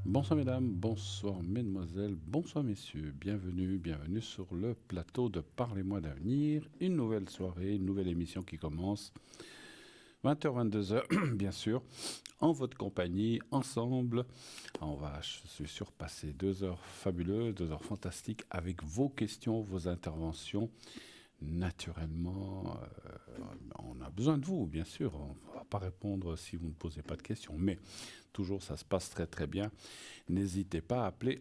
Bonsoir mesdames, bonsoir mesdemoiselles, bonsoir messieurs, bienvenue sur le plateau de Parlez-moi d'avenir, une nouvelle soirée, une nouvelle émission qui commence, 20h, 22h bien sûr, en votre compagnie, ensemble. Je suis sûr, passer 2 heures fabuleuses, 2 heures fantastiques avec vos questions, vos interventions. Naturellement, on a besoin de vous, bien sûr. On ne va pas répondre si vous ne posez pas de questions, mais toujours ça se passe très très bien. N'hésitez pas à appeler.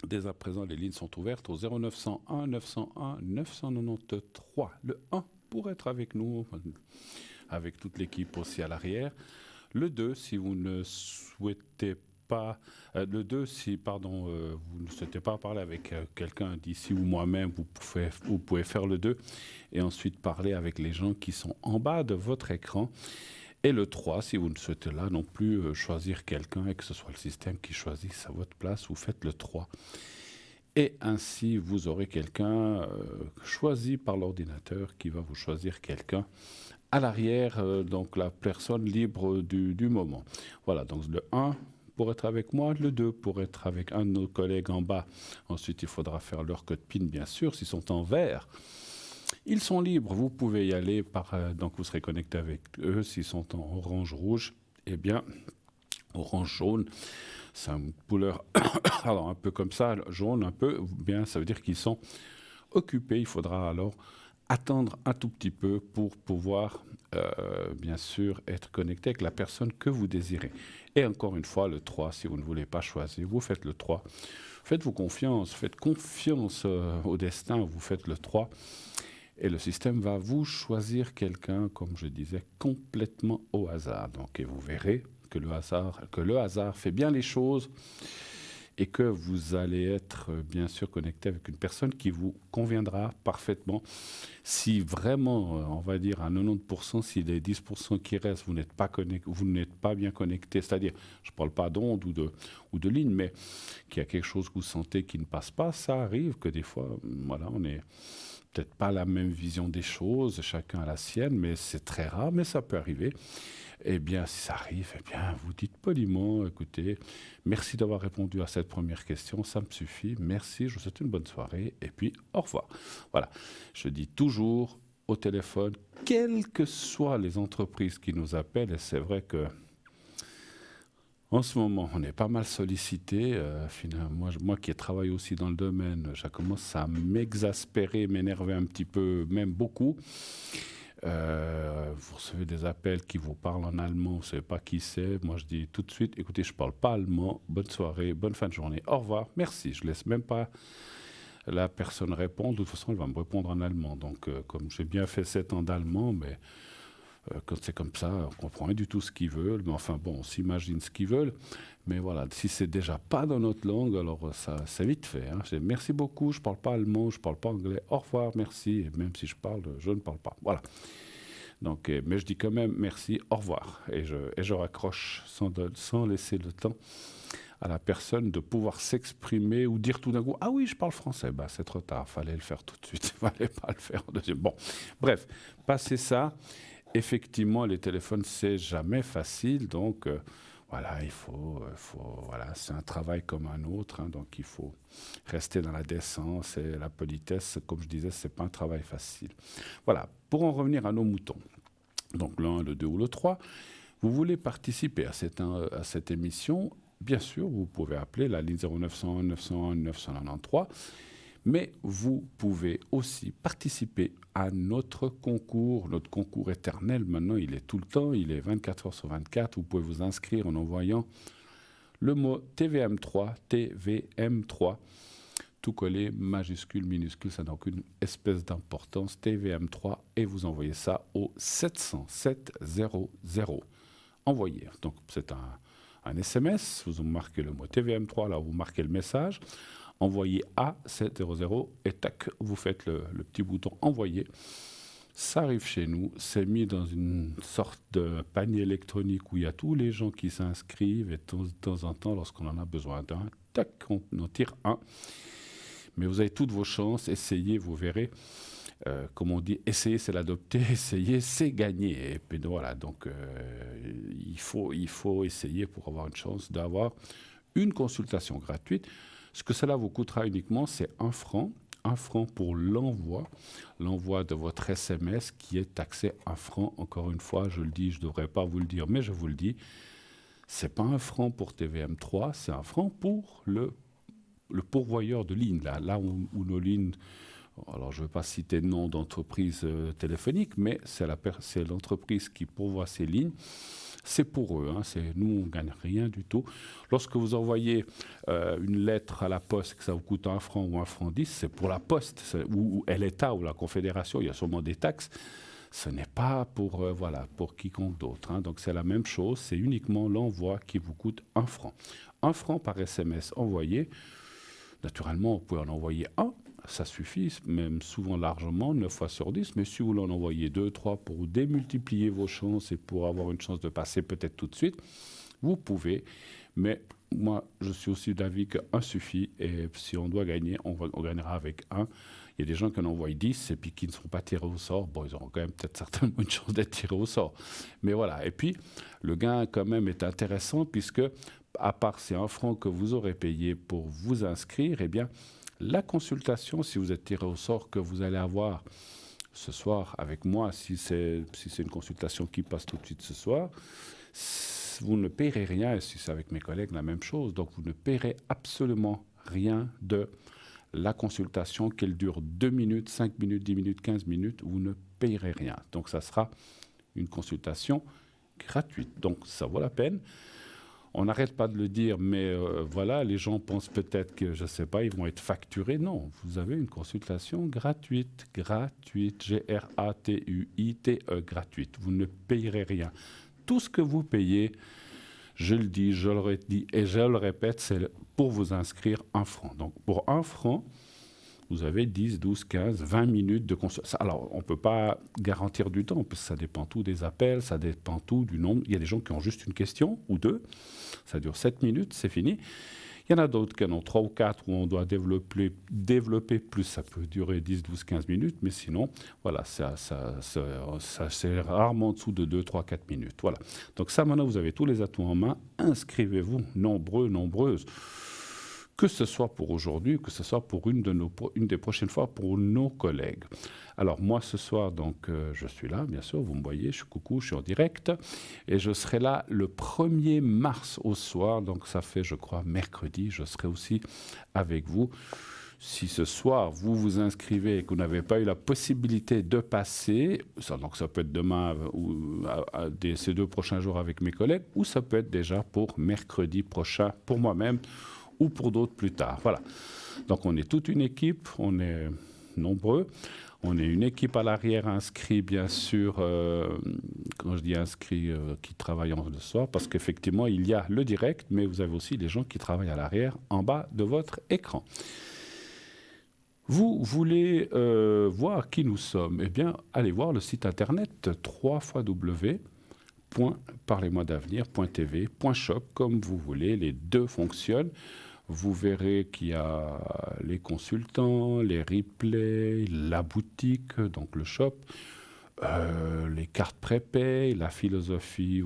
Dès à présent, les lignes sont ouvertes au 0901 901 993. Le 1 pour être avec nous, avec toute l'équipe aussi à l'arrière. Le 2, si vous ne souhaitez pas... le 2, si vous ne souhaitez pas parler avec quelqu'un d'ici ou moi-même, vous pouvez faire le 2 et ensuite parler avec les gens qui sont en bas de votre écran. Et le 3, si vous ne souhaitez là non plus choisir quelqu'un et que ce soit le système qui choisisse à votre place, vous faites le 3. Et ainsi, vous aurez quelqu'un choisi par l'ordinateur qui va vous choisir quelqu'un à l'arrière, donc la personne libre du moment. Voilà, donc le 1 pour être avec moi, le 2 pour être avec un de nos collègues en bas. Ensuite, il faudra faire leur code PIN, bien sûr, s'ils sont en vert. Ils sont libres, vous pouvez y aller, donc vous serez connecté avec eux. S'ils sont en orange-rouge, eh bien, orange-jaune, c'est une couleur alors un peu comme ça, jaune un peu, bien, ça veut dire qu'ils sont occupés. Il faudra alors attendre un tout petit peu pour pouvoir, bien sûr, être connecté avec la personne que vous désirez. Et encore une fois, le 3, si vous ne voulez pas choisir, vous faites le 3. Faites-vous confiance, faites confiance au destin, vous faites le 3. Et le système va vous choisir quelqu'un, comme je disais, complètement au hasard. Donc, et vous verrez que le hasard fait bien les choses et que vous allez être bien sûr connecté avec une personne qui vous conviendra parfaitement. Si vraiment, on va dire à 90%, si les 10% qui restent, vous n'êtes pas bien connecté, c'est-à-dire, je ne parle pas d'onde ou de ligne, mais qu'il y a quelque chose que vous sentez qui ne passe pas, ça arrive que des fois, voilà, on est peut-être pas la même vision des choses, chacun a la sienne, mais c'est très rare, mais ça peut arriver. Eh bien, si ça arrive, eh bien, vous dites poliment, écoutez, merci d'avoir répondu à cette première question, ça me suffit, merci, je vous souhaite une bonne soirée, et puis au revoir. Voilà, je dis toujours au téléphone, quelles que soient les entreprises qui nous appellent, et c'est vrai que en ce moment, on est pas mal sollicité. Finalement, moi qui travaille aussi dans le domaine, ça commence à m'exaspérer, m'énerver un petit peu, même beaucoup. Vous recevez des appels qui vous parlent en allemand, vous ne savez pas qui c'est. Moi, je dis tout de suite, écoutez, je ne parle pas allemand. Bonne soirée, bonne fin de journée. Au revoir, merci. Je ne laisse même pas la personne répondre. De toute façon, elle va me répondre en allemand. Donc, comme j'ai bien fait 7 ans d'allemand, mais quand c'est comme ça, on comprend rien du tout ce qu'ils veulent. Mais enfin, bon, on s'imagine ce qu'ils veulent. Mais voilà, si c'est déjà pas dans notre langue, alors ça, c'est vite fait. Hein. Merci beaucoup, je parle pas allemand, je parle pas anglais. Au revoir, merci. Et même si je parle, je ne parle pas. Voilà. Donc, mais je dis quand même merci, au revoir. Et je raccroche sans laisser le temps à la personne de pouvoir s'exprimer ou dire tout d'un coup ah oui, je parle français. Bah, c'est trop tard, fallait le faire tout de suite, fallait pas le faire en deuxième. Bon, bref, passez ça. Effectivement, les téléphones, c'est jamais facile. Donc, voilà, voilà, c'est un travail comme un autre. Hein, donc, il faut rester dans la décence et la politesse. Comme je disais, c'est pas un travail facile. Voilà, pour en revenir à nos moutons. Donc, le 1, le 2 ou le 3. Vous voulez participer à cette émission, bien sûr, vous pouvez appeler la ligne 0901 901 993. Mais vous pouvez aussi participer à notre concours éternel. Maintenant, il est tout le temps, il est 24 heures sur 24. Vous pouvez vous inscrire en envoyant le mot TVM3, TVM3, tout collé, majuscule, minuscule, ça n'a aucune espèce d'importance, TVM3, et vous envoyez ça au 707 00. Envoyer. Donc, c'est un SMS, vous marquez le mot TVM3, là, vous marquez le message, envoyez à 700 et tac, vous faites le petit bouton envoyer. Ça arrive chez nous, c'est mis dans une sorte de panier électronique où il y a tous les gens qui s'inscrivent et de temps en temps, lorsqu'on en a besoin d'un, tac, on en tire un. Mais vous avez toutes vos chances, essayez, vous verrez. Comme on dit, essayer c'est l'adopter, essayer c'est gagner. Et puis voilà, donc il faut essayer pour avoir une chance d'avoir une consultation gratuite. Ce que cela vous coûtera uniquement, c'est 1 franc. 1 franc pour l'envoi de votre SMS qui est taxé 1 franc. Encore une fois, je le dis, je ne devrais pas vous le dire, mais je vous le dis. Ce n'est pas 1 franc pour TVM3, c'est 1 franc pour le pourvoyeur de lignes, là où nos lignes, alors je ne vais pas citer le nom d'entreprise téléphonique, mais c'est l'entreprise qui pourvoit ces lignes. C'est pour eux, nous on ne gagne rien du tout. Lorsque vous envoyez une lettre à la poste, que ça vous coûte 1 franc ou 1 franc 10, c'est pour la poste, ou l'État ou la Confédération, il y a sûrement des taxes. Ce n'est pas pour quiconque d'autre. Donc c'est la même chose, c'est uniquement l'envoi qui vous coûte 1 franc. 1 franc par SMS envoyé. Naturellement, vous pouvez en envoyer un, ça suffit, même souvent largement, 9 fois sur 10. Mais si vous en envoyez 2, 3 pour démultiplier vos chances et pour avoir une chance de passer peut-être tout de suite, vous pouvez. Mais moi, je suis aussi d'avis qu'un suffit. Et si on doit gagner, on gagnera avec un. Il y a des gens qui en envoient 10 et puis qui ne seront pas tirés au sort. Bon, ils auront quand même peut-être certainement une chance d'être tirés au sort. Mais voilà. Et puis, le gain quand même est intéressant puisque, à part ces 1 franc que vous aurez payé pour vous inscrire, eh bien, la consultation, si vous êtes tiré au sort, que vous allez avoir ce soir avec moi, si c'est une consultation qui passe tout de suite ce soir, vous ne paierez rien. Et si c'est avec mes collègues, la même chose. Donc, vous ne paierez absolument rien de la consultation, qu'elle dure 2 minutes, 5 minutes, 10 minutes, 15 minutes, vous ne payerez rien. Donc, ça sera une consultation gratuite. Donc, ça vaut la peine. On n'arrête pas de le dire, mais voilà, les gens pensent peut-être que, je ne sais pas, ils vont être facturés. Non, vous avez une consultation gratuite, Gratuite, gratuite. Vous ne payerez rien. Tout ce que vous payez, je le dis, je le redis et je le répète, c'est pour vous inscrire 1 franc. Donc, pour 1 franc, vous avez 10, 12, 15, 20 minutes de consultation. Alors, on ne peut pas garantir du temps, parce que ça dépend tout des appels, ça dépend tout du nombre. Il y a des gens qui ont juste une question ou 2. Ça dure 7 minutes, c'est fini. Il y en a d'autres qui en ont 3 ou 4 où on doit développer plus. Ça peut durer 10, 12, 15 minutes, mais sinon, voilà, ça c'est rarement en dessous de 2, 3, 4 minutes. Voilà. Donc ça, maintenant, vous avez tous les atouts en main. Inscrivez-vous, nombreux, nombreuses. Que ce soit pour aujourd'hui, que ce soit pour une des prochaines fois pour nos collègues. Alors moi ce soir, donc je suis là, bien sûr, vous me voyez, je suis en direct, et je serai là le 1er mars au soir, donc ça fait, je crois, mercredi, je serai aussi avec vous. Si ce soir, vous vous inscrivez et que vous n'avez pas eu la possibilité de passer, donc ça peut être demain ou ces 2 prochains jours avec mes collègues, ou ça peut être déjà pour mercredi prochain, pour moi-même, ou pour d'autres plus tard. Voilà. Donc on est toute une équipe, on est nombreux. On est une équipe à l'arrière inscrit, bien sûr, quand je dis inscrit, qui travaillent le soir, parce qu'effectivement, il y a le direct, mais vous avez aussi les gens qui travaillent à l'arrière, en bas de votre écran. Vous voulez voir qui nous sommes? Eh bien, allez voir le site internet www.parlez-moi-d'avenir.tv.shop, comme vous voulez, les 2 fonctionnent. Vous verrez qu'il y a les consultants, les replays, la boutique, donc le shop, les cartes prépay, la philosophie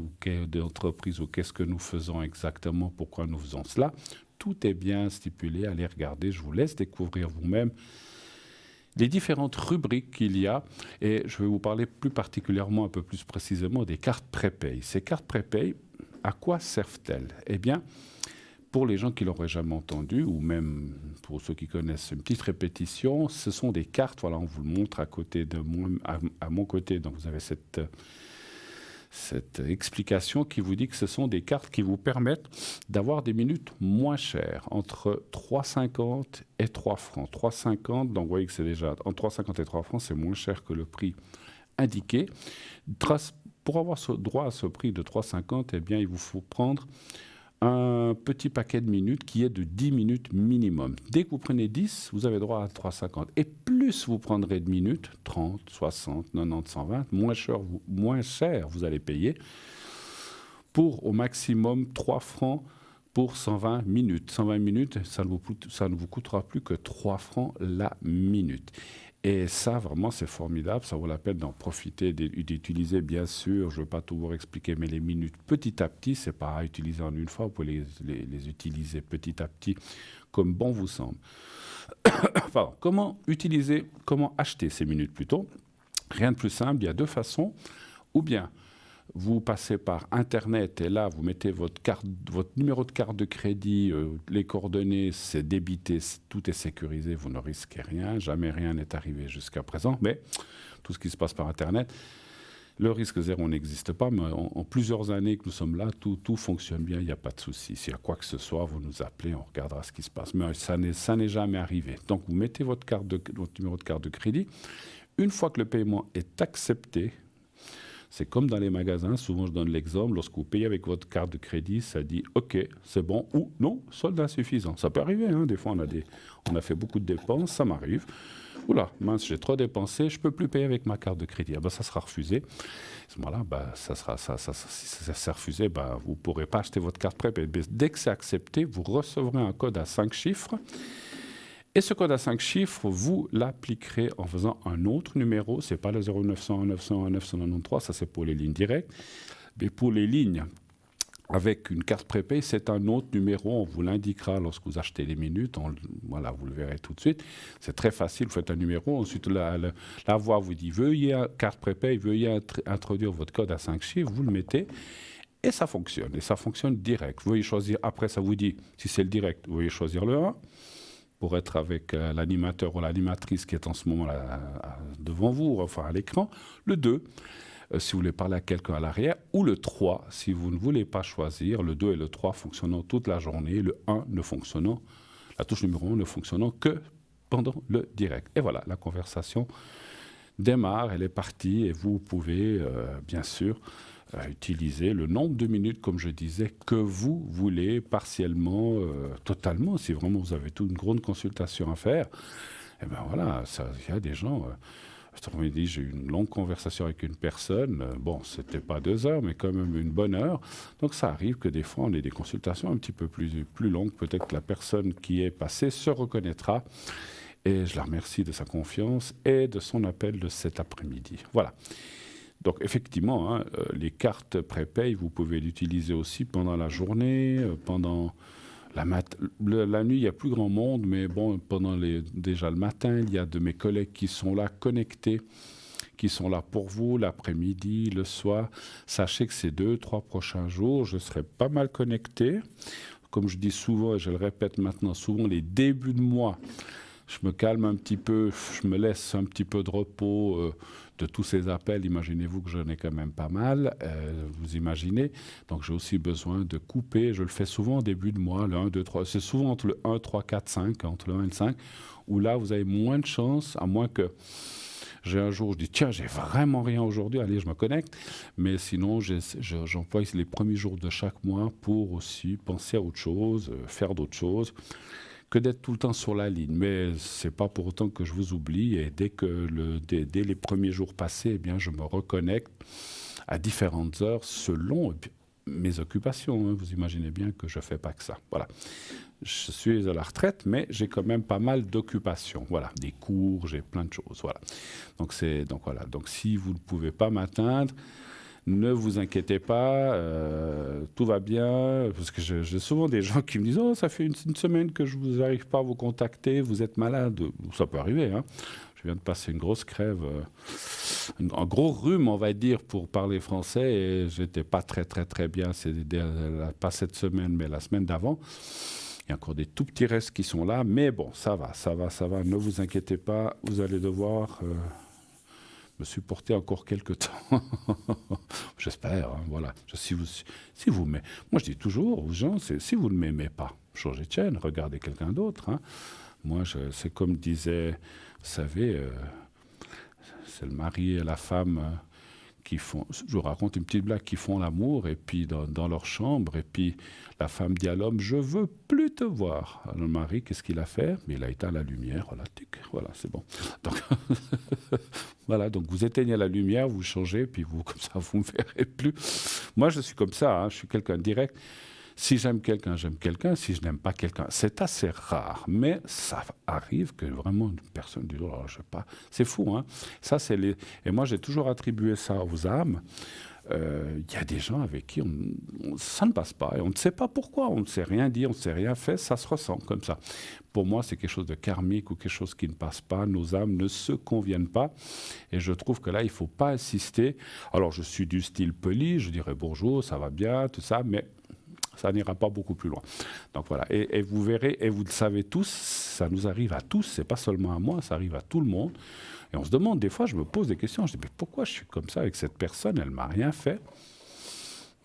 d'entreprise ou qu'est-ce que nous faisons exactement, pourquoi nous faisons cela. Tout est bien stipulé, allez regarder, je vous laisse découvrir vous-même les différentes rubriques qu'il y a, et je vais vous parler plus particulièrement, un peu plus précisément, des cartes prépay. Ces cartes prépay, à quoi servent-elles? Eh bien, pour les gens qui ne l'auraient jamais entendu, ou même pour ceux qui connaissent une petite répétition, ce sont des cartes, voilà, on vous le montre à côté de moi, à mon côté, donc vous avez cette explication qui vous dit que ce sont des cartes qui vous permettent d'avoir des minutes moins chères, entre 3,50 et 3 francs. 3,50, donc vous voyez que c'est déjà, entre 3,50 et 3 francs, c'est moins cher que le prix indiqué. Pour avoir droit à ce prix de 3,50, eh bien, il vous faut prendre un petit paquet de minutes qui est de 10 minutes minimum. Dès que vous prenez 10, vous avez droit à 3,50. Et plus vous prendrez de minutes, 30, 60, 90, 120, moins cher vous allez payer pour au maximum 3 francs pour 120 minutes. 120 minutes, ça ne vous coûtera plus que 3 francs la minute. Et ça, vraiment, c'est formidable. Ça vaut la peine d'en profiter, d'utiliser, bien sûr. Je ne vais pas tout vous expliquer, mais les minutes petit à petit, c'est pas à utiliser en une fois. Vous pouvez les utiliser petit à petit, comme bon vous semble. Pardon. Comment acheter ces minutes plutôt? Rien de plus simple. Il y a deux façons. Ou bien vous passez par Internet et là, vous mettez votre numéro de carte de crédit, les coordonnées, c'est débité, tout est sécurisé, vous ne risquez rien, jamais rien n'est arrivé jusqu'à présent, mais tout ce qui se passe par Internet, le risque zéro n'existe pas, mais en plusieurs années que nous sommes là, tout fonctionne bien, il n'y a pas de souci. S'il y a quoi que ce soit, vous nous appelez, on regardera ce qui se passe. Mais ça n'est jamais arrivé. Donc, vous mettez votre numéro de carte de crédit. Une fois que le paiement est accepté, c'est comme dans les magasins, souvent je donne l'exemple, lorsque vous payez avec votre carte de crédit, ça dit « OK, c'est bon » ou « Non, solde insuffisant ». Ça peut arriver, hein, des fois on a fait beaucoup de dépenses, ça m'arrive. « Oula, mince, j'ai trop dépensé, je ne peux plus payer avec ma carte de crédit ». Ah ben, ça sera refusé. À ce moment-là, si ça s'est refusé, vous ne pourrez pas acheter votre carte prépaid. Dès que c'est accepté, vous recevrez un code à 5 chiffres. Et ce code à 5 chiffres, vous l'appliquerez en faisant un autre numéro. Ce n'est pas le 0900 900 993, ça c'est pour les lignes directes. Mais pour les lignes avec une carte prépay, c'est un autre numéro. On vous l'indiquera lorsque vous achetez les minutes. Voilà, vous le verrez tout de suite. C'est très facile. Vous faites un numéro. Ensuite, la voix vous dit « Veuillez carte prépay, veuillez introduire votre code à 5 chiffres ». Vous le mettez. Et ça fonctionne. Et ça fonctionne direct. Vous voyez choisir. Après, ça vous dit, si c'est le direct, vous voyez choisir le 1. Pour être avec l'animateur ou l'animatrice qui est en ce moment devant vous, enfin à l'écran. Le 2, si vous voulez parler à quelqu'un à l'arrière. Ou le 3, si vous ne voulez pas choisir. Le 2 et le 3 fonctionnant toute la journée. Le 1 ne fonctionnant, la touche numéro 1 ne fonctionnant que pendant le direct. Et voilà, la conversation démarre, elle est partie. Et vous pouvez, bien sûr, utiliser le nombre de minutes, comme je disais, que vous voulez, partiellement, totalement. Si vraiment vous avez toute une grande consultation à faire, et bien voilà, il y a des gens... j'ai eu une longue conversation avec une personne. Bon, c'était pas 2 heures, mais quand même une bonne heure. Donc ça arrive que des fois, on ait des consultations un petit peu plus longues. Peut-être que la personne qui est passée se reconnaîtra. Et je la remercie de sa confiance et de son appel de cet après-midi. Voilà. Donc effectivement, les cartes prépay, vous pouvez l'utiliser aussi pendant la journée, pendant la nuit, il n'y a plus grand monde, mais bon, déjà le matin, il y a de mes collègues qui sont là, connectés, qui sont là pour vous, l'après-midi, le soir. Sachez que ces 2-3 prochains jours, je serai pas mal connecté. Comme je dis souvent, et je le répète maintenant, souvent les débuts de mois, je me calme un petit peu, je me laisse un petit peu de repos de tous ces appels. Imaginez-vous que j'en ai quand même pas mal, vous imaginez. Donc j'ai aussi besoin de couper. Je le fais souvent au début de mois, le 1, 2, 3. C'est souvent entre le 1, 3, 4, 5, entre le 1 et le 5, où là vous avez moins de chance, à moins que j'ai un jour, je dis tiens, j'ai vraiment rien aujourd'hui, allez, je me connecte. Mais sinon, j'emploie les premiers jours de chaque mois pour aussi penser à autre chose, faire d'autres choses, que d'être tout le temps sur la ligne. Mais ce n'est pas pour autant que je vous oublie. Et dès les premiers jours passés, eh bien, je me reconnecte à différentes heures selon mes occupations. Hein. Vous imaginez bien que je ne fais pas que ça. Voilà. Je suis à la retraite, mais j'ai quand même pas mal d'occupations. Voilà, des cours, j'ai plein de choses. Voilà. Donc voilà. Donc si vous ne pouvez pas m'atteindre, ne vous inquiétez pas, tout va bien, parce que j'ai souvent des gens qui me disent « Oh, ça fait une semaine que je n'arrive pas à vous contacter, vous êtes malade ». Ça peut arriver, hein. Je viens de passer une grosse crève, un gros rhume, on va dire, pour parler français, et j'étais pas très, très, très bien, pas cette semaine, mais la semaine d'avant. Il y a encore des tout petits restes qui sont là, mais bon, ça va, ne vous inquiétez pas, vous allez devoir... me supporter encore quelques temps. J'espère, hein, voilà. Si vous m'aimez, moi je dis toujours aux gens, si vous ne m'aimez pas, changez de chaîne, regardez quelqu'un d'autre. Hein. Moi, c'est comme disait, vous savez, c'est le mari et la femme qui font, je vous raconte une petite blague, qui font l'amour, et puis dans leur chambre, et puis la femme dit à l'homme, je veux plus te voir. Alors le mari, qu'est-ce qu'il a fait? Mais il a éteint la lumière, voilà, c'est bon. Donc, voilà, donc vous éteignez la lumière, vous changez, puis comme ça, vous ne me verrez plus. Moi, je suis comme ça, hein, je suis quelqu'un de direct. Si j'aime quelqu'un, j'aime quelqu'un. Si je n'aime pas quelqu'un, c'est assez rare. Mais ça arrive que vraiment une personne dise, oh, je sais pas. C'est fou, hein. Ça, c'est les... Et moi, j'ai toujours attribué ça aux âmes. Il y a des gens avec qui ça ne passe pas. Et on ne sait pas pourquoi. On ne sait rien dit, on ne sait rien fait. Ça se ressent comme ça. Pour moi, c'est quelque chose de karmique ou quelque chose qui ne passe pas. Nos âmes ne se conviennent pas. Et je trouve que là, il ne faut pas insister. Alors, je suis du style poli. Je dirais bonjour, ça va bien, tout ça. Mais ça n'ira pas beaucoup plus loin. Donc voilà, et vous verrez, et vous le savez tous, ça nous arrive à tous, c'est pas seulement à moi, ça arrive à tout le monde. Et on se demande, des fois, je me pose des questions, je dis, mais pourquoi je suis comme ça avec cette personne, elle m'a rien fait.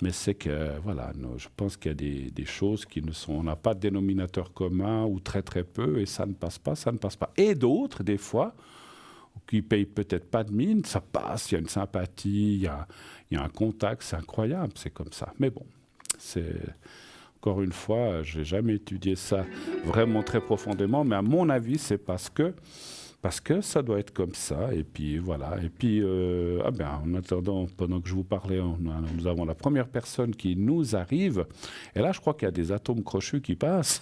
Mais c'est que, voilà, je pense qu'il y a des choses qui ne sont, on n'a pas de dénominateur commun, ou très très peu, et ça ne passe pas, ça ne passe pas. Et d'autres, des fois, qui payent peut-être pas de mine, ça passe, il y a une sympathie, il y a un contact, c'est incroyable, c'est comme ça. Mais bon. Encore une fois, je n'ai jamais étudié ça vraiment très profondément, mais à mon avis, c'est parce que ça doit être comme ça. Et puis voilà. Et puis, en attendant, pendant que je vous parlais, nous avons la première personne qui nous arrive. Et là, je crois qu'il y a des atomes crochus qui passent.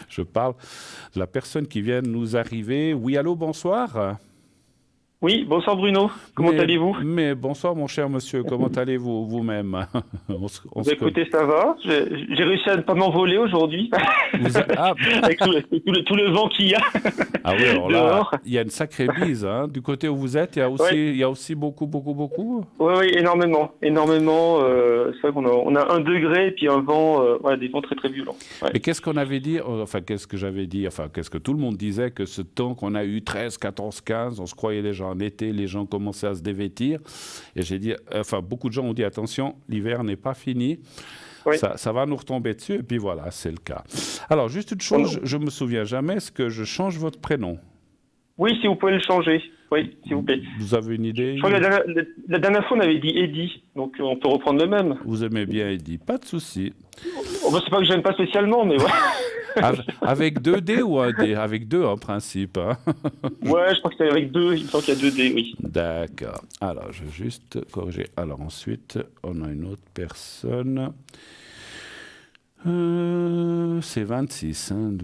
Je parle de la personne qui vient de nous arriver. Oui, allô, bonsoir. Oui, bonsoir Bruno, comment allez-vous? Mais bonsoir mon cher monsieur, comment allez-vous vous-même? Écoutez, ça va, j'ai réussi à ne pas m'envoler aujourd'hui, avec tout le vent qu'il y a. Ah oui, alors là, il y a une sacrée bise, hein. Du côté où vous êtes, il y a aussi beaucoup? Oui, énormément. C'est vrai qu'on a 1 degré et puis un vent, des vents très très violents. Ouais. Et qu'est-ce qu'on avait dit, qu'est-ce que j'avais dit, qu'est-ce que tout le monde disait, que ce temps qu'on a eu 13, 14, 15, on se croyait déjà en été, les gens commençaient à se dévêtir. Et j'ai dit, beaucoup de gens ont dit, attention, l'hiver n'est pas fini. Oui. Ça va nous retomber dessus. Et puis voilà, c'est le cas. Alors, juste une chose, je me souviens jamais, est-ce que je change votre prénom? Oui, si vous pouvez le changer. Oui, s'il vous plaît. Vous avez une idée? Je crois que la dernière fois, on avait dit Eddy, donc on peut reprendre le même. Vous aimez bien Eddy, pas de souci. C'est pas que j'aime pas spécialement, mais ouais. Avec 2 D ou 1 D? Avec 2 en principe. Hein. Ouais, je crois que c'est avec 2, il me semble qu'il y a 2 D, oui. D'accord. Alors, je vais juste corriger. Alors ensuite, on a une autre personne. C'est 26. Hein,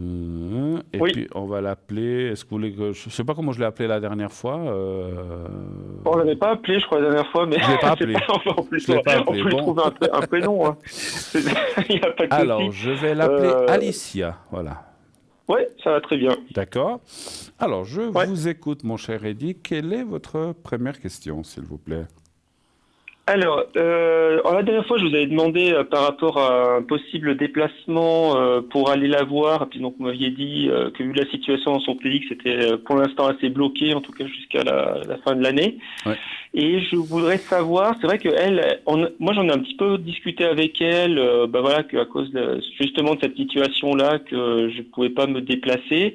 et oui. Puis, on va l'appeler... Est-ce que vous voulez que... Je ne sais pas comment je l'ai appelé la dernière fois. On ne l'avait pas appelé, je crois, la dernière fois. Mais je ne l'ai pas appelé. On peut lui trouver un prénom. Hein. Il y a pas de Alors, souci. je vais l'appeler Alicia. Voilà. Oui, ça va très bien. D'accord. Alors, je vous écoute, mon cher Eddy. Quelle est votre première question, s'il vous plaît? Alors, la dernière fois, je vous avais demandé par rapport à un possible déplacement pour aller la voir. Et puis donc, vous m'aviez dit que vu la situation dans son pays, que c'était pour l'instant assez bloqué, en tout cas jusqu'à la fin de l'année. Ouais. Et je voudrais savoir, c'est vrai que moi j'en ai un petit peu discuté avec elle, qu'à cause justement de cette situation-là, que je ne pouvais pas me déplacer.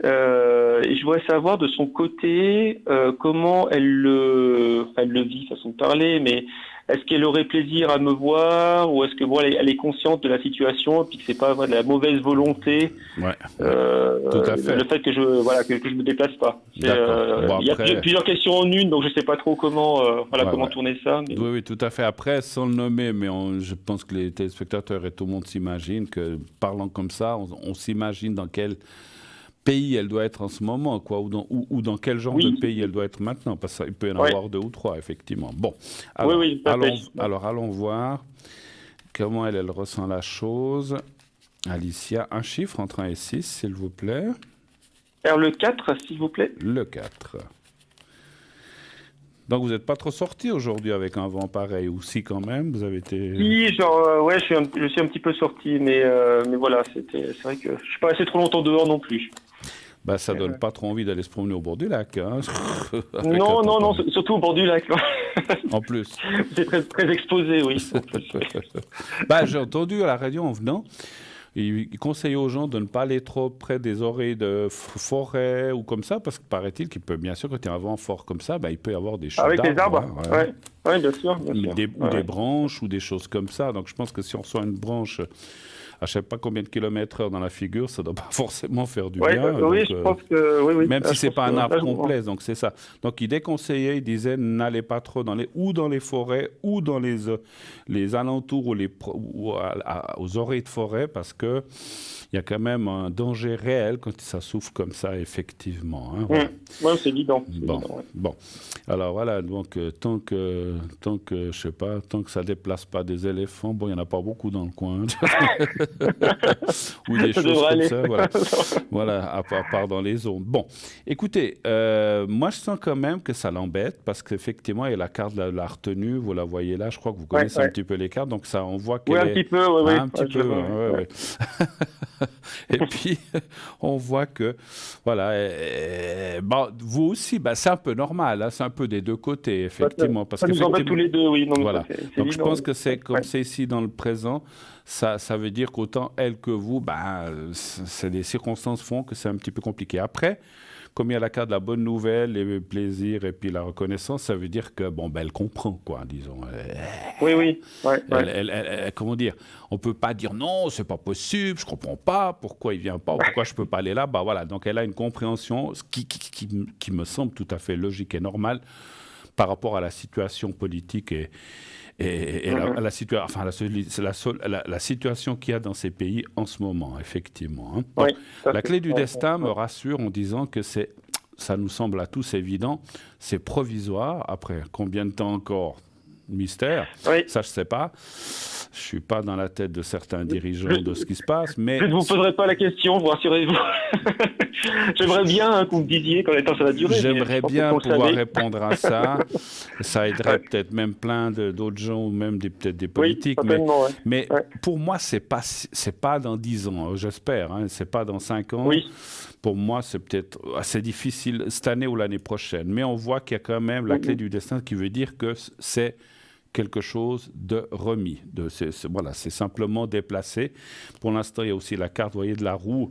Et je voudrais savoir de son côté comment elle le vit, façon de parler, mais est-ce qu'elle aurait plaisir à me voir ou est-ce que elle est consciente de la situation et puis que c'est pas de la mauvaise volonté, tout à fait. le fait que je me déplace pas. Il y a plusieurs questions en une, donc je sais pas trop comment tourner ça. Mais... Oui, tout à fait. Après, sans le nommer, mais je pense que les téléspectateurs et tout le monde s'imaginent que parlant comme ça, on s'imagine dans quel pays elle doit être en ce moment, quoi, ou dans quel genre de pays elle doit être maintenant, parce qu'il peut y en avoir 2 ou 3, effectivement. Bon, alors, allons voir comment elle ressent la chose. Alicia, un chiffre entre 1 et 6, s'il vous plaît. Alors, le 4, s'il vous plaît. Le 4. Donc, vous n'êtes pas trop sorti aujourd'hui avec un vent pareil, ou si quand même, vous avez été... Si, je suis un petit peu sorti, mais voilà, c'est vrai que je ne suis pas resté trop longtemps dehors non plus. Ça donne pas trop envie d'aller se promener au bord du lac. Hein, non, surtout au bord du lac. En plus. C'est très, très exposé, oui. J'ai entendu à la radio en venant, il conseille aux gens de ne pas aller trop près des oreilles de forêt ou comme ça, parce que paraît-il qu'il peut, bien sûr, quand il y a un vent fort comme ça, il peut y avoir des chutes d'arbres. Avec les arbres, hein, Oui, bien sûr. Ou des branches ou des choses comme ça. Donc je pense que si on reçoit une branche à je sais pas combien de kilomètres/heure dans la figure, ça doit pas forcément faire du Ouais, bien. oui, Donc, je pense que oui. même Là, si je c'est pense pas que un là, arbre je comprends. complet, donc c'est ça. Donc il déconseillait, il disait n'allez pas trop dans les forêts ou dans les alentours ou aux oreilles de forêt parce que il y a quand même un danger réel quand ça souffle comme ça, effectivement. Hein, voilà. Ouais, c'est évident. Bon, Ouais. bon. Alors voilà, donc tant que je sais pas, tant que ça déplace pas des éléphants, bon, il y en a pas beaucoup dans le coin, ou des Ça choses devrait comme aller. ça, voilà. Voilà, à part dans les zones. Bon, écoutez, moi je sens quand même que ça l'embête parce qu'effectivement, il y a la carte de la retenue, vous la voyez là, je crois que vous Ouais, connaissez un ouais. petit peu les cartes, donc ça, on voit Oui, qu'elle un est petit peu, oui, oui. hein, un petit Ouais, je peu, vois, hein, ouais, ouais. ouais. Et puis, on voit que, voilà, bon, vous aussi, bah, c'est un peu normal, hein, c'est un peu des deux côtés, effectivement, parce Ça nous embête tous qu'effectivement, les deux, oui. Non, mais ça, voilà. c'est Donc, je évident. pense que c'est comme Ouais. c'est ici dans le présent, ça veut dire qu'autant elle que vous, bah, les circonstances font que c'est un petit peu compliqué. Après, comme il y a la carte de la bonne nouvelle, les plaisirs et puis la reconnaissance, ça veut dire que, bon, ben, elle comprend, quoi, disons. Oui, oui. Ouais, ouais. Comment dire, on peut pas dire non, c'est pas possible, je comprends pas pourquoi il vient pas, ou pourquoi je peux pas aller là. Bah voilà, donc elle a une compréhension qui me semble tout à fait logique et normale par rapport à la situation politique et enfin, la situation qu'il y a dans ces pays en ce moment, effectivement. Hein. Donc, Oui, tout à la fait. clé du Ouais, destin me ouais, rassure en disant que ça nous semble à tous évident, c'est provisoire. Après, combien de temps encore? Mystère, ouais. ça je sais pas. Je suis pas dans la tête de certains Oui. dirigeants de ce qui se passe, Je mais ne vous poserai pas la question, vous rassurez-vous. J'aimerais bien hein, que vous me disiez combien de temps ça va durer, mais je j'aimerais pensais bien qu'on le pouvoir savait. répondre à ça. Ça aiderait Ouais. peut-être même plein d'autres gens ou même peut-être des Oui, politiques. certainement, ouais. Mais Ouais. pour moi, c'est pas dans 10 ans, j'espère. Hein, c'est pas dans 5 ans. Oui. Pour moi, c'est peut-être assez difficile cette année ou l'année prochaine. Mais on voit qu'il y a quand même la clé du destin qui veut dire que c'est quelque chose de remis. Voilà, c'est simplement déplacé. Pour l'instant, il y a aussi la carte, vous voyez, de la roue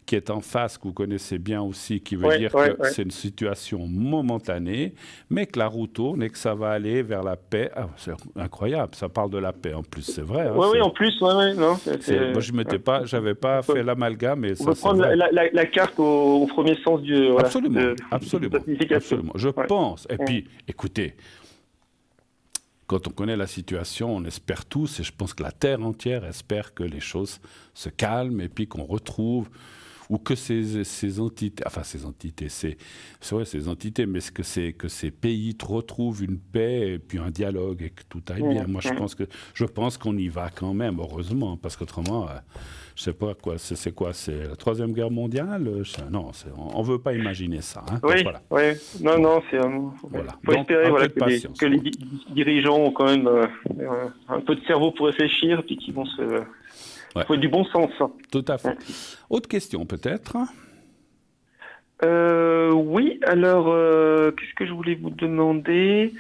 qui est en face, que vous connaissez bien aussi, qui veut Ouais, dire ouais, que ouais. c'est une situation momentanée, mais que la roue tourne et que ça va aller vers la paix. Ah, c'est incroyable, ça parle de la paix en plus, c'est vrai. Hein, Oui, oui, en plus, ouais, ouais, non, moi, ouais. j'avais pas fait l'amalgame, mais On ça, peut c'est prendre vrai. la carte au premier sens voilà, Absolument, de sa absolument, signification. absolument. Je Ouais. pense. Et Ouais. puis, écoutez, quand on connaît la situation, on espère tous, et je pense que la Terre entière espère que les choses se calment et puis qu'on retrouve, ou que ces entités, enfin c'est vrai ces entités, mais que ces pays retrouvent une paix et puis un dialogue et que tout aille bien. Moi, je pense qu'on y va quand même, heureusement, parce qu'autrement, je sais pas quoi, c'est quoi, c'est la Troisième Guerre mondiale? Non, on veut pas imaginer ça. Hein. Donc Oui, voilà. oui. Non, Bon, non, voilà. faut Donc espérer un voilà, peu de patience. que les Quoi. dirigeants ont quand même un peu de cerveau pour réfléchir, puis qu'ils vont se Ouais, trouver du bon sens. tout à fait. Autre question peut-être. Oui, alors, qu'est-ce que je voulais vous demander?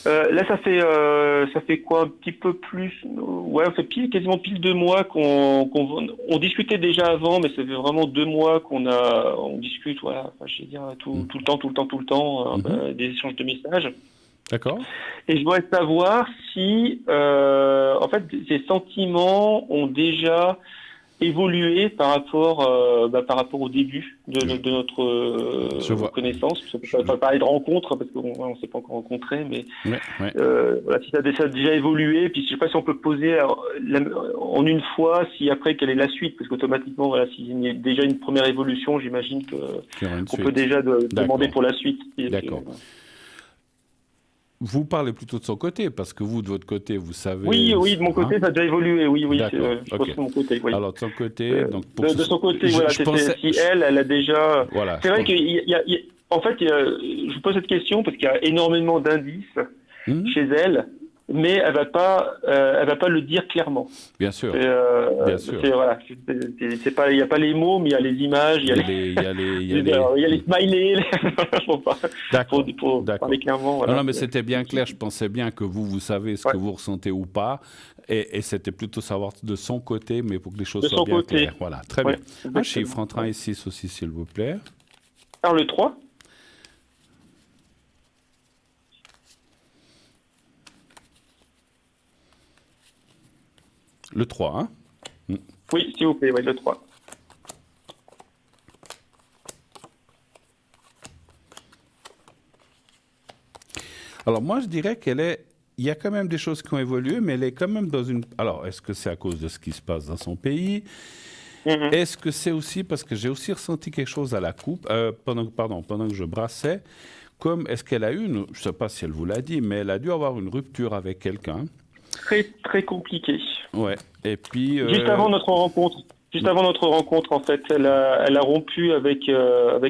Là, ça fait quoi, un petit peu plus? Ouais, ça fait quasiment pile 2 mois on discutait déjà avant, mais ça fait vraiment 2 mois on discute, voilà, enfin, je vais dire Mm. tout le temps, tout le temps, tout le temps, Mhm. des échanges de messages. D'accord. Et je voudrais savoir si, en fait, ces sentiments ont déjà évolué par rapport au début Je, de notre je vois. connaissance. On peut pas parler de rencontre parce qu'on ne s'est pas encore rencontrés, mais Ouais, ouais. voilà, si ça a déjà évolué. Puis je sais pas si on peut poser en une fois, si après quelle est la suite, parce qu'automatiquement, voilà, s'il y a déjà une première évolution, j'imagine Qu'il y aura une qu'on peut suite. déjà demander D'accord. pour la suite. D'accord. Vous parlez plutôt de son côté, parce que vous, de votre côté, vous savez. Oui, oui, de mon Hein? côté, ça a déjà évolué. Oui, oui, D'accord. je pense OK. de mon côté, oui. Alors, de son côté, donc pour que De son côté, voilà, je pensais. si elle a déjà. Voilà, C'est je vrai pense. en fait, je vous pose cette question parce qu'il y a énormément d'indices Mhm. chez elle, mais elle va pas le dire clairement. Bien sûr. Bien sûr. Voilà, c'est pas, il y a pas les mots, mais il y a les images, il y a il y a les smileys, D'accord. pour parler D'accord. clairement, Non, voilà. non, mais c'était bien clair. Je pensais bien que vous savez ce Ouais, que vous ressentez ou pas. Et c'était plutôt savoir de son côté, mais pour que les choses de soient son bien côté. claires. Voilà, très Ouais, bien. Un chiffre exactement. entre 1 Ouais. et 6 aussi, s'il vous plaît. Alors le 3. Le 3, hein? Oui, s'il vous plaît, le 3. Alors moi, je dirais il y a quand même des choses qui ont évolué, mais elle est quand même dans une... Alors, est-ce que c'est à cause de ce qui se passe dans son pays? Est-ce que c'est aussi parce que j'ai aussi ressenti quelque chose à la coupe, pendant que je brassais, comme est-ce qu'elle a eu je ne sais pas si elle vous l'a dit, mais elle a dû avoir une rupture avec quelqu'un. Très, très compliqué. Ouais. Et puis... Juste avant notre rencontre, en fait, elle a rompu avec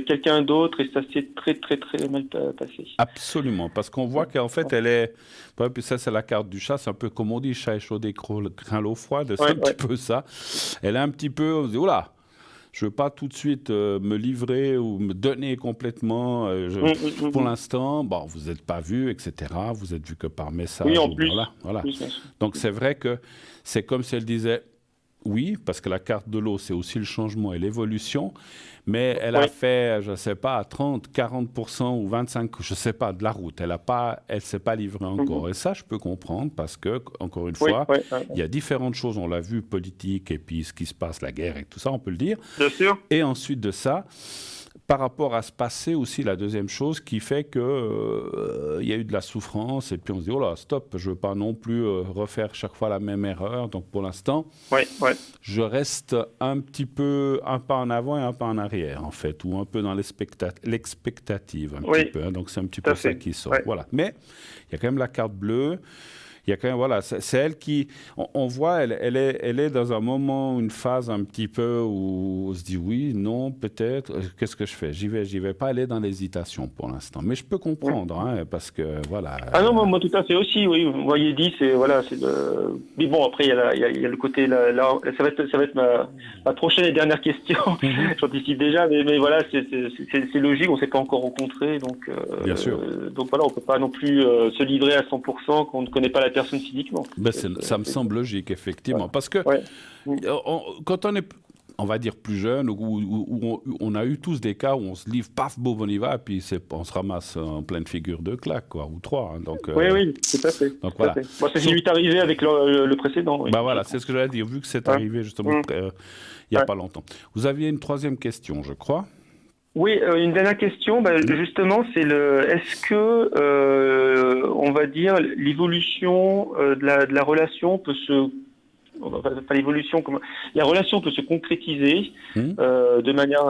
quelqu'un d'autre et ça s'est très, très, très mal passé. Absolument, parce qu'on voit qu'en fait, elle est... Ouais, puis ça, c'est la carte du chat, c'est un peu comme on dit, chat échaudé, craint l'eau froide, c'est un petit peu ça. Elle est un petit peu... On se dit, oula, je ne veux pas tout de suite me livrer ou me donner complètement. Pour l'instant, bon, vous n'êtes pas vu, etc. Vous êtes vu que par message. Oui, en plus. Voilà. Donc, c'est vrai que c'est comme si elle disait... Oui, parce que la carte de l'eau, c'est aussi le changement et l'évolution, mais elle a fait, je ne sais pas, 30, 40% ou 25%, je ne sais pas, de la route. Elle ne s'est pas livrée encore. Et ça, je peux comprendre parce que, encore une fois, il y a différentes choses, on l'a vu, politique et puis ce qui se passe, la guerre et tout ça, on peut le dire. Bien sûr. Et ensuite de ça, par rapport à ce passé aussi, la deuxième chose qui fait que y a eu de la souffrance et puis on se dit, oh là, stop, je ne veux pas non plus refaire chaque fois la même erreur. Donc pour l'instant, je reste un pas en avant et un pas en arrière en fait, ou un peu dans l'expectative un petit peu. Hein, donc c'est un petit peu ça qui sort. Voilà. Mais il y a quand même la carte bleue. Il y a quand même, voilà, c'est elle qui, on voit, elle est dans un moment, une phase un petit peu où on se dit oui, non, peut-être, qu'est-ce que je fais? J'y vais pas, elle est dans l'hésitation pour l'instant. Mais je peux comprendre, hein, parce que, voilà. Ah non, moi tout à fait aussi, oui. Vous voyez dit, c'est, voilà, c'est le... Mais bon, après, il y a le côté, là, ça va être ma prochaine et dernière question. J'anticipe déjà, mais voilà, c'est logique, on s'est pas encore rencontrés, donc, bien sûr. Donc voilà, on peut pas non plus se livrer à 100% quand on ne connaît pas la personne physiquement. Ben ça me semble logique, effectivement. Parce que quand on est, on va dire, plus jeune, où on a eu tous des cas où on se livre, paf, boum, on y va, et puis on se ramasse en pleine figure de claque, quoi, ou 3. Hein, donc, oui, tout à fait. Donc, voilà. Bon, c'est ce qui lui est arrivé avec le précédent. Oui. Bah voilà, c'est ce que j'allais dire, vu que c'est arrivé justement il n'y a pas longtemps. Vous aviez une troisième question, je crois. Oui, une dernière question, justement, c'est est-ce que, on va dire, l'évolution de la relation peut la relation peut se concrétiser de manière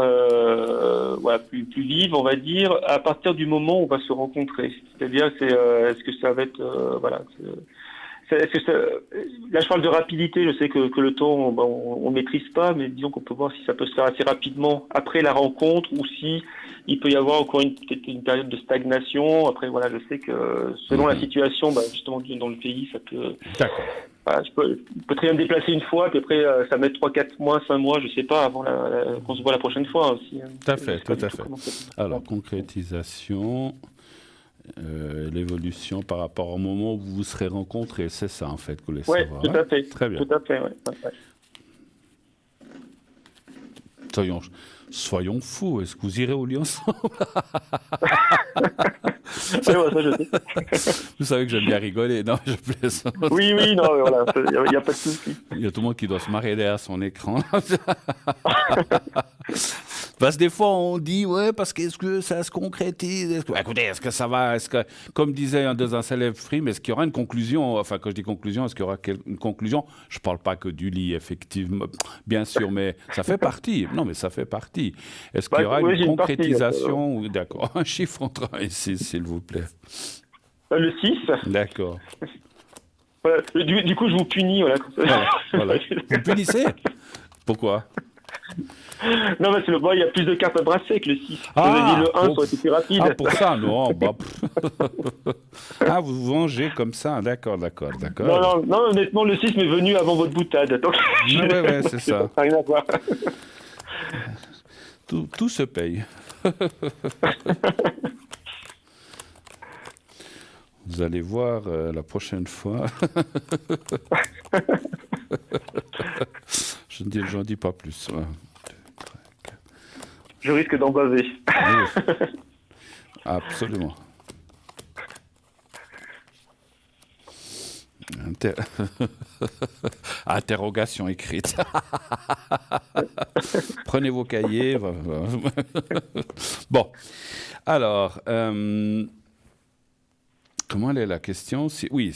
plus vive, on va dire, à partir du moment où on va se rencontrer. C'est-à-dire, est-ce que ça va être, là, je parle de rapidité. Je sais que le temps, on maîtrise pas, mais disons qu'on peut voir si ça peut se faire assez rapidement après la rencontre ou si il peut y avoir encore peut-être une période de stagnation. Après, voilà, je sais que selon la situation, justement dans le pays, ça peut. D'accord. Je peux très bien me déplacer une fois, puis après, ça met 3, 4 mois, 5 mois, je sais pas, avant qu'on se voit la prochaine fois aussi. Tout à fait. Alors, concrétisation. L'évolution par rapport au moment où vous vous serez rencontrés, c'est ça en fait que vous voulez savoir. Oui, tout à fait. Très bien. Tout à fait, Soyons fous, est-ce que vous irez au lit ensemble? Ça, je sais. Vous savez que j'aime bien rigoler, non, je plaisante. Oui, non, voilà, il n'y a pas de souci. Il y a tout le monde qui doit se marrer derrière son écran. Parce que des fois, on dit, ouais, parce qu'est-ce que ça se concrétise? Écoutez, est-ce que ça va? Comme disait un de un célèbre film, est-ce qu'il y aura une conclusion? Enfin, quand je dis conclusion, est-ce qu'il y aura une conclusion? Je ne parle pas que du lit, effectivement, bien sûr, mais ça fait partie. Non, mais ça fait partie. Est-ce qu'il y aura une concrétisation? D'accord, un chiffre entre 1 et 6, s'il vous plaît. Le 6. D'accord. Voilà. Du coup, je vous punis. Voilà. Voilà. Vous punissez? Pourquoi? Non, mais il y a plus de cartes à brasser que le 6. Ah, le 1 soit plus rapide. Ah, pour ça, non. Ah, vous vous vengez comme ça, d'accord. Non, honnêtement, le 6 m'est venu avant votre boutade. Donc, ouais, c'est ça. Ça n'a rien à voir. Tout se paye. Vous allez voir la prochaine fois. J'en dis pas plus. Ouais. Je risque d'en baver. Oui. Absolument. Interrogation écrite. Prenez vos cahiers. Bon, alors, comment est la question? Oui,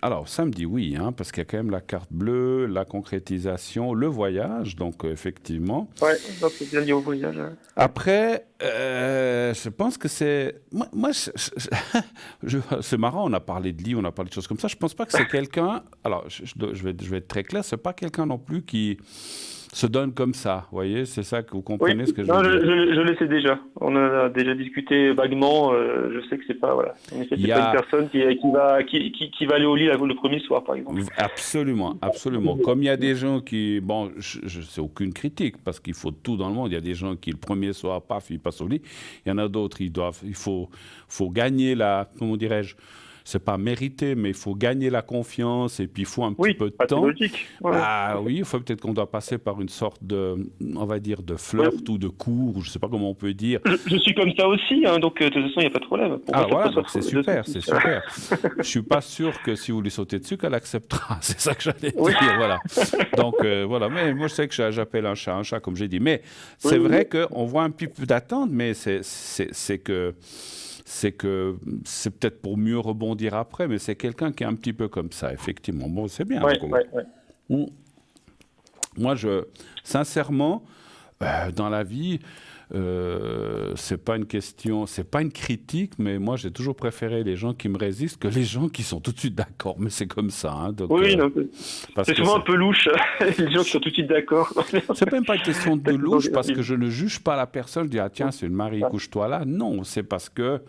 alors ça me dit oui, hein, parce qu'il y a quand même la carte bleue, la concrétisation, le voyage, donc effectivement. Ouais, donc c'est bien lié au voyage. Après, je pense que c'est... Moi c'est marrant, on a parlé de lit, on a parlé de choses comme ça. Je pense pas que c'est quelqu'un... Alors, je vais être très clair, c'est pas quelqu'un non plus qui se donne comme ça, vous voyez? C'est ça que vous comprenez ce que je veux dire? Je le sais déjà. On en a déjà discuté vaguement. Je sais que c'est pas... Voilà. En effet, c'est pas une personne qui va aller au lit le premier soir, par exemple. Absolument, absolument. Comme il y a des gens qui... Bon, c'est aucune critique, parce qu'il faut tout dans le monde. Il y a des gens qui, le premier soir, paf, ils passent au lit. Il y en a d'autres, il faut gagner la... Comment dirais-je? C'est pas mérité, mais il faut gagner la confiance et puis il faut un petit peu de temps. Logique. Ouais. Ah oui, il faut peut-être qu'on doit passer par une sorte de, on va dire, de flirt ou de cours, ou je sais pas comment on peut dire. Je suis comme ça aussi, hein, donc de toute façon, il n'y a pas de problème. Voilà, donc c'est super, c'est super. Je suis pas sûr que si vous lui sautez dessus, qu'elle acceptera. C'est ça que j'allais dire, voilà. Donc voilà, mais moi je sais que j'appelle un chat, comme j'ai dit. Mais c'est vrai qu'on voit un petit peu d'attente, mais c'est que c'est peut-être pour mieux rebondir après, mais c'est quelqu'un qui est un petit peu comme ça, effectivement. Bon, c'est bien. Ouais. Moi, sincèrement, dans la vie, c'est pas une question, c'est pas une critique, mais moi, j'ai toujours préféré les gens qui me résistent que les gens qui sont tout de suite d'accord. Mais c'est comme ça. Hein, donc, c'est souvent un peu louche, les gens qui sont tout de suite d'accord. C'est même pas une question de louche, parce que je ne juge pas la personne. Je dis, ah tiens, c'est une Marie, couche-toi là. Non, c'est parce que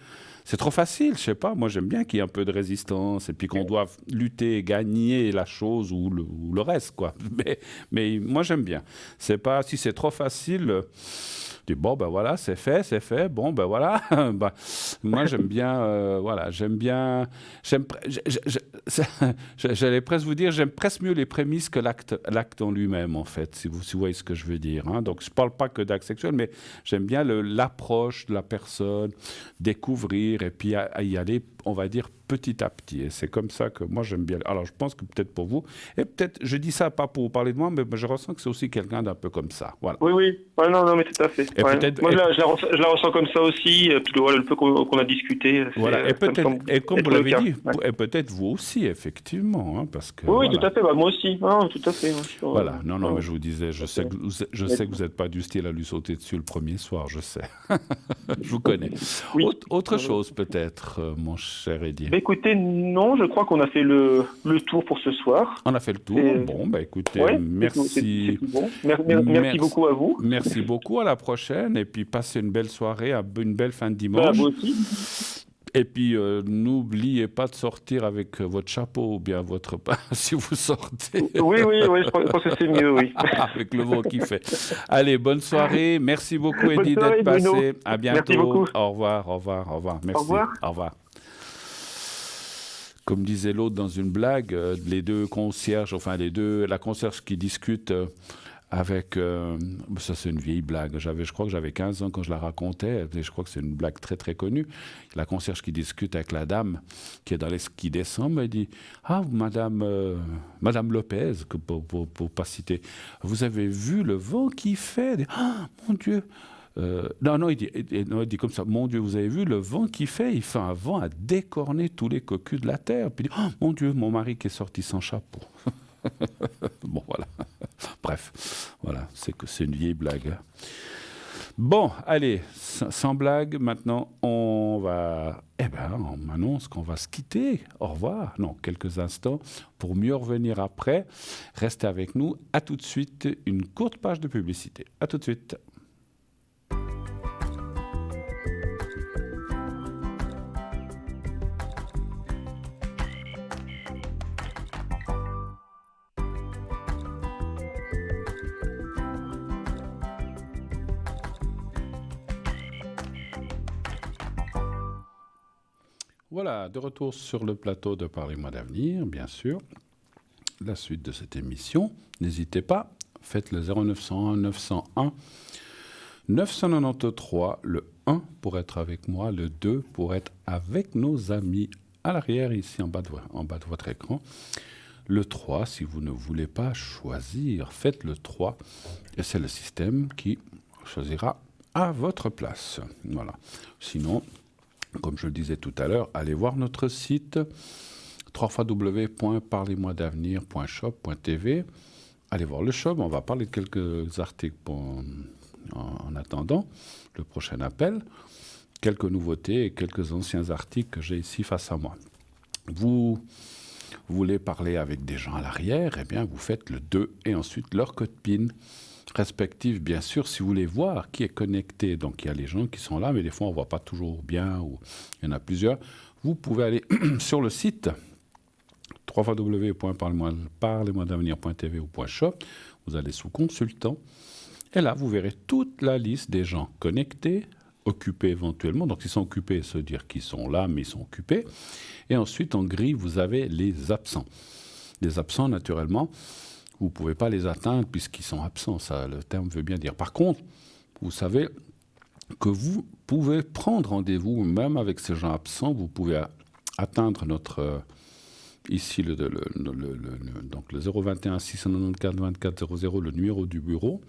c'est trop facile, je sais pas. Moi, j'aime bien qu'il y ait un peu de résistance et puis qu'on doive lutter, gagner la chose ou le reste, quoi. Mais moi, j'aime bien. C'est pas, si c'est trop facile... Bon, ben voilà, c'est fait. Bon, ben voilà. Moi, j'aime bien, voilà, j'allais presque vous dire, j'aime presque mieux les prémices que l'acte en lui-même, en fait, si vous voyez ce que je veux dire. Hein. Donc, je ne parle pas que d'acte sexuel, mais j'aime bien l'approche de la personne, découvrir et puis y aller, on va dire, petit à petit. Et c'est comme ça que moi, j'aime bien. Alors, je pense que peut-être pour vous, et peut-être, je dis ça pas pour vous parler de moi, mais je ressens que c'est aussi quelqu'un d'un peu comme ça. Voilà. Oui. Ouais, non, mais tout à fait. Et moi, je la ressens comme ça aussi, le peu qu'on a discuté. Voilà, et peut-être, comme vous l'avez dit, et peut-être vous aussi, effectivement, hein, parce que... Oui, tout à fait, moi aussi, tout à fait. Voilà, non, mais je vous disais, je sais que vous n'êtes pas du style à lui sauter dessus le premier soir, je sais. Je vous connais. Oui. Autre chose, peut-être, mon cher Eddy. Écoutez, non, je crois qu'on a fait le tour pour ce soir. On a fait le tour. Bon, écoutez, merci. C'est tout bon. Merci beaucoup à vous. Merci beaucoup, à la prochaine, et puis passez une belle soirée, une belle fin de dimanche. Vous aussi. Et puis, n'oubliez pas de sortir avec votre chapeau ou bien votre... si vous sortez. Oui, je pense que c'est mieux, oui. Avec le vent qui fait. Allez, bonne soirée. Merci beaucoup, Eddy, d'être passé. Bruno. À bientôt. Merci beaucoup. Au revoir. Merci. Au revoir. Comme disait l'autre dans une blague, les deux concierges, la concierge qui discute... avec, ça c'est une vieille blague, je crois que j'avais 15 ans quand je la racontais, et je crois que c'est une blague très très connue. La concierge qui discute avec la dame qui est dans qui descend, me dit « Ah, madame Lopez, pour pas citer, vous avez vu le vent qui fait ?»« Ah, mon Dieu !» Non, il dit comme ça, « Mon Dieu, vous avez vu le vent qui fait? Il fait un vent à décorner tous les cocus de la terre. » Puis il dit « Oh, mon Dieu, mon mari qui est sorti sans chapeau. » Bon, voilà. Bref, voilà, c'est une vieille blague. Bon, allez, sans blague, maintenant, on m'annonce qu'on va se quitter. Au revoir. Non, quelques instants pour mieux revenir après. Restez avec nous. À tout de suite, une courte page de publicité. À tout de suite. Voilà, de retour sur le plateau de Parlez-moi d'avenir, bien sûr. La suite de cette émission, n'hésitez pas, faites le 0901 901 993, le 1 pour être avec moi, le 2 pour être avec nos amis. à l'arrière, ici en bas de votre écran. Le 3, si vous ne voulez pas choisir, faites le 3 et c'est le système qui choisira à votre place. Voilà. Sinon, comme je le disais tout à l'heure, allez voir notre site www.parlez-moi-d'avenir.shop.tv. Allez voir le shop, on va parler de quelques articles en attendant le prochain appel, quelques nouveautés et quelques anciens articles que j'ai ici face à moi. Vous voulez parler avec des gens à l'arrière, eh bien vous faites le 2 et ensuite leur code PIN respectif, bien sûr, si vous voulez voir qui est connecté. Donc il y a les gens qui sont là, mais des fois on ne voit pas toujours bien, ou il y en a plusieurs. Vous pouvez aller sur le site www.parlez-moi-d'avenir.tv ou .shop, vous allez sous consultant, et là vous verrez toute la liste des gens connectés, occupés éventuellement, donc ils sont occupés, se dire qu'ils sont là, mais ils sont occupés, et ensuite en gris vous avez les absents. Les absents, naturellement, vous ne pouvez pas les atteindre puisqu'ils sont absents, ça le terme veut bien dire. Par contre, vous savez que vous pouvez prendre rendez-vous, même avec ces gens absents, vous pouvez atteindre notre... ici, donc le 021 694 24 00, le numéro du bureau,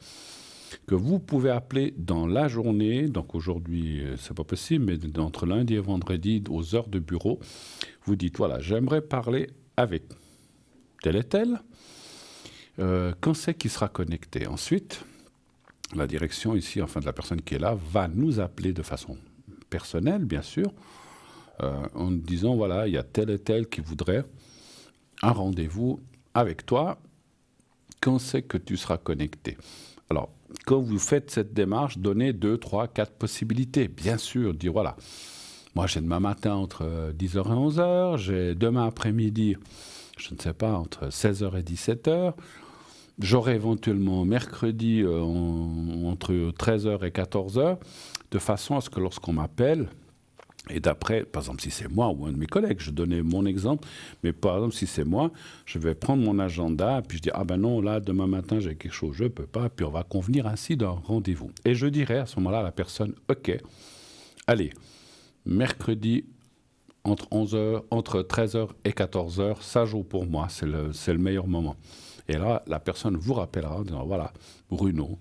que vous pouvez appeler dans la journée. Donc aujourd'hui, c'est pas possible, mais entre lundi et vendredi, aux heures de bureau, vous dites, voilà, j'aimerais parler avec tel et tel. Quand c'est qu'il sera connecté? Ensuite, la direction ici, enfin de la personne qui est là, va nous appeler de façon personnelle, bien sûr, en disant, voilà, il y a tel et tel qui voudrait un rendez-vous avec toi, quand c'est que tu seras connecté? Alors, quand vous faites cette démarche, donnez 2, 3, 4 possibilités. Bien sûr, dire voilà, moi j'ai demain matin entre 10h et 11h, j'ai demain après-midi, je ne sais pas, entre 16h et 17h, j'aurai éventuellement mercredi entre 13h et 14h, de façon à ce que lorsqu'on m'appelle, et d'après, par exemple, si c'est moi ou un de mes collègues, je donnais mon exemple, mais par exemple, si c'est moi, je vais prendre mon agenda, puis je dis, ah ben non, là, demain matin, j'ai quelque chose, je ne peux pas, puis on va convenir ainsi d'un rendez-vous. Et je dirais à ce moment-là à la personne, ok, allez, mercredi, entre 13h et 14h, ça joue pour moi, c'est le meilleur moment. Et là, la personne vous rappellera en disant, voilà, Bruno,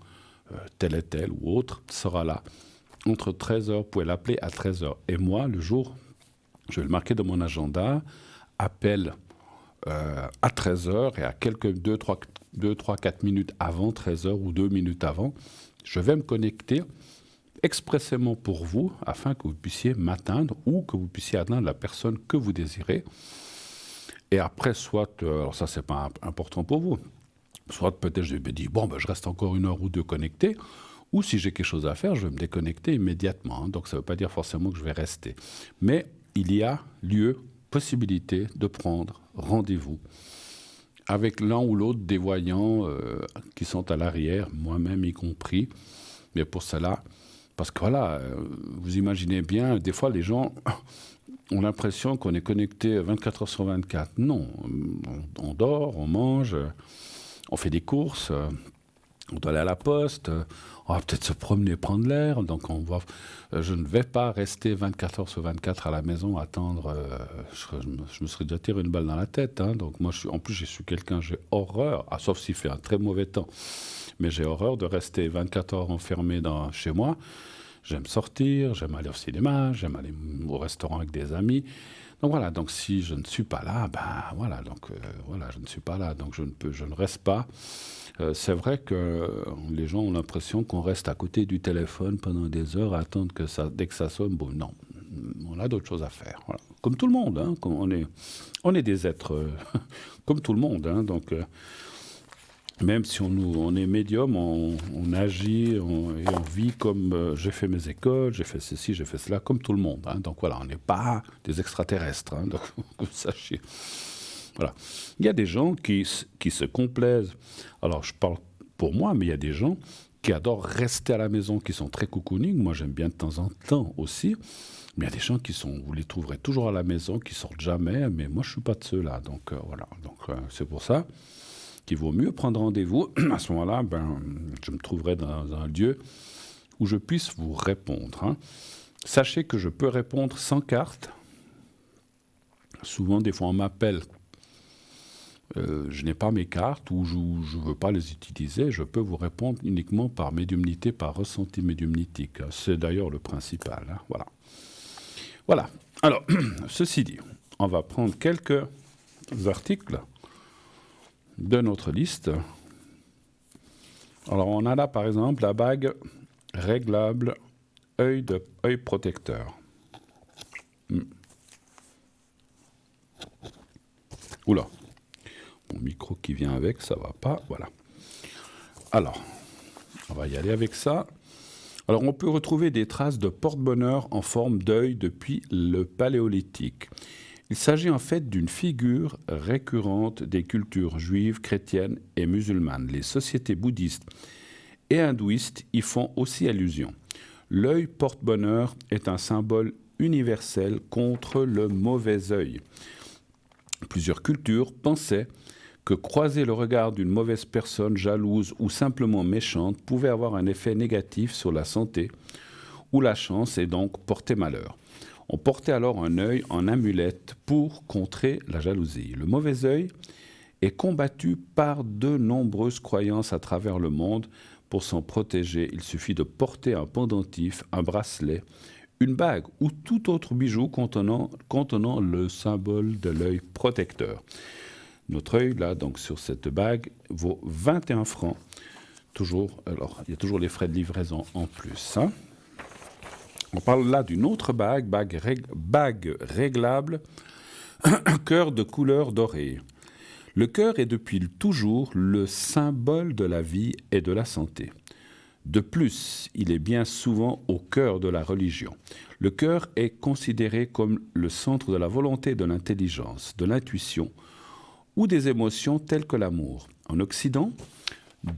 tel et tel ou autre, sera là. Entre 13h, vous pouvez l'appeler à 13h. Et moi, le jour, je vais le marquer dans mon agenda, appel à 13h et à quelques 2, 3, 4 minutes avant 13h ou 2 minutes avant, je vais me connecter expressément pour vous afin que vous puissiez m'atteindre ou que vous puissiez atteindre la personne que vous désirez. Et après, soit, alors ça, c'est pas important pour vous, soit peut-être je me dis, bon, ben, je reste encore 1 heure ou 2 connecté, ou si j'ai quelque chose à faire, je vais me déconnecter immédiatement. Donc ça ne veut pas dire forcément que je vais rester. Mais il y a possibilité de prendre rendez-vous avec l'un ou l'autre des voyants qui sont à l'arrière, moi-même y compris. Mais pour cela, parce que voilà, vous imaginez bien, des fois les gens ont l'impression qu'on est connecté 24 heures sur 24. Non, on dort, on mange, on fait des courses, on doit aller à la poste, on va peut-être se promener, prendre l'air. Donc je ne vais pas rester 24 heures sur 24 à la maison, attendre. Je me serais déjà tiré une balle dans la tête. Hein. Donc moi, en plus, je suis quelqu'un, j'ai horreur, sauf s'il fait un très mauvais temps, mais j'ai horreur de rester 24 heures enfermé chez moi. J'aime sortir, j'aime aller au cinéma, j'aime aller au restaurant avec des amis. Donc voilà, donc si je ne suis pas là, voilà, je ne suis pas là, donc je ne reste pas. C'est vrai que les gens ont l'impression qu'on reste à côté du téléphone pendant des heures à attendre que dès que ça sonne, bon, non, on a d'autres choses à faire. Voilà. Comme tout le monde, hein, on est des êtres comme tout le monde, hein, donc même si on est médium, on agit et on vit comme j'ai fait mes écoles, j'ai fait ceci, j'ai fait cela, comme tout le monde. Hein, donc voilà, on n'est pas des extraterrestres, hein, donc que vous sachiez. Voilà. Il y a des gens qui se complaisent. Alors, je parle pour moi, mais il y a des gens qui adorent rester à la maison, qui sont très cocooning. Moi, j'aime bien de temps en temps aussi. Mais il y a des gens vous les trouverez toujours à la maison, qui sortent jamais. Mais moi, je ne suis pas de ceux-là. Donc, voilà. Donc, c'est pour ça qu'il vaut mieux prendre rendez-vous. À ce moment-là, je me trouverai dans un lieu où je puisse vous répondre. Hein. Sachez que je peux répondre sans carte. Souvent, des fois, on m'appelle. Je n'ai pas mes cartes ou je ne veux pas les utiliser. Je peux vous répondre uniquement par médiumnité, par ressenti médiumnitique. C'est d'ailleurs le principal. Hein. Voilà. Voilà. Alors, ceci dit, on va prendre quelques articles de notre liste. Alors, on a là, par exemple, la bague réglable œil protecteur. Oula, mon micro qui vient avec, ça va pas, voilà. Alors, on va y aller avec ça. Alors, on peut retrouver des traces de porte-bonheur en forme d'œil depuis le Paléolithique. Il s'agit en fait d'une figure récurrente des cultures juives, chrétiennes et musulmanes. Les sociétés bouddhistes et hindouistes y font aussi allusion. L'œil porte-bonheur est un symbole universel contre le mauvais œil. Plusieurs cultures pensaient que croiser le regard d'une mauvaise personne jalouse ou simplement méchante pouvait avoir un effet négatif sur la santé ou la chance et donc porter malheur. On portait alors un œil en amulette pour contrer la jalousie. Le mauvais œil est combattu par de nombreuses croyances à travers le monde. Pour s'en protéger, il suffit de porter un pendentif, un bracelet, une bague ou tout autre bijou contenant le symbole de l'œil protecteur. Notre œil, là, donc sur cette bague, vaut 21 francs. Toujours, alors, il y a toujours les frais de livraison en plus. Hein. On parle là d'une autre bague réglable, cœur de couleur dorée. Le cœur est depuis toujours le symbole de la vie et de la santé. De plus, il est bien souvent au cœur de la religion. Le cœur est considéré comme le centre de la volonté, de l'intelligence, de l'intuition ou des émotions telles que l'amour. En Occident,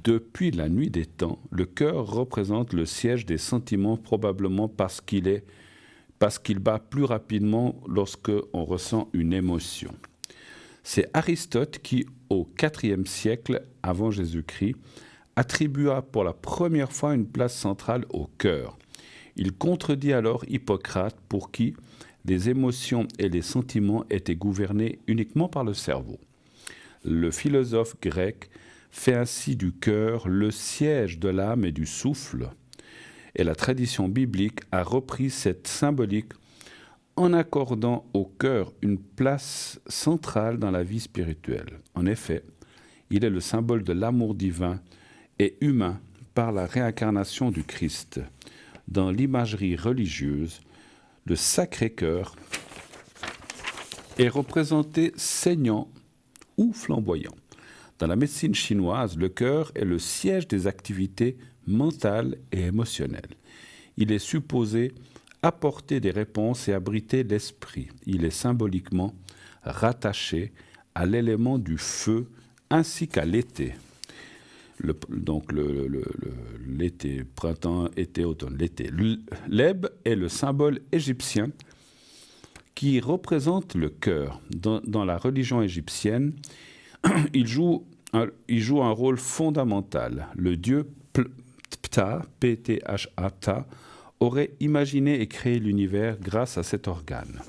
depuis la nuit des temps, le cœur représente le siège des sentiments probablement parce qu'il bat plus rapidement lorsque on ressent une émotion. C'est Aristote qui, au IVe siècle avant Jésus-Christ, attribua pour la première fois une place centrale au cœur. Il contredit alors Hippocrate pour qui les émotions et les sentiments étaient gouvernés uniquement par le cerveau. Le philosophe grec fait ainsi du cœur le siège de l'âme et du souffle, et la tradition biblique a repris cette symbolique en accordant au cœur une place centrale dans la vie spirituelle. En effet, il est le symbole de l'amour divin et humain par la réincarnation du Christ. Dans l'imagerie religieuse, le Sacré-Cœur est représenté saignant ou flamboyant. Dans la médecine chinoise, le cœur est le siège des activités mentales et émotionnelles. Il est supposé apporter des réponses et abriter l'esprit. Il est symboliquement rattaché à l'élément du feu ainsi qu'à l'été. L'été, printemps, été, automne, l'été. L'Eb est le symbole égyptien qui représente le cœur. Dans la religion égyptienne, il joue un rôle fondamental. Le dieu Ptah, P-T-H-A-T-A, aurait imaginé et créé l'univers grâce à cet organe.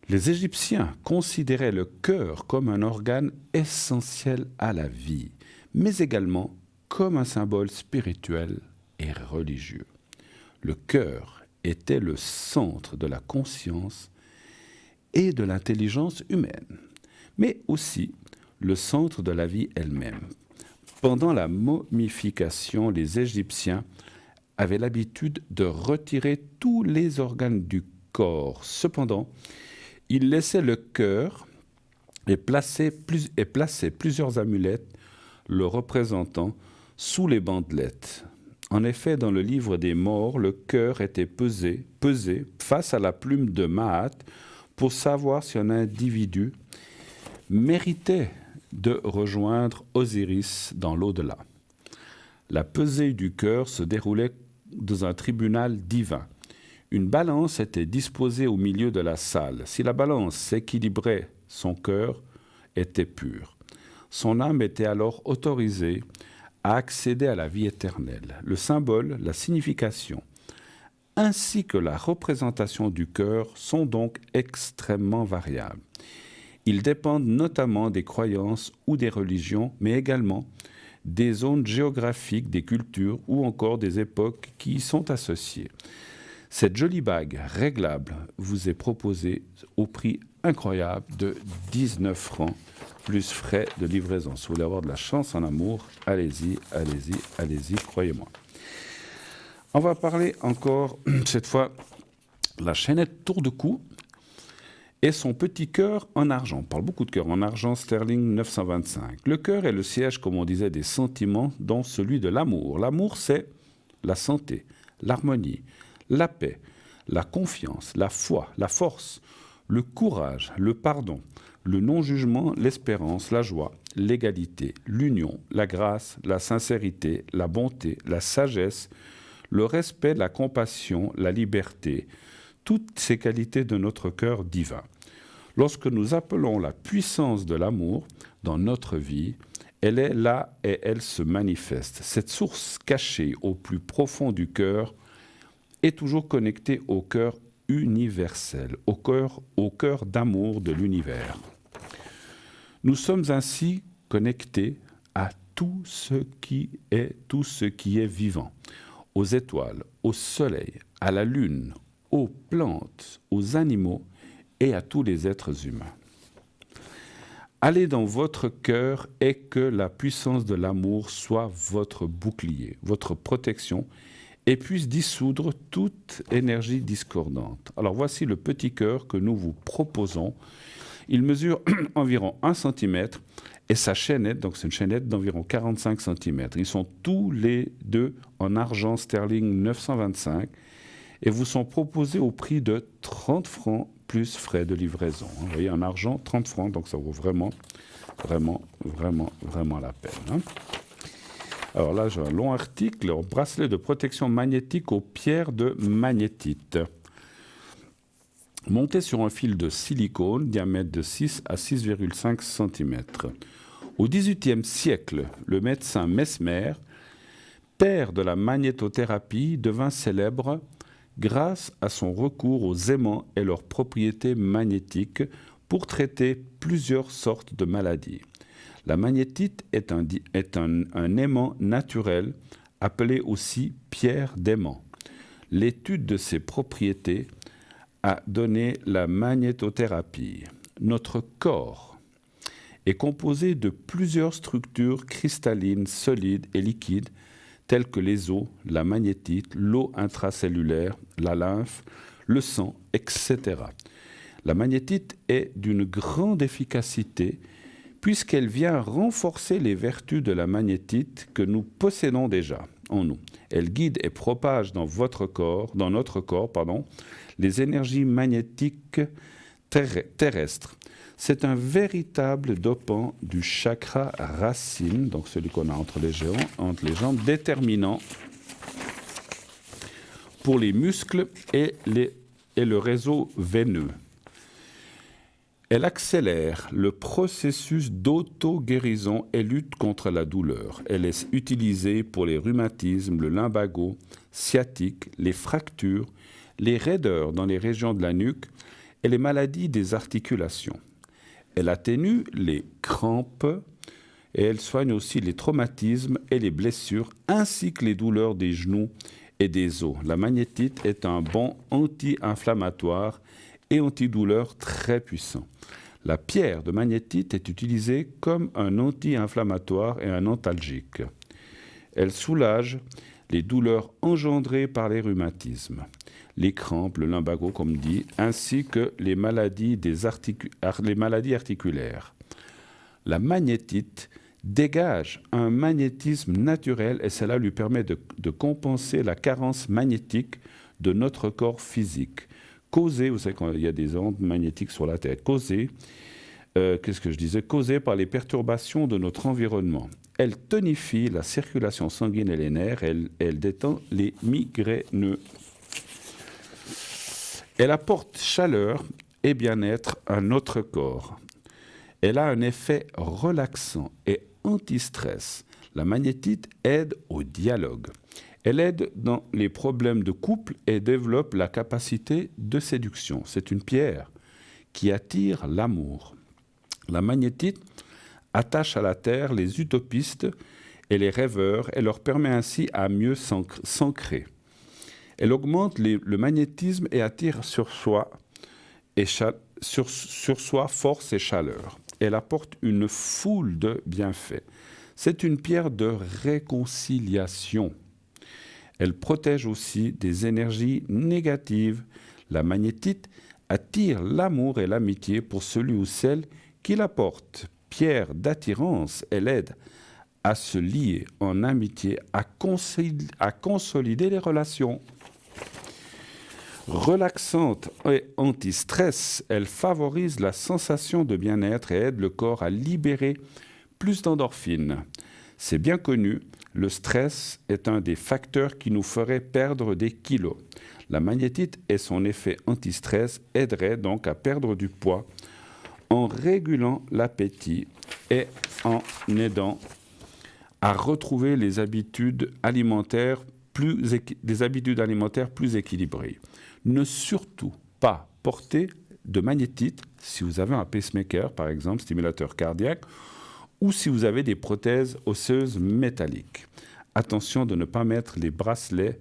Les Égyptiens considéraient le cœur comme un organe essentiel à la vie, mais également comme un symbole spirituel et religieux. Le cœur était le centre de la conscience et de l'intelligence humaine, mais aussi le centre de la vie elle-même. Pendant la momification, les Égyptiens avaient l'habitude de retirer tous les organes du corps. Cependant, ils laissaient le cœur et plaçaient plusieurs amulettes le représentant sous les bandelettes. En effet, dans le livre des morts, le cœur était pesé face à la plume de Maat pour savoir si un individu méritait de rejoindre Osiris dans l'au-delà. La pesée du cœur se déroulait dans un tribunal divin. Une balance était disposée au milieu de la salle. Si la balance s'équilibrait, son cœur était pur. Son âme était alors autorisée à accéder à la vie éternelle. Le symbole, la signification, ainsi que la représentation du cœur sont donc extrêmement variables. Ils dépendent notamment des croyances ou des religions, mais également des zones géographiques, des cultures ou encore des époques qui y sont associées. Cette jolie bague réglable vous est proposée au prix incroyable de 19 francs, plus frais de livraison. Si vous voulez avoir de la chance en amour, allez-y, allez-y, allez-y, croyez-moi. On va parler encore, cette fois, de la chaînette Tour de Cou et son petit cœur en argent. On parle beaucoup de cœur en argent sterling 925. Le cœur est le siège, comme on disait, des sentiments, dont celui de l'amour. L'amour, c'est la santé, l'harmonie, la paix, la confiance, la foi, la force, le courage, le pardon, le non-jugement, l'espérance, la joie, l'égalité, l'union, la grâce, la sincérité, la bonté, la sagesse, le respect, la compassion, la liberté, toutes ces qualités de notre cœur divin. Lorsque nous appelons la puissance de l'amour dans notre vie, elle est là et elle se manifeste. Cette source cachée au plus profond du cœur est toujours connectée au cœur universel, au cœur d'amour de l'univers. Nous sommes ainsi connectés à tout ce qui est vivant, aux étoiles, au soleil, à la lune, aux plantes, aux animaux et à tous les êtres humains. Allez dans votre cœur et que la puissance de l'amour soit votre bouclier, votre protection et puisse dissoudre toute énergie discordante. Alors voici le petit cœur que nous vous proposons. Il mesure environ 1 cm et sa chaînette, donc c'est une chaînette d'environ 45 cm. Ils sont tous les deux en argent sterling 925 et vous sont proposés au prix de 30 francs plus frais de livraison. Vous voyez, en argent, 30 francs, donc ça vaut vraiment, vraiment, vraiment, vraiment la peine. Hein. Alors là, j'ai un long article, un bracelet de protection magnétique aux pierres de magnétite. Monté sur un fil de silicone, diamètre de 6 à 6,5 cm. Au XVIIIe siècle, le médecin Mesmer, père de la magnétothérapie, devint célèbre grâce à son recours aux aimants et leurs propriétés magnétiques pour traiter plusieurs sortes de maladies. La magnétite est un aimant naturel, appelé aussi pierre d'aimant. L'étude de ses propriétés a donné la magnétothérapie. Notre corps est composé de plusieurs structures cristallines, solides et liquides, telles que les os, la magnétite, l'eau intracellulaire, la lymphe, le sang, etc. La magnétite est d'une grande efficacité puisqu'elle vient renforcer les vertus de la magnétite que nous possédons déjà en nous. Elle guide et propage dans notre corps, les énergies magnétiques terrestres. C'est un véritable dopant du chakra racine, donc celui qu'on a entre les jambes, déterminant pour les muscles et le réseau veineux. Elle accélère le processus d'auto-guérison et lutte contre la douleur. Elle est utilisée pour les rhumatismes, le lumbago, sciatique, les fractures, les raideurs dans les régions de la nuque et les maladies des articulations. Elle atténue les crampes et elle soigne aussi les traumatismes et les blessures ainsi que les douleurs des genoux et des os. La magnétite est un bon anti-inflammatoire et antidouleur très puissant. La pierre de magnétite est utilisée comme un anti-inflammatoire et un antalgique. Elle soulage les douleurs engendrées par les rhumatismes, les crampes, le lumbago comme dit, ainsi que les maladies articulaires. La magnétite dégage un magnétisme naturel et cela lui permet de compenser la carence magnétique de notre corps physique. Causée, vous savez qu'il y a des ondes magnétiques sur la Terre, causée par les perturbations de notre environnement. Elle tonifie la circulation sanguine et les nerfs, elle détend les migraineux. Elle apporte chaleur et bien-être à notre corps. Elle a un effet relaxant et anti-stress. La magnétite aide au dialogue. Elle aide dans les problèmes de couple et développe la capacité de séduction. C'est une pierre qui attire l'amour. La magnétite attache à la Terre les utopistes et les rêveurs et leur permet ainsi à mieux s'ancrer. Elle augmente le magnétisme et attire sur soi force et chaleur. Elle apporte une foule de bienfaits. C'est une pierre de réconciliation. Elle protège aussi des énergies négatives. La magnétite attire l'amour et l'amitié pour celui ou celle qui la porte. Pierre d'attirance, elle aide à se lier en amitié, à consolider les relations. Relaxante et anti-stress, elle favorise la sensation de bien-être et aide le corps à libérer plus d'endorphines. C'est bien connu, le stress est un des facteurs qui nous ferait perdre des kilos. La magnétite et son effet anti-stress aideraient donc à perdre du poids en régulant l'appétit et en aidant à retrouver des habitudes alimentaires plus équilibrées. Ne surtout pas porter de magnétite si vous avez un pacemaker, par exemple, stimulateur cardiaque, ou si vous avez des prothèses osseuses métalliques. Attention de ne pas mettre les bracelets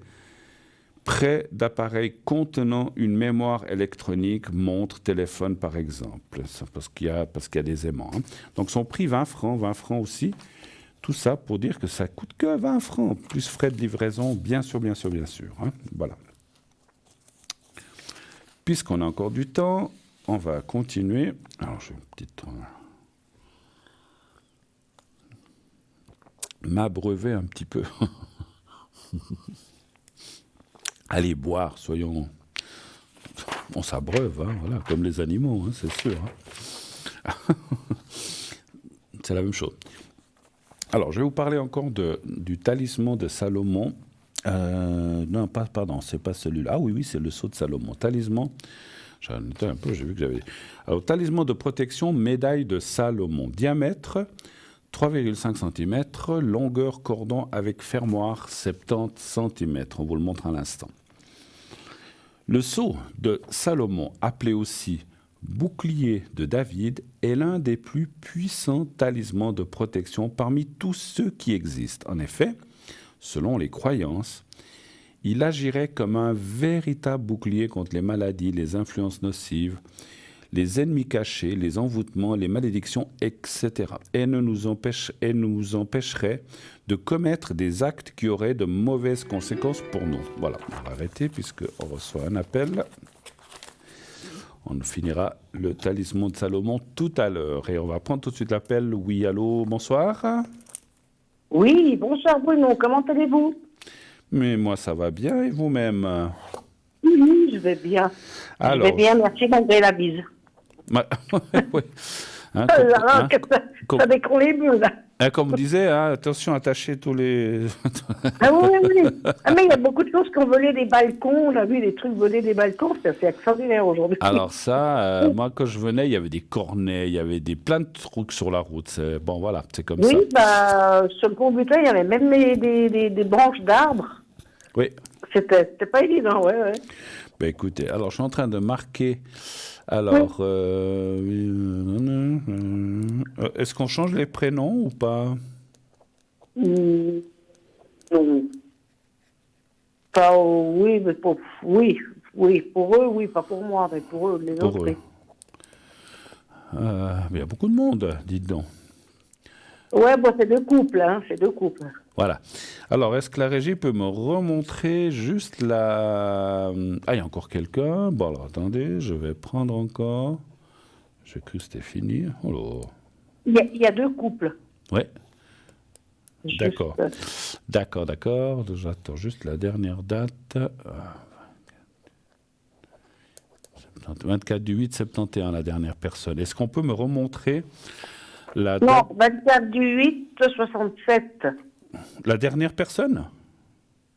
près d'appareils contenant une mémoire électronique, montre, téléphone par exemple, parce qu'il y a des aimants. Donc son prix 20 francs aussi. Tout ça pour dire que ça coûte que 20 francs, plus frais de livraison, bien sûr. Voilà. Puisqu'on a encore du temps, on va continuer. Alors, je vais une petite m'abreuver un petit peu. Allez boire, soyons... On s'abreuve, voilà, comme les animaux, c'est sûr. C'est la même chose. Alors, je vais vous parler encore du talisman de Salomon. Non, pardon, c'est pas celui-là. Ah oui, c'est le sceau de Salomon. Talisman, j'en noté un peu, j'ai vu que j'avais... Alors, talisman de protection, médaille de Salomon. Diamètre, 3,5 cm. Longueur cordon avec fermoir, 70 cm. On vous le montre à l'instant. Le sceau de Salomon, appelé aussi bouclier de David, est l'un des plus puissants talismans de protection parmi tous ceux qui existent. En effet, selon les croyances, il agirait comme un véritable bouclier contre les maladies, les influences nocives, les ennemis cachés, les envoûtements, les malédictions, etc. Et nous empêcherait de commettre des actes qui auraient de mauvaises conséquences pour nous. Voilà, on va arrêter puisqu'on reçoit un appel. On finira le talisman de Salomon tout à l'heure. Et on va prendre tout de suite l'appel. Oui, allô, bonsoir. Oui, bonsoir Bruno, comment allez-vous? Mais moi, ça va bien, et vous-même? Oui, je vais bien. Alors, je vais bien, merci malgré la bise. Oui. Hein, ça décroule les bleus, là. Comme on disait, attention, attachez tous les... Ah oui. Mais il y a beaucoup de choses qui ont volé des balcons. On a vu des trucs voler des balcons. C'est extraordinaire aujourd'hui. Alors ça, moi, quand je venais, il y avait des cornets, il y avait plein de trucs sur la route. Bon, voilà, c'est comme ça. Oui, sur le pont Butin, il y avait même des branches d'arbres. Oui. C'était pas évident, ouais. Ben, écoutez, alors, je suis en train de marquer... Alors, est-ce qu'on change les prénoms ou pas? Non. Pas, oui, mais pour eux, oui, pas pour moi, mais pour eux, les autres. Oui. Mais il y a beaucoup de monde, dites donc. Ouais, c'est deux couples, Voilà. Alors, est-ce que la régie peut me remontrer juste la... Ah, il y a encore quelqu'un. Bon, alors, attendez, je vais prendre encore... J'ai cru que c'était fini. Oh là. Il y a deux couples. Ouais. D'accord. D'accord. J'attends juste la dernière date. 24/8/71, la dernière personne. Est-ce qu'on peut me remontrer la date? Non, 24/8/67. La dernière personne?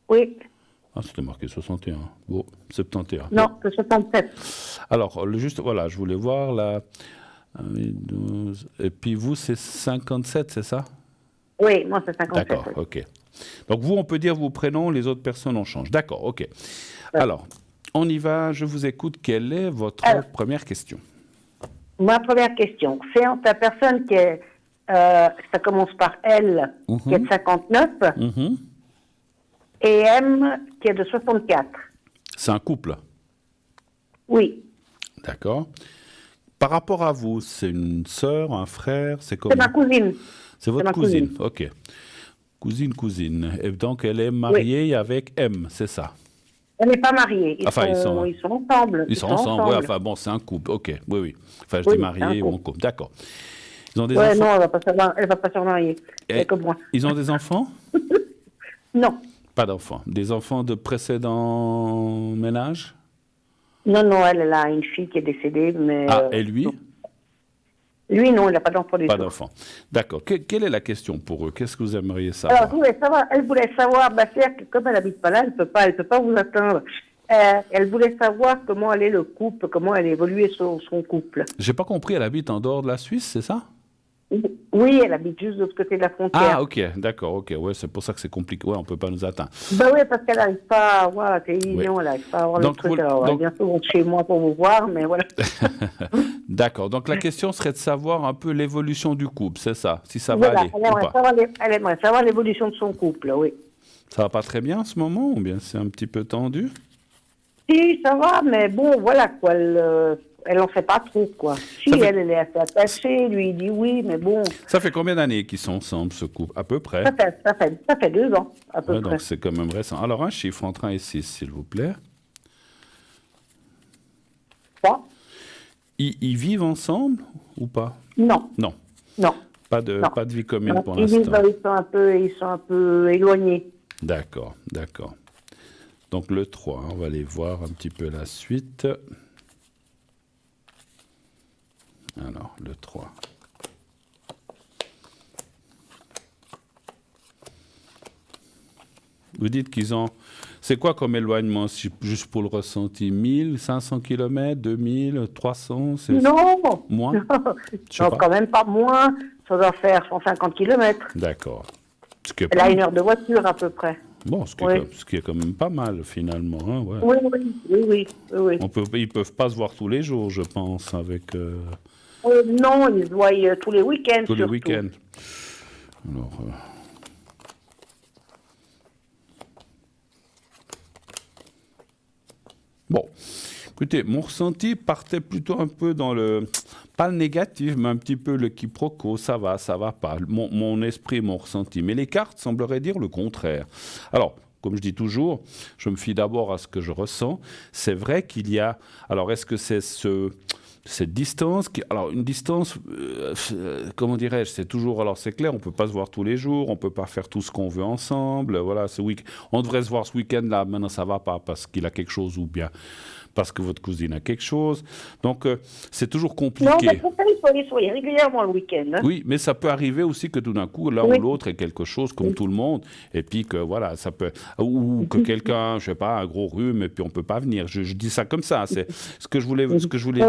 Oui. Ah, c'était marqué 61. Bon, 71. Non, c'est 67. Alors, voilà, je voulais voir la... 12, et puis vous, c'est 57, c'est ça? Oui, moi, c'est 57. D'accord, oui. ok. Donc vous, on peut dire vos prénoms, les autres personnes, on change. D'accord, ok. Alors, on y va, je vous écoute. Quelle est votre première question? Ma première question, c'est entre la personne qui est, ça commence par L, qui est de 59, et M, qui est de 64. C'est un couple? Oui. D'accord. Par rapport à vous, c'est une sœur, un frère, c'est comment? C'est ma cousine. C'est votre cousine, ok. Cousine. Et donc, elle est mariée avec M, c'est ça? Elle n'est pas mariée. Ils sont ensemble. Ils sont ensemble, oui. Enfin, bon, c'est un couple, ok. Oui. Enfin, je dis marié ou en couple, d'accord. Ils ont des enfants? Non, elle va pas se remarier. C'est comme moi. Ils ont des enfants? Non. Pas d'enfants. Des enfants de précédents ménages? Non, elle a une fille qui est décédée, mais... Ah, et lui? Lui, non, il n'a pas d'enfant du tout. Pas d'enfant. D'accord. Quelle est la question pour eux? Qu'est-ce que vous aimeriez savoir? Alors, elle voulait savoir, c'est-à-dire que comme elle n'habite pas là, elle peut pas vous atteindre. Elle voulait savoir comment allait le couple, comment allait évoluer son couple. J'ai pas compris, elle habite en dehors de la Suisse, c'est ça? Oui, elle habite juste de l'autre côté de la frontière. Ah, ok, d'accord, ok. Ouais, c'est pour ça que c'est compliqué. Ouais, on peut pas nous atteindre. Oui, parce qu'elle n'arrive pas à voir la télévision, elle n'arrive pas à voir le truc. Alors, elle vient souvent chez moi pour vous voir, mais voilà. D'accord, donc la question serait de savoir un peu l'évolution du couple, c'est ça? Si ça va aller ou pas? Elle aimerait savoir l'évolution de son couple, oui. Ça va pas très bien en ce moment, ou bien c'est un petit peu tendu? Si, ça va, mais bon, voilà, quoi. Elle n'en fait pas trop, quoi. Si, elle est assez attachée, lui, il dit oui, mais bon... Ça fait combien d'années qu'ils sont ensemble, ce couple? À peu près? Ça fait 2 ans, à peu près. Donc c'est quand même récent. Alors, un chiffre entre 1 et 6, s'il vous plaît. 3. Ils vivent ensemble ou pas? Non. Pas de vie commune pour l'instant. Ils sont un peu éloignés. D'accord. Donc le 3, on va aller voir un petit peu la suite. Alors, le 3. Vous dites qu'ils ont... C'est quoi comme éloignement, juste pour le ressenti? 1500 km, 2000, 300? Non. Moins? Non, quand même pas moins. Ça doit faire 150 km. D'accord. Elle a 1 heure de voiture à peu près. Bon, ce qui est quand même pas mal finalement. Hein, ouais. Oui. Ils peuvent pas se voir tous les jours, je pense, avec... non, ils se voient tous les week-ends. Tous les week-ends. Alors... Bon, écoutez, mon ressenti partait plutôt un peu dans le... Pas le négatif, mais un petit peu le quiproquo, ça va pas. Mon esprit, mon ressenti. Mais les cartes sembleraient dire le contraire. Alors, comme je dis toujours, je me fie d'abord à ce que je ressens. C'est vrai qu'il y a... Alors, est-ce que c'est cette distance alors, une distance, comment dirais-je, c'est toujours... Alors, c'est clair, on ne peut pas se voir tous les jours, on ne peut pas faire tout ce qu'on veut ensemble. Voilà, on devrait se voir ce week-end-là, maintenant, ça ne va pas parce qu'il a quelque chose ou bien... parce que votre cousine a quelque chose. Donc, c'est toujours compliqué. Non, mais pour ça, il faut y régulièrement le week-end. Hein. Oui, mais ça peut arriver aussi que tout d'un coup, l'un ou l'autre ait quelque chose, comme tout le monde, et puis que, voilà, ça peut... Ou que quelqu'un, je sais pas, un gros rhume, et puis on ne peut pas venir. Je dis ça comme ça. C'est ce que je voulais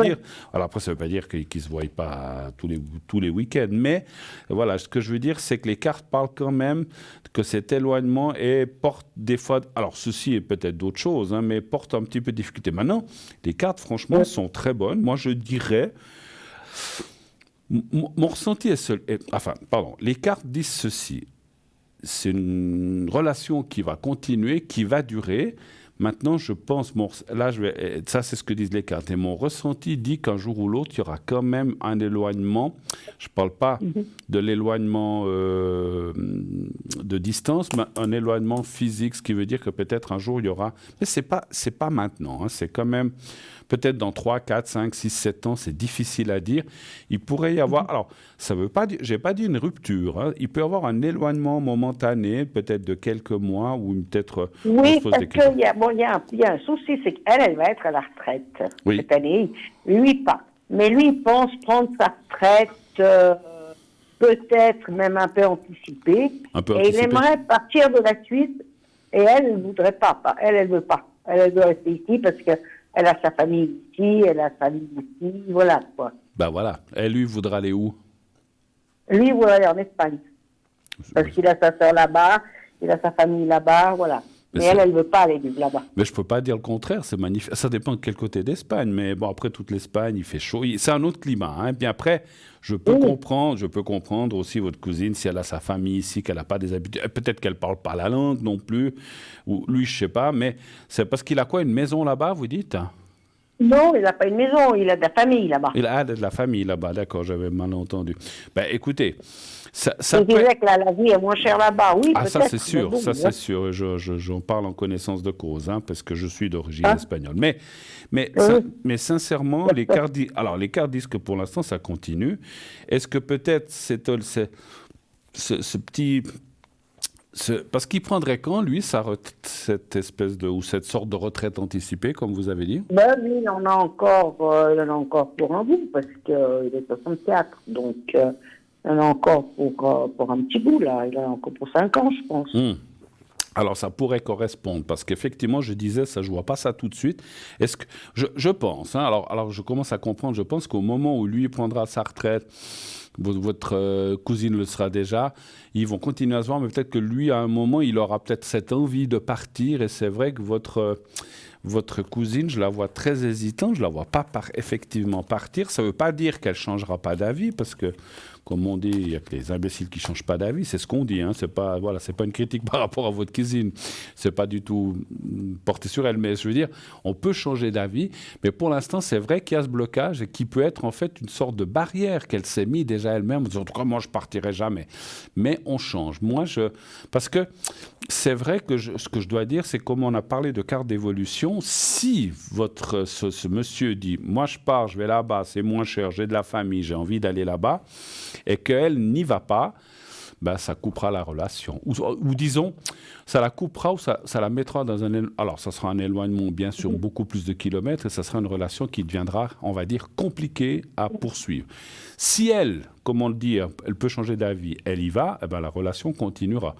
dire. Alors après, ça ne veut pas dire qu'ils ne se voient pas tous les week-ends, mais voilà, ce que je veux dire, c'est que les cartes parlent quand même que cet éloignement porte des fois... Alors, ceci est peut-être d'autres choses, hein, mais porte un petit peu de difficulté. Maintenant, les cartes, franchement, sont très bonnes. Moi, je dirais... Mon ressenti est les cartes disent ceci. C'est une relation qui va continuer, qui va durer. Maintenant, je pense... ça, c'est ce que disent les cartes. Et mon ressenti dit qu'un jour ou l'autre, il y aura quand même un éloignement. Je ne parle pas de l'éloignement de distance, mais un éloignement physique, ce qui veut dire que peut-être un jour, il y aura... Mais ce n'est pas maintenant. Hein, c'est quand même... Peut-être dans 3, 4, 5, 6, 7 ans, c'est difficile à dire. Il pourrait y avoir... Alors, ça veut pas dire... Je n'ai pas dit une rupture. Hein. Il peut y avoir un éloignement momentané, peut-être de quelques mois, ou peut-être... Oui, parce qu'il y a un souci, c'est qu'elle va être à la retraite cette année. Lui, pas. Mais lui, il pense prendre sa retraite, peut-être même un peu anticipée. Et il aimerait partir de la Suisse, et elle ne voudrait pas. Elle ne veut pas. Elle veut rester ici parce que... Elle a sa famille ici, elle a sa famille ici, voilà quoi. Ben voilà. Et lui voudra aller où? Lui voudrait aller en Espagne. Parce qu'il a sa soeur là-bas. Il a sa famille là-bas, voilà. Mais elle ne veut pas aller vivre là-bas. Mais je ne peux pas dire le contraire, c'est magnifique. Ça dépend de quel côté d'Espagne. Mais bon, après, toute l'Espagne, il fait chaud. C'est un autre climat. Hein. Bien après, je peux comprendre aussi votre cousine, si elle a sa famille ici, qu'elle n'a pas des habitudes. Peut-être qu'elle ne parle pas la langue non plus. Ou lui, je ne sais pas. Mais c'est parce qu'il a quoi, une maison là-bas, vous dites? Non, il n'a pas une maison, il a de la famille là-bas. Il a de la famille là-bas, d'accord, j'avais mal entendu. Ben, écoutez, il disait que la vie est moins chère là-bas, oui, peut-être. Ça c'est sûr, c'est sûr. J'en parle en connaissance de cause, hein, parce que je suis d'origine espagnole. Mais sincèrement, les cartes disent que pour l'instant, ça continue. Est-ce que peut-être ce petit... Parce qu'il prendrait quand, lui, cette espèce ou cette sorte de retraite anticipée, comme vous avez dit? Lui, il en a encore pour un bout, parce qu'il est 64, donc il en a encore pour un petit bout, là. Il en a encore pour 5 ans, je pense. Alors, ça pourrait correspondre, parce qu'effectivement, je disais, ça, je ne vois pas ça tout de suite. Est-ce que je pense, hein, alors je commence à comprendre, je pense qu'au moment où lui prendra sa retraite, votre cousine le sera déjà, ils vont continuer à se voir, mais peut-être que lui, à un moment, il aura peut-être cette envie de partir, et c'est vrai que votre cousine, je la vois très hésitante, je ne la vois pas effectivement partir. Ça ne veut pas dire qu'elle ne changera pas d'avis, parce que, comme on dit, il y a que les imbéciles qui ne changent pas d'avis, c'est ce qu'on dit. Hein. C'est pas une critique par rapport à votre cousine, c'est pas du tout porté sur elle, mais je veux dire, on peut changer d'avis, mais pour l'instant, c'est vrai qu'il y a ce blocage et qui peut être en fait une sorte de barrière qu'elle s'est mise déjà elle-même, en disant, en tout cas, moi, je ne partirai jamais. Mais on change. Parce que c'est vrai que ce que je dois dire, c'est comme on a parlé de carte d'évolution, si ce monsieur dit, moi je pars, je vais là-bas, c'est moins cher, j'ai de la famille, j'ai envie d'aller là-bas, et qu'elle n'y va pas, ben, ça coupera la relation. Ou disons, ça la coupera ou ça la mettra dans un... Alors, ça sera un éloignement, bien sûr, beaucoup plus de kilomètres, et ça sera une relation qui deviendra, on va dire, compliquée à poursuivre. Si elle, comme on le dit, elle peut changer d'avis, elle y va, eh ben, la relation continuera.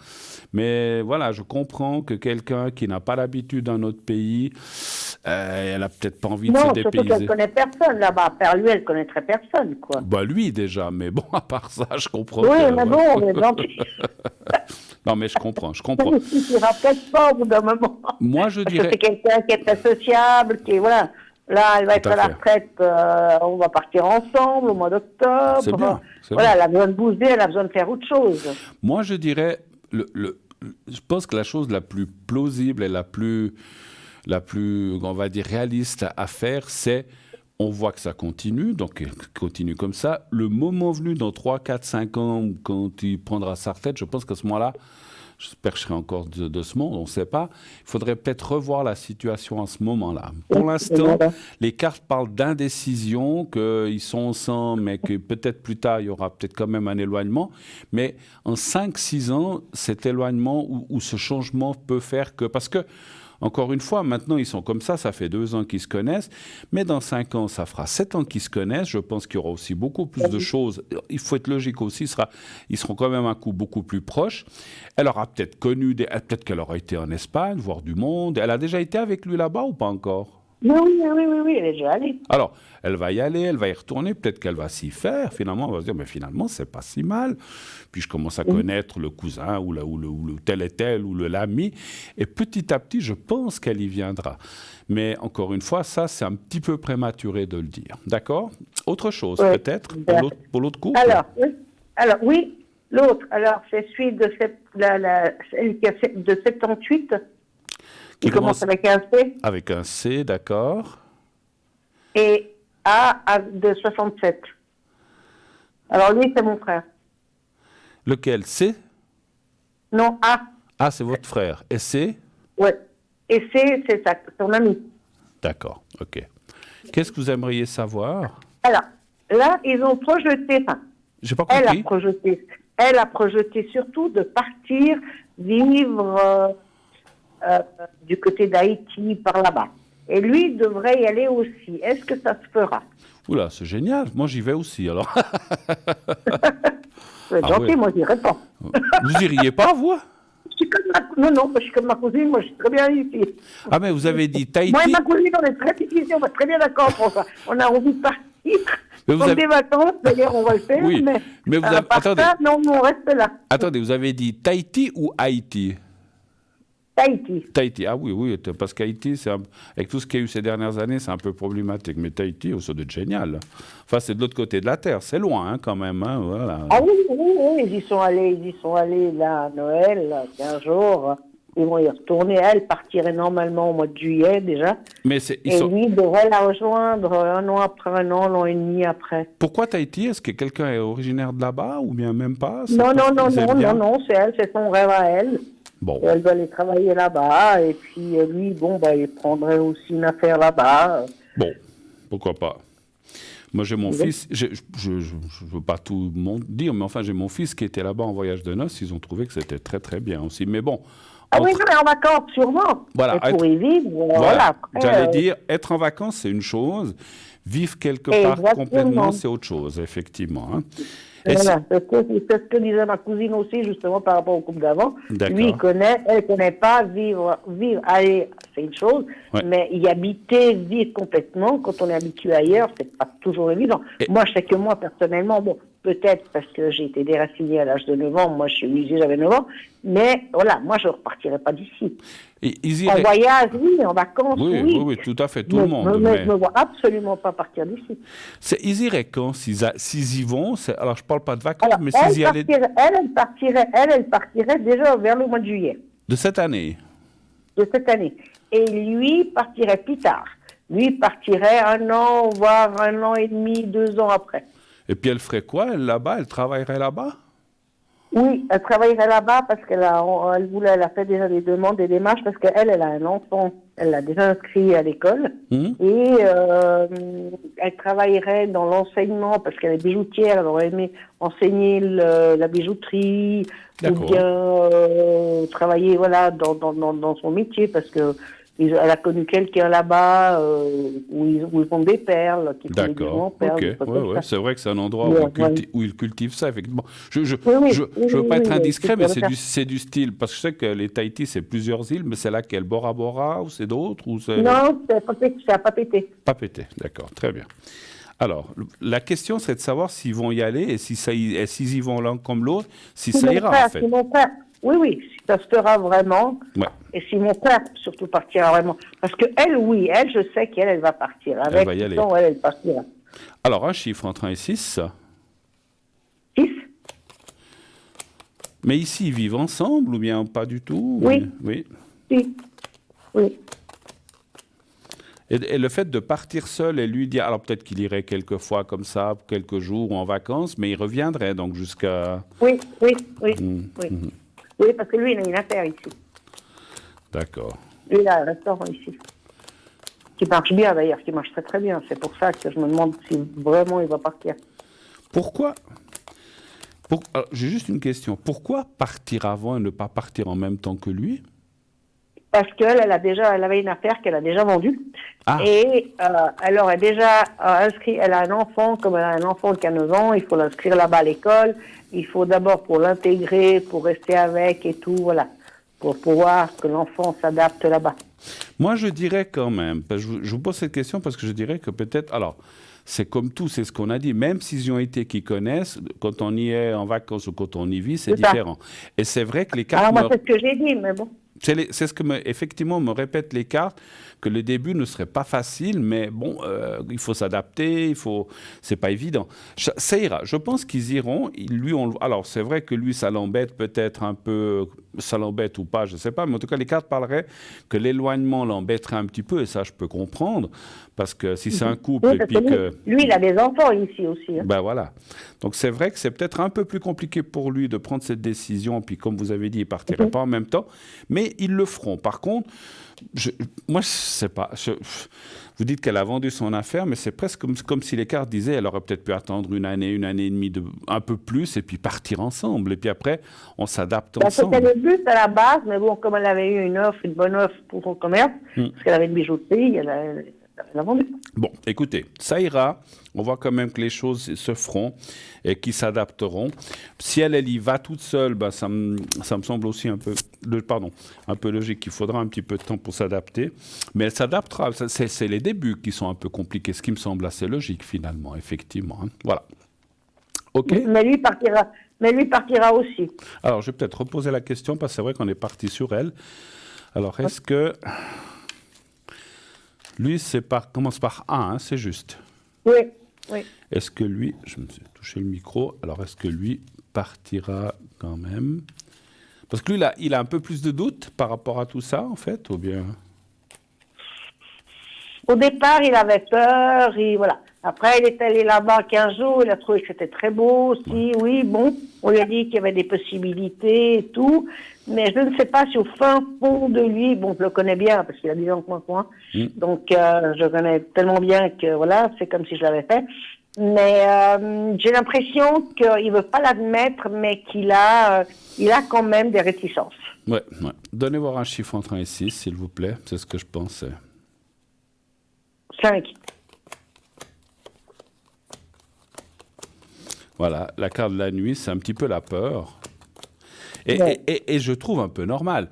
Mais voilà, je comprends que quelqu'un qui n'a pas l'habitude d'un autre pays, elle n'a peut-être pas envie de se dépayser. Non, surtout qu'elle ne connaît personne là-bas. Par lui, elle ne connaîtrait personne, quoi. Bah lui, déjà, mais bon, à part ça, je comprends. Oui, mais bon, mais non. Non, mais je comprends. Il suffira peut-être pas au bout d'un moment. Moi, je dirais... C'est quelqu'un qui est très sociable, qui est, voilà... Là, elle va être à la retraite, on va partir ensemble au mois d'octobre. C'est bien. Voilà, elle a besoin de bouger, elle a besoin de faire autre chose. Moi, je dirais, je pense que la chose la plus plausible et la plus, on va dire, réaliste à faire, c'est, on voit que ça continue, donc elle continue comme ça. Le moment venu, dans 3, 4, 5 ans, quand il prendra sa retraite, je pense qu'à ce moment-là, j'espère que je serai encore de ce monde, on ne sait pas. Il faudrait peut-être revoir la situation à ce moment-là. Pour l'instant, les cartes parlent d'indécision, qu'ils sont ensemble, mais que peut-être plus tard, il y aura peut-être quand même un éloignement. Mais en 5-6 ans, cet éloignement ou ce changement peut faire que... Parce que, encore une fois, maintenant, ils sont comme ça fait 2 ans qu'ils se connaissent, mais dans 5 ans, ça fera 7 ans qu'ils se connaissent. Je pense qu'il y aura aussi beaucoup plus de choses. Il faut être logique aussi, ils seront quand même un coup beaucoup plus proches. Elle aura peut-être peut-être qu'elle aura été en Espagne, voir du monde. Elle a déjà été avec lui là-bas ou pas encore ? Oui, elle est déjà allée. Alors, elle va y aller, elle va y retourner, peut-être qu'elle va s'y faire. Finalement, on va se dire, mais finalement, c'est pas si mal. Puis je commence à connaître le cousin ou le tel et tel ou l'ami. Et petit à petit, je pense qu'elle y viendra. Mais encore une fois, ça, c'est un petit peu prématuré de le dire. D'accord ? Autre chose, peut-être, pour l'autre couple ? Alors, oui, l'autre. Alors, c'est celui de 78. Qui commence avec un C. Avec un C, d'accord. Et A de 67. Alors lui, c'est mon frère. Lequel, C ? Non, A. A, c'est votre frère. Et C ? Oui. Et C, c'est son ami. D'accord, ok. Qu'est-ce que vous aimeriez savoir ? Alors, là, ils ont projeté... J'ai pas compris. Elle a projeté surtout de partir vivre... du côté d'Haïti, par là-bas. Et lui devrait y aller aussi. Est-ce que ça se fera ? Oula, c'est génial. Moi, j'y vais aussi, alors. C'est gentil, moi, j'irai pas. Vous iriez pas, vous ? Non, je suis comme ma cousine, moi, je suis très bien ici. Ah, mais vous avez dit Tahiti... Moi et ma cousine, on est très ici, on va très bien d'accord pour ça. On a envie de partir. Des vacances, d'ailleurs, on va le faire, oui, mais vous avez... Attendez. Ça, non, on reste là. Attendez, vous avez dit Tahiti ou Haïti ? Tahiti. Tahiti, ah oui, parce qu'Haïti, avec tout ce qu'il y a eu ces dernières années, c'est un peu problématique. Mais Tahiti, ça doit être génial. Enfin, c'est de l'autre côté de la Terre, c'est loin quand même. Voilà. Ah oui, ils y sont allés là à Noël, là, 15 jours. Ils vont y retourner. Elle partirait normalement au mois de juillet déjà. Mais lui devrait la rejoindre un an et demi après. Pourquoi Tahiti? Est-ce que quelqu'un est originaire de là-bas ou bien même pas? Non, c'est elle, c'est son rêve à elle. Bon. Et elle va aller travailler là-bas. Et puis lui, il prendrait aussi une affaire là-bas. Bon, pourquoi pas. Moi, j'ai mon fils, je ne veux pas tout dire, mais enfin, j'ai mon fils qui était là-bas en voyage de noces. Ils ont trouvé que c'était très, très bien aussi. Mais bon. Oui, mais en vacances, sûrement. Voilà. Et pour y vivre, voilà. J'allais dire, être en vacances, c'est une chose. Vivre quelque part complètement, c'est autre chose, effectivement. Hein. Voilà, c'est ce que disait ma cousine aussi, justement, par rapport au couple d'avant. Lui, elle ne connaît pas vivre, aller, c'est une chose, mais y habiter, vivre complètement, quand on est habitué ailleurs, c'est pas toujours évident. Moi, je sais que moi, personnellement, peut-être parce que j'ai été déracinée à l'âge de 9 ans, moi, je suis musée, j'avais 9 ans, mais voilà, moi, je ne repartirais pas d'ici. En voyage, oui, en vacances, oui. Oui, tout à fait, tout le monde. Je ne me vois absolument pas partir d'ici. Ils iraient quand, s'ils y vont? Alors, je ne parle pas de vacances, mais s'ils y allaient... Elle partirait déjà vers le mois de juillet. De cette année? De cette année. Et lui partirait plus tard. Lui partirait 1 an, voire 1 an et demi, 2 ans après. Et puis elle ferait quoi, elle, là-bas? Elle travaillerait là-bas? Oui, elle travaillerait là-bas parce elle a fait déjà des demandes, des démarches, parce qu'elle a un enfant, elle l'a déjà inscrit à l'école, et elle travaillerait dans l'enseignement, parce qu'elle est bijoutière, elle aurait aimé enseigner la bijouterie, ou bien travailler dans son métier, parce que elle a connu quelqu'un là-bas où ils vendent des perles. D'accord, c'est vrai que c'est un endroit où ils cultivent ça, effectivement. Je ne veux pas être indiscret, mais c'est du style, parce que je sais que les Tahiti, c'est plusieurs îles, mais c'est laquelle? Bora Bora, ou c'est d'autres? Non, c'est à Papeete. Papeete, d'accord, très bien. Alors, la question, c'est de savoir s'ils vont y aller, et s'ils y vont l'un comme l'autre, si ça ira, en fait. Oui, si ça se fera vraiment. Ouais. Et si mon père, surtout, partira vraiment. Parce que elle, je sais qu'elle va partir. Avec elle va y aller. Elle partira. Alors, un chiffre entre 1 et 6. 6. Mais ici, ils vivent ensemble ou bien pas du tout? Oui. Oui. Et le fait de partir seul et lui dire, alors peut-être qu'il irait quelques fois comme ça, quelques jours ou en vacances, mais il reviendrait donc jusqu'à... Oui. Oui, parce que lui, il a une affaire ici. D'accord. Lui, il a un restaurant ici. Qui marche bien, d'ailleurs, qui marche très très bien. C'est pour ça que je me demande si vraiment il va partir. Pourquoi j'ai juste une question. Pourquoi partir avant et ne pas partir en même temps que lui? Parce qu'elle elle avait une affaire qu'elle a déjà vendue. Et elle aurait déjà inscrit, elle a un enfant, comme elle a un enfant qui a 9 ans, il faut l'inscrire là-bas à l'école. Il faut d'abord pour l'intégrer, pour rester avec et tout, voilà. Pour pouvoir que l'enfant s'adapte là-bas. Moi, je dirais quand même, je vous pose cette question parce que je dirais que peut-être, alors, c'est comme tout, c'est ce qu'on a dit, même s'ils y ont été qu'ils connaissent, quand on y est en vacances ou quand on y vit, c'est différent. Et c'est vrai que les cartes... Alors moi, c'est ce que j'ai dit, mais bon. C'est ce que, effectivement, me répètent les cartes, que le début ne serait pas facile, mais bon, il faut s'adapter, c'est pas évident. Ça ira. Je pense qu'ils iront. Alors, c'est vrai que lui, ça l'embête peut-être un peu, ça l'embête ou pas, je sais pas, mais en tout cas, les cartes parleraient que l'éloignement l'embêterait un petit peu, et ça, je peux comprendre, parce que si c'est un couple, et puis que... Lui, il a des enfants ici aussi. Hein. Ben voilà. Donc, c'est vrai que c'est peut-être un peu plus compliqué pour lui de prendre cette décision, puis comme vous avez dit, il partirait pas en même temps, mais ils le feront. Par contre, moi, je sais pas. Vous dites qu'elle a vendu son affaire, mais c'est presque comme si les cartes disaient elle aurait peut-être pu attendre 1 année, 1 année et demie, un peu plus, et puis partir ensemble. Et puis après, on s'adapte ensemble. C'était le but à la base, mais bon, comme elle avait eu une bonne offre pour son commerce, parce qu'elle avait une bijouterie, elle a vendu. Bon, écoutez, ça ira. On voit quand même que les choses se feront et qu'ils s'adapteront. Si elle y va toute seule, ça me semble aussi un peu logique. Il faudra un petit peu de temps pour s'adapter. Mais elle s'adaptera. C'est les débuts qui sont un peu compliqués, ce qui me semble assez logique finalement, effectivement. Hein. Voilà. OK. Mais lui partira aussi. Alors, je vais peut-être reposer la question parce que c'est vrai qu'on est parti sur elle. Alors, est-ce que... Lui, commence par A, hein, c'est juste. Oui. Est-ce que lui... Je me suis touché le micro. Alors, est-ce que lui partira quand même? Parce que lui, là, il a un peu plus de doutes par rapport à tout ça, en fait, ou bien... Au départ, il avait peur, voilà. Après, il est allé là-bas 15 jours, il a trouvé que c'était très beau aussi, oui, bon. On lui a dit qu'il y avait des possibilités et tout, mais je ne sais pas si au fin fond de lui, bon, je le connais bien, parce qu'il a 10 ans que moi, donc je le connais tellement bien que, voilà, c'est comme si je l'avais fait. Mais j'ai l'impression qu'il ne veut pas l'admettre, mais qu'il a quand même des réticences. Ouais. Donnez voir un chiffre entre 1 et 6, s'il vous plaît, c'est ce que je pensais. 5. Voilà, la carte de la nuit, c'est un petit peu la peur. Et je trouve un peu normal.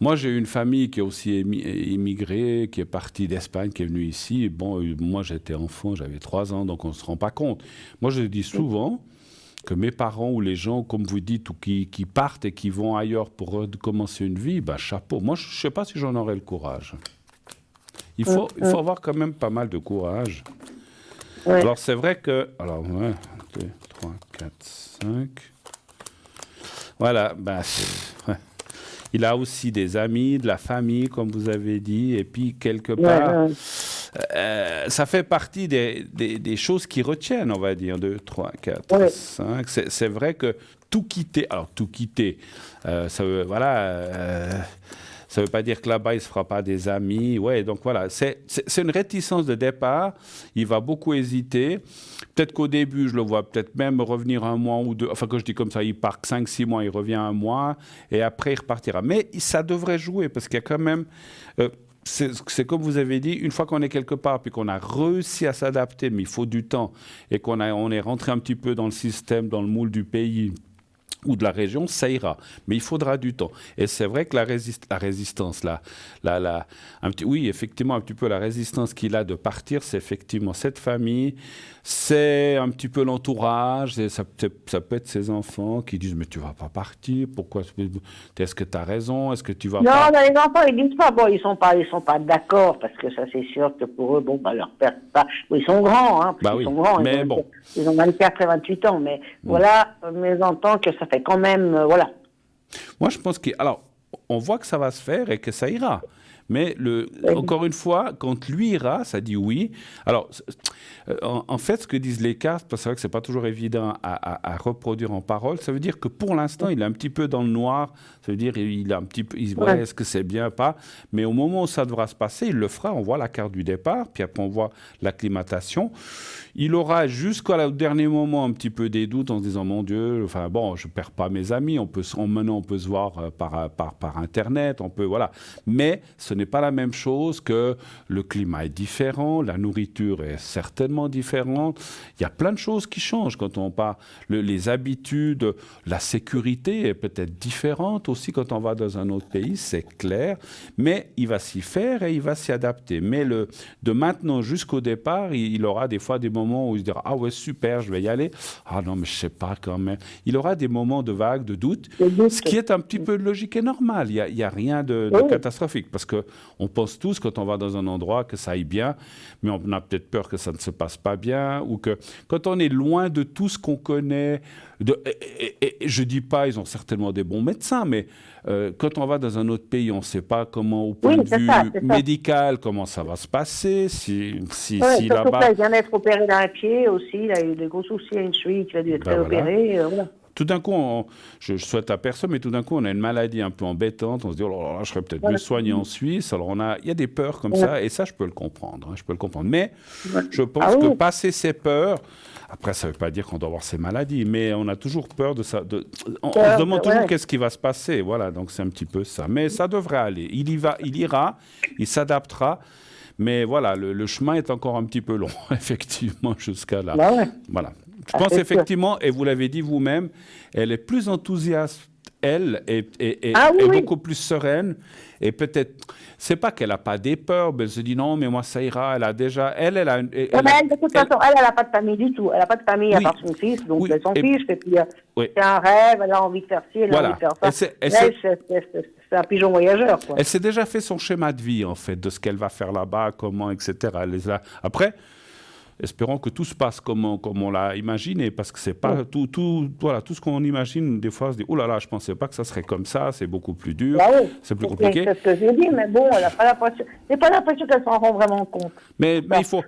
Moi, j'ai une famille qui est aussi immigrée, qui est partie d'Espagne, qui est venue ici. Bon, moi, j'étais enfant, j'avais 3 ans, donc on ne se rend pas compte. Moi, je dis souvent que mes parents ou les gens, comme vous dites, ou qui partent et qui vont ailleurs pour recommencer une vie, bah, chapeau. Moi, je ne sais pas si j'en aurais le courage. Il faut avoir quand même pas mal de courage. Ouais. Alors, c'est vrai que... Alors, 1, 2, 3, 4, 5... Voilà, ben... Il a aussi des amis, de la famille, comme vous avez dit, et puis quelque part, ça fait partie des choses qui retiennent, on va dire, 2, 3, 4, 5. C'est vrai que tout quitter, ça veut, ça ne veut pas dire que là-bas, il ne se fera pas des amis. Ouais, donc voilà, c'est une réticence de départ. Il va beaucoup hésiter. Peut-être qu'au début, je le vois peut-être même revenir 1 mois ou 2. Enfin, quand je dis comme ça, il part 5-6 mois, il revient 1 mois, et après, il repartira. Mais ça devrait jouer, parce qu'il y a quand même... c'est comme vous avez dit, une fois qu'on est quelque part, puis qu'on a réussi à s'adapter, mais il faut du temps, et on est rentré un petit peu dans le système, dans le moule du pays ou de la région, ça ira. Mais il faudra du temps. Et c'est vrai que la résistance, oui, effectivement, un petit peu la résistance qu'il a de partir, c'est effectivement cette famille, c'est un petit peu l'entourage, ça peut être ses enfants qui disent « Mais tu ne vas pas partir, pourquoi? Est-ce que tu as raison? Est-ce que tu vas pas... » Non, les enfants, ils disent pas. Bon, ils sont pas d'accord, parce que ça, c'est sûr que pour eux, bon, bah, leur père, pas... Ils sont grands, hein, bah ils oui, sont grands. Mais ils ont 24 et 28 ans, mais voilà, mais j'entends que ça fait quand même, voilà. Moi, je pense alors, on voit que ça va se faire et que ça ira. Mais encore une fois, quand lui ira, ça dit oui. Alors, en fait, ce que disent les cartes, parce que c'est vrai que c'est pas toujours évident à reproduire en parole, ça veut dire que pour l'instant, il est un petit peu dans le noir. Ça veut dire il a un petit peu, est-ce que c'est bien, pas? Mais au moment où ça devra se passer, il le fera. On voit la carte du départ, puis après on voit l'acclimatation. Il aura jusqu'au dernier moment un petit peu des doutes en se disant mon Dieu, enfin bon, je perds pas mes amis. Maintenant on peut se voir par internet, on peut voilà. Mais ce n'est pas la même chose que le climat est différent, la nourriture est certainement différente. Il y a plein de choses qui changent quand on part. Les habitudes, la sécurité est peut-être différente aussi quand on va dans un autre pays, c'est clair. Mais il va s'y faire et il va s'y adapter. Mais de maintenant jusqu'au départ, il aura des fois des moments où il se dira « Ah ouais, super, je vais y aller. Ah non, mais je ne sais pas quand même. » Il aura des moments de vague, de doute, ce qui est un petit peu logique et normal. Il n'y a rien de catastrophique parce qu'on pense tous quand on va dans un endroit que ça aille bien, mais on a peut-être peur que ça ne se passe pas bien ou que quand on est loin de tout ce qu'on connaît, je ne dis pas, ils ont certainement des bons médecins, mais quand on va dans un autre pays, on ne sait pas comment, au point de vue médical, comment ça va se passer, si là-bas... Il vient d'être opéré d'un pied aussi, il a eu des gros soucis à une cheville qui a dû être opéré. Voilà. Tout d'un coup, je souhaite à personne, mais tout d'un coup, on a une maladie un peu embêtante. On se dit, oh là là, je serais peut-être mieux soigné en Suisse. Alors, il y a des peurs comme ça, et ça, je peux le comprendre. Mais je pense que passer ces peurs, après, ça ne veut pas dire qu'on doit avoir ces maladies, mais on a toujours peur de ça. On se demande toujours qu'est-ce qui va se passer. Voilà, donc c'est un petit peu ça. Mais ça devrait aller. Il ira, il s'adaptera. Mais voilà, le chemin est encore un petit peu long, effectivement, jusqu'à là. Voilà. Je pense effectivement, et vous l'avez dit vous-même, elle est plus enthousiaste elle est oui. beaucoup plus sereine et peut-être, c'est pas qu'elle n'a pas des peurs, mais elle se dit non, mais moi ça ira, elle a déjà, elle a... Elle, de toute façon, elle n'a pas de famille du tout. Elle n'a pas de famille à part son fils, donc elle s'en fiche. Et puis, c'est un rêve, elle a envie de faire ci, elle a envie de faire ça. C'est un pigeon voyageur, quoi. Elle s'est déjà fait son schéma de vie, en fait, de ce qu'elle va faire là-bas, comment, etc. Après, espérons que tout se passe comme on l'a imaginé, parce que c'est pas tout ce qu'on imagine, des fois, on se dit, oh là là, je pensais pas que ça serait comme ça, c'est beaucoup plus dur, c'est plus compliqué. C'est ce que j'ai dit, mais bon, elle n'a pas l'impression, j'ai pas l'impression qu'elle s'en rend vraiment compte. Mais il faut,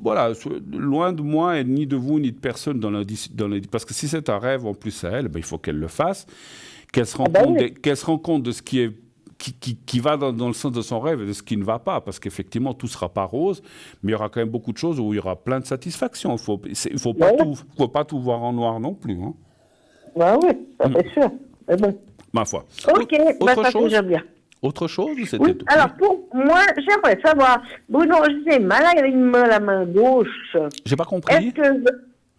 voilà, loin de moi, et ni de vous, ni de personne parce que si c'est un rêve en plus à elle, il faut qu'elle le fasse, qu'elle se rende compte de ce qui est qui va dans le sens de son rêve et de ce qui ne va pas, parce qu'effectivement, tout ne sera pas rose, mais il y aura quand même beaucoup de choses où il y aura plein de satisfaction. Il ne faut pas tout voir en noir non plus. Hein. Oui, ça c'est sûr. Mais bon. Ma foi. Ok, ça c'est déjà bien. Autre chose ou c'était tout? Alors, pour moi, j'aimerais savoir, Bruno, j'ai mal à la main gauche. J'ai pas compris. Est-ce que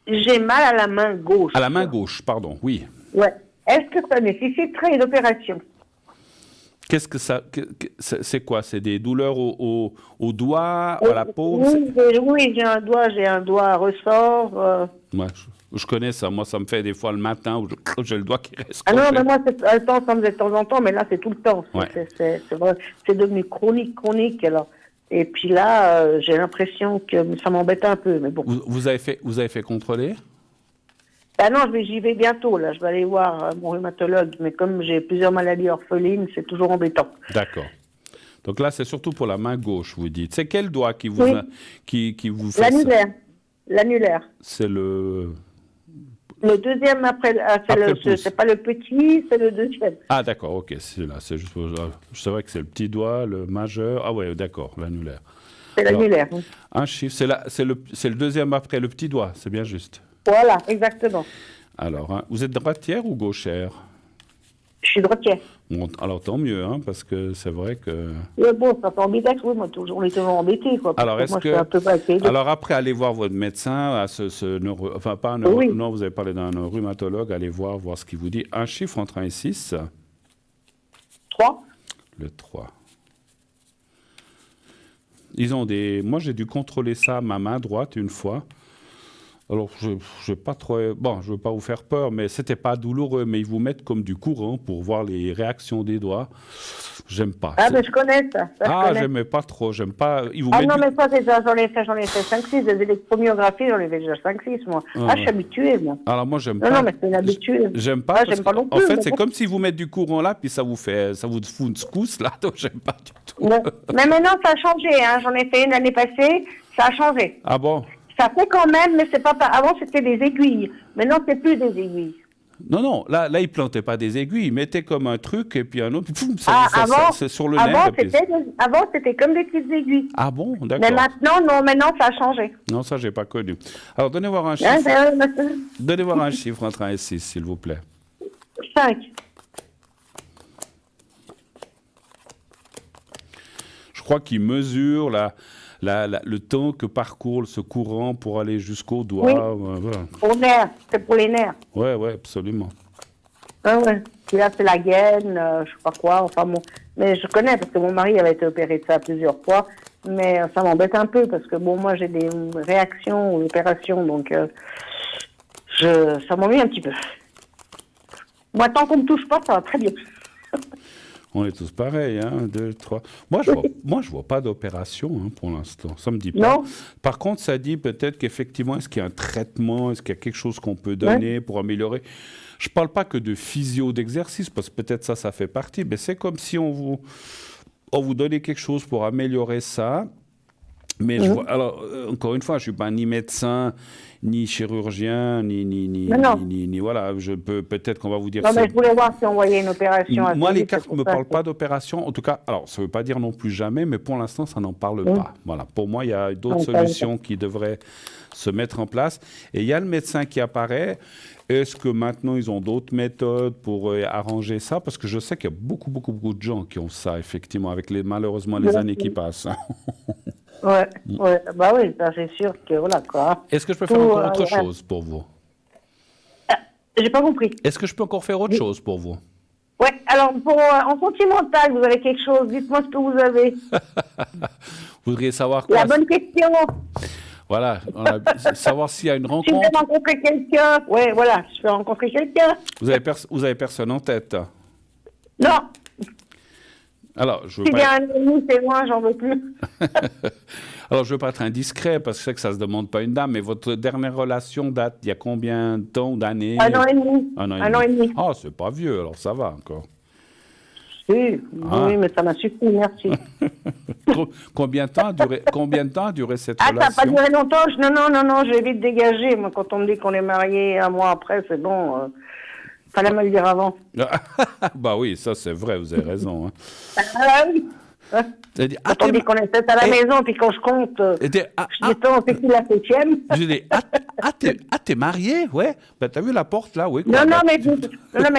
j'ai mal à la main gauche? À la main gauche, pardon, oui. Ouais. Est-ce que ça nécessiterait une opération? Qu'est-ce que ça... C'est quoi? C'est des douleurs au doigt, à la paume? Oui, j'ai un doigt à ressort. Ouais, je connais ça. Moi, ça me fait des fois le matin où j'ai le doigt qui reste. Ah non, mais moi, ça me fait de temps en temps, mais là, c'est tout le temps. Ouais. C'est devenu chronique. Alors. Et puis là, j'ai l'impression que ça m'embête un peu, mais bon. Vous avez fait contrôler? Ah non, j'y vais bientôt, là. Je vais aller voir mon rhumatologue. Mais comme j'ai plusieurs maladies orphelines, c'est toujours embêtant. D'accord. Donc là, c'est surtout pour la main gauche, vous dites. C'est quel doigt qui vous fait l'annulaire. ça? L'annulaire. C'est le deuxième après c'est pas le petit, c'est le deuxième. Ah d'accord, ok, c'est là. C'est juste c'est vrai que c'est le petit doigt, le majeur. Ah ouais, d'accord, l'annulaire. C'est l'annulaire. Oui. Un chiffre, c'est le deuxième après le petit doigt, c'est bien juste. Voilà, exactement. Alors, vous êtes droitière ou gauchère? Je suis droitière. Bon, alors tant mieux, hein, parce que c'est vrai que... Oui, bon, ça fait embêter, oui, moi, on est toujours embêté, quoi. Alors, est-ce que... Alors, après, allez voir votre médecin, enfin, pas un neuro... Oui. Non, vous avez parlé d'un rhumatologue, allez voir ce qu'il vous dit. Un chiffre entre 1 et 6. 3. Le 3. Moi, j'ai dû contrôler ça à ma main droite une fois. Alors, je ne veux pas vous faire peur, mais c'était pas douloureux. Mais ils vous mettent comme du courant pour voir les réactions des doigts. J'aime pas. Ah, mais je connais ça. J'aimais pas trop. J'aime pas. Mais ça, j'en ai fait 5-6. Des électromyographies, j'en ai fait déjà 5-6, moi. Je suis habituée, moi. Alors, moi, j'aime pas. Non, mais c'est une habitude. J'aime pas. J'aime pas non plus. En fait, c'est comme si vous mettez du courant là, puis ça vous fout une secousse là. Donc, j'aime pas du tout. Mais maintenant, ça a changé. Hein. J'en ai fait une l'année passée. Ça a changé. Ah bon? Ça fait quand même, mais c'est pas... Avant, c'était des aiguilles. Maintenant, c'est plus des aiguilles. Non, là, ils plantaient pas des aiguilles. Ils mettaient comme un truc et puis un autre. Poum, c'est sur le nerf. Avant, c'était comme des petites aiguilles. Ah bon, d'accord. Mais maintenant, ça a changé. Non, ça, j'ai pas connu. Alors, donnez voir un chiffre. Donnez voir un chiffre entre 1 et 6, s'il vous plaît. 5. Je crois qu'il mesure le temps que parcourt ce courant pour aller jusqu'au doigt. Oui. Voilà. Pour nerfs, c'est pour les nerfs. Oui, absolument. Ah ouais. Puis là, c'est la gaine, je sais pas quoi. Enfin bon, mais je connais parce que mon mari avait été opéré de ça plusieurs fois. Mais ça m'embête un peu parce que bon, moi j'ai des réactions aux opérations, donc ça m'ennuie un petit peu. Moi, tant qu'on me touche pas, ça va très bien. On est tous pareils, 1, 2, 3. Moi, je vois pas d'opération pour l'instant. Ça me dit pas. Non. Par contre, ça dit peut-être qu'effectivement, est-ce qu'il y a un traitement, est-ce qu'il y a quelque chose qu'on peut donner pour améliorer. Je parle pas que de physio, d'exercice, parce que peut-être ça fait partie, mais c'est comme si on vous donnait quelque chose pour améliorer ça. Mais alors, encore une fois, je suis pas ni médecin, ni chirurgien, ni voilà. Je peux peut-être qu'on va vous dire. Non, mais je voulais voir si on voyait une opération. Moi, les cartes ne me parlent pas d'opération. En tout cas, alors ça ne veut pas dire non plus jamais, mais pour l'instant, ça n'en parle pas. Voilà. Pour moi, il y a d'autres solutions qui devraient se mettre en place. Et il y a le médecin qui apparaît. Est-ce que maintenant, ils ont d'autres méthodes pour arranger ça? Parce que je sais qu'il y a beaucoup de gens qui ont ça, effectivement, avec malheureusement les années qui passent. Ouais, bah oui, c'est sûr que voilà quoi. Est-ce que je peux faire encore autre chose pour vous? J'ai pas compris. Est-ce que je peux encore faire autre chose pour vous? Alors, en sentimental, vous avez quelque chose. Dites-moi ce que vous avez. Vous voudriez savoir quoi? La bonne question. Voilà, savoir s'il y a une rencontre. Si vous avez rencontré quelqu'un. Oui, voilà, je vais rencontrer quelqu'un. Vous avez personne en tête? Non. Alors, je veux si pas... il y a un ami, c'est moi, j'en veux plus. Alors, je ne veux pas être indiscret, parce que je sais que ça ne se demande pas une dame, mais votre dernière relation date il y a combien de temps, d'années? 1 an et demi. Un an et demi. Ah, c'est pas vieux, alors ça va encore. Oui, oui, mais ça m'a suffi, merci. Combien de temps a duré cette relation? Ça n'a pas duré longtemps. Non, j'ai vite dégagé. Moi, quand on me dit qu'on est marié un mois après, c'est bon. Fallait me le dire avant. Bah oui, ça c'est vrai, vous avez raison. Hein. Ah oui. Quand on dit qu'on est 7 à la maison, puis quand je compte, je dis, c'est qui la 7e? Je dis, t'es marié? Ouais. Ben, t'as vu la porte là? Oui. Quoi, non, mais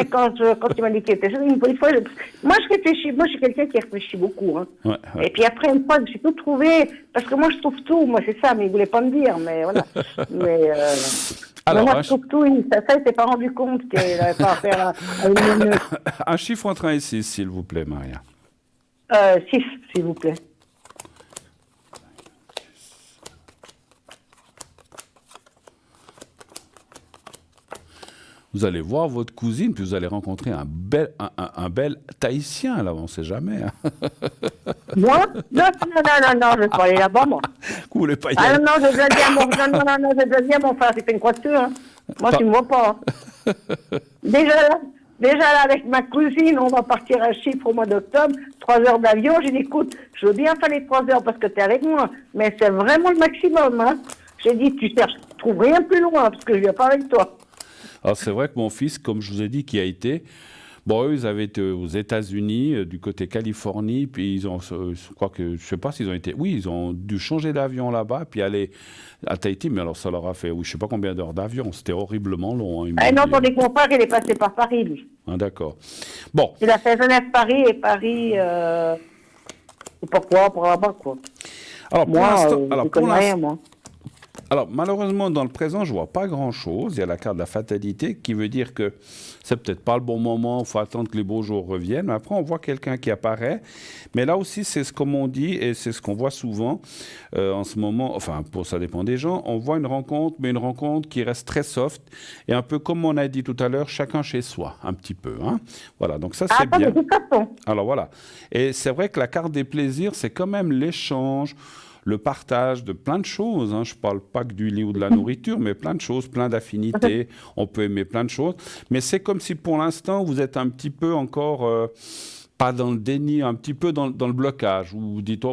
quand tu m'as dit qu'il était une fois, moi je réfléchis, moi je suis quelqu'un qui réfléchit beaucoup. Hein. Ouais. Et puis après, une fois, j'ai tout trouvé, parce que moi je trouve tout, moi c'est ça, mais il ne voulait pas me dire, mais voilà. Alors, moi, je trouve tout, ça il s'est pas rendu compte qu'il n'avait pas à faire à une minute. Un chiffre entre 1 et 6, s'il vous plaît, Maria. 6, s'il vous plaît. Vous allez voir votre cousine, puis vous allez rencontrer un bel Tahitien, là, on ne sait jamais. Hein. Moi? Non, je vais pas aller là-bas, moi. Vous voulez pas y aller? Non, je dois dire mon frère, c'est une coiffure. Hein. Moi, tu ne me vois pas. Hein. Déjà là, avec ma cousine, on va partir à Chypre au mois d'octobre, 3 heures d'avion. J'ai dit, écoute, je veux bien faire les 3 heures parce que tu es avec moi, mais c'est vraiment le maximum. Hein. J'ai dit, tu trouves rien plus loin parce que je viens pas avec toi. Alors, c'est vrai que mon fils, comme je vous ai dit, qui a été... Bon, eux, ils avaient été aux États-Unis, du côté Californie, puis ils ont, je crois que, je sais pas s'ils ont été, oui, ils ont dû changer d'avion là-bas, puis aller à Tahiti, mais alors ça leur a fait, oui, je sais pas combien d'heures d'avion, c'était horriblement long. Hein, non, tandis que mon frère, il est passé par Paris, lui. Ah, d'accord. Bon. Il a fait Genève-Paris et Paris, pourquoi, pour là-bas, quoi. Alors, pour l'instant, moi. Alors, malheureusement, dans le présent, je ne vois pas grand-chose. Il y a la carte de la fatalité qui veut dire que c'est peut-être pas le bon moment, il faut attendre que les beaux jours reviennent. Mais après, on voit quelqu'un qui apparaît. Mais là aussi, c'est ce qu'on on dit et c'est ce qu'on voit souvent en ce moment. Enfin, ça dépend des gens. On voit une rencontre, mais une rencontre qui reste très soft et un peu comme on a dit tout à l'heure, chacun chez soi, un petit peu. Hein. Voilà, donc ça, c'est bien. De toute façon. Alors, voilà. Et c'est vrai que la carte des plaisirs, c'est quand même l'échange, le partage de plein de choses. Hein. Je ne parle pas que du lit ou de la nourriture, mais plein de choses, plein d'affinités. On peut aimer plein de choses. Mais c'est comme si pour l'instant, vous êtes un petit peu encore, pas dans le déni, un petit peu dans le blocage. Où vous dites,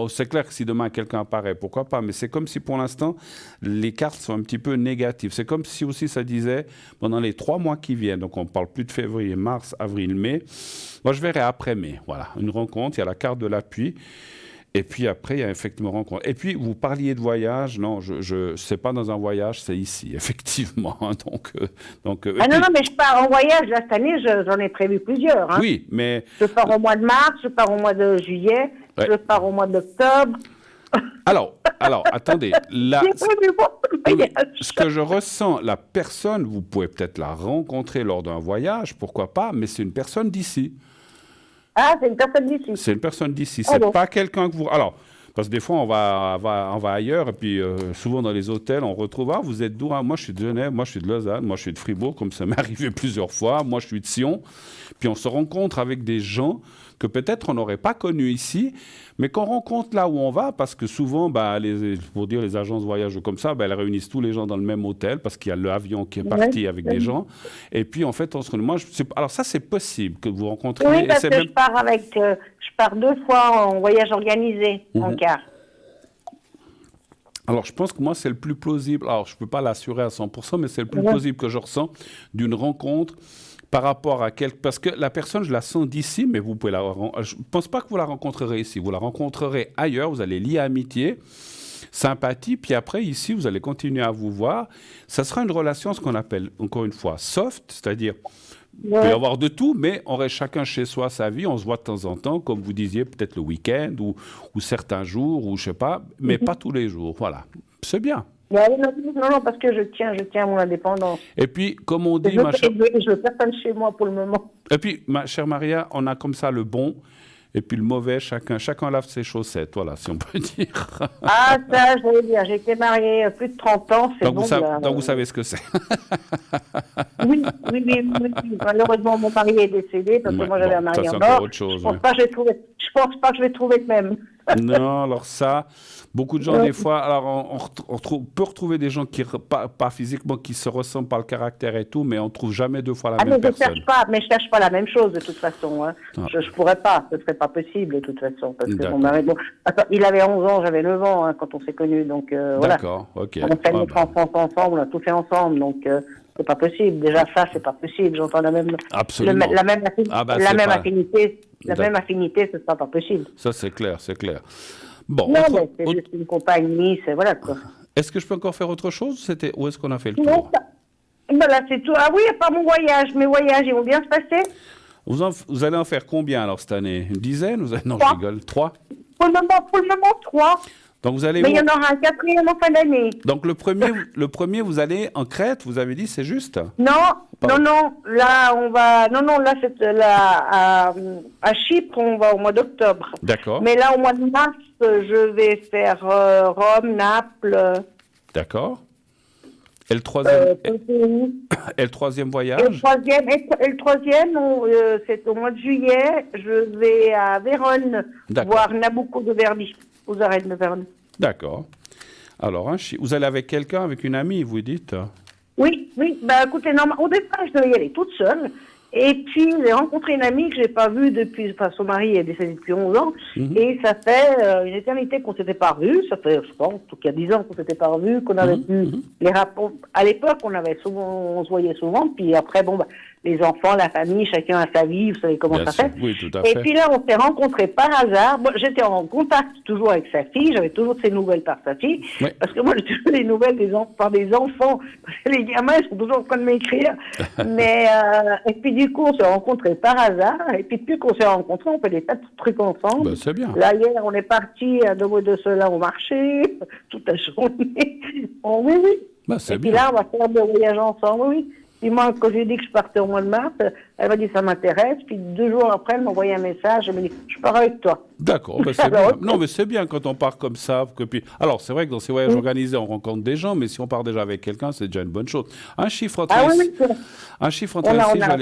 c'est clair que si demain quelqu'un apparaît, pourquoi pas. Mais c'est comme si pour l'instant, les cartes sont un petit peu négatives. C'est comme si aussi ça disait, pendant les 3 mois qui viennent, donc on ne parle plus de février, mars, avril, mai. Moi, je verrai après mai. Voilà, une rencontre, il y a la carte de l'appui. Et puis après, il y a effectivement rencontre. Et puis, vous parliez de voyage. Non, c'est pas dans un voyage, c'est ici, effectivement. Donc, non, mais je pars en voyage. Là, cette année, j'en ai prévu plusieurs. Hein. Oui, mais... Je pars au mois de mars, je pars au mois de juillet, je pars au mois d'octobre. Alors, attendez. Ce que je ressens, la personne, vous pouvez peut-être la rencontrer lors d'un voyage, pourquoi pas, mais c'est une personne d'ici. Ah, c'est une personne d'ici. C'est une personne d'ici. C'est pas quelqu'un que vous... Alors, parce que des fois, on va ailleurs, et puis souvent dans les hôtels, on retrouve, vous êtes d'où? Moi, je suis de Genève, moi, je suis de Lausanne, moi, je suis de Fribourg, comme ça m'est arrivé plusieurs fois. Moi, je suis de Sion. Puis on se rencontre avec des gens que peut-être on n'aurait pas connus ici, mais qu'on rencontre là où on va, parce que souvent, pour dire les agences voyage comme ça, elles réunissent tous les gens dans le même hôtel, parce qu'il y a l'avion qui est parti avec des gens. Et puis, en fait, on se retrouve... Alors ça, c'est possible que vous rencontriez... Oui, parce que je pars 2 fois en voyage organisé, en car. Alors, je pense que moi, c'est le plus plausible. Alors, je ne peux pas l'assurer à 100%, mais c'est le plus plausible que je ressens d'une rencontre par rapport à parce que la personne, je la sens d'ici, mais vous pouvez je ne pense pas que vous la rencontrerez ici. Vous la rencontrerez ailleurs, vous allez lier amitié, sympathie, puis après, ici, vous allez continuer à vous voir. Ça sera une relation, ce qu'on appelle, encore une fois, soft, c'est-à-dire... Il peut y avoir de tout, mais on reste chacun chez soi sa vie. On se voit de temps en temps, comme vous disiez, peut-être le week-end ou certains jours, ou je ne sais pas, mais pas tous les jours. Voilà, c'est bien. Non, parce que je tiens à mon indépendance. Et puis, comme on dit, je veux personne chez moi pour le moment. Et puis, ma chère Maria, on a comme ça le bon et puis le mauvais. Chacun lave ses chaussettes, voilà, si on peut dire. Ah, ça, je vais dire, j'ai été mariée plus de 30 ans, c'est bon. Donc, vous savez ce que c'est. Oui. Malheureusement, mon mari est décédé parce que moi, j'avais un mari en or. Autre chose, je pense pas que je vais trouver le même. Non, alors ça, beaucoup de gens, des fois, alors on peut retrouver des gens qui, pas physiquement, qui se ressemblent par le caractère et tout, mais on ne trouve jamais deux fois la même personne. Je cherche pas la même chose de toute façon. Hein. Ah. Je pourrais pas, ce serait pas possible de toute façon. Parce que mon mari, il avait 11 ans, j'avais 9 ans quand on s'est connus, donc voilà. D'accord, ok. On fait notre enfance ensemble, on a tout fait ensemble, donc c'est pas possible. Déjà ça, c'est pas possible. J'entends la même affinité. La même affinité, ce sera pas possible. Ça, c'est clair. Bon, non, mais c'est juste une compagnie, c'est voilà quoi. Est-ce que je peux encore faire autre chose ou est-ce qu'on a fait le tour? Là, c'est tout. Ah oui, à part mon voyage. Mes voyages, ils vont bien se passer. Vous allez en faire combien alors cette année? Une dizaine? Non, 3. Je rigole. 3? Pour le moment, 3. Donc vous allez. Mais il y en aura un 4e en fin d'année. Donc le premier, vous allez en Crète, vous avez dit, c'est juste? Non. Là, on va. Non, là, c'est à Chypre, on va au mois d'octobre. D'accord. Mais là, au mois de mars, je vais faire Rome, Naples. D'accord. Et le troisième. Et le troisième voyage? Et le troisième, c'est au mois de juillet. Je vais à Vérone voir Nabucco de Verdi, aux arènes de Vérone. D'accord. Alors, vous allez avec quelqu'un, avec une amie, vous dites? Oui. Bah, écoutez, non, au départ, je devais y aller toute seule. Et puis, j'ai rencontré une amie que je n'ai pas vue depuis... Enfin, son mari est décédé depuis 11 ans. Mm-hmm. Et ça fait une éternité qu'on ne s'était pas revus. Ça fait, je pense, il y a 10 ans qu'on ne s'était pas revus, qu'on avait pu... Les rapports... À l'époque, on se voyait souvent. Puis après, les enfants, la famille, chacun a sa vie. Vous savez comment ça fait. Oui, tout à fait. Et puis là, on s'est rencontrés par hasard. Bon, j'étais en contact toujours avec sa fille. J'avais toujours de ses nouvelles par sa fille. Oui. Parce que moi, j'ai toujours des nouvelles par des enfants. Parce que les gamins, ils sont toujours en train de m'écrire. Mais... Et puis du coup, on s'est rencontrés par hasard. Et puis depuis qu'on s'est rencontrés, on fait des tas de trucs ensemble. C'est bien. Là, hier, on est parti à 2 mois de cela au marché, toute la journée. Oui. C'est et bien. puis là, on va faire des voyages ensemble, oui. Puis moi, quand j'ai dit que je partais au mois de mars, elle m'a dit ça m'intéresse. Puis 2 jours après, elle m'a envoyé un message. Elle m'a dit je pars avec toi. D'accord, c'est bien. Non, mais c'est bien quand on part comme ça. Alors, c'est vrai que dans ces voyages organisés, on rencontre des gens, mais si on part déjà avec quelqu'un, c'est déjà une bonne chose. Un chiffre entre ici,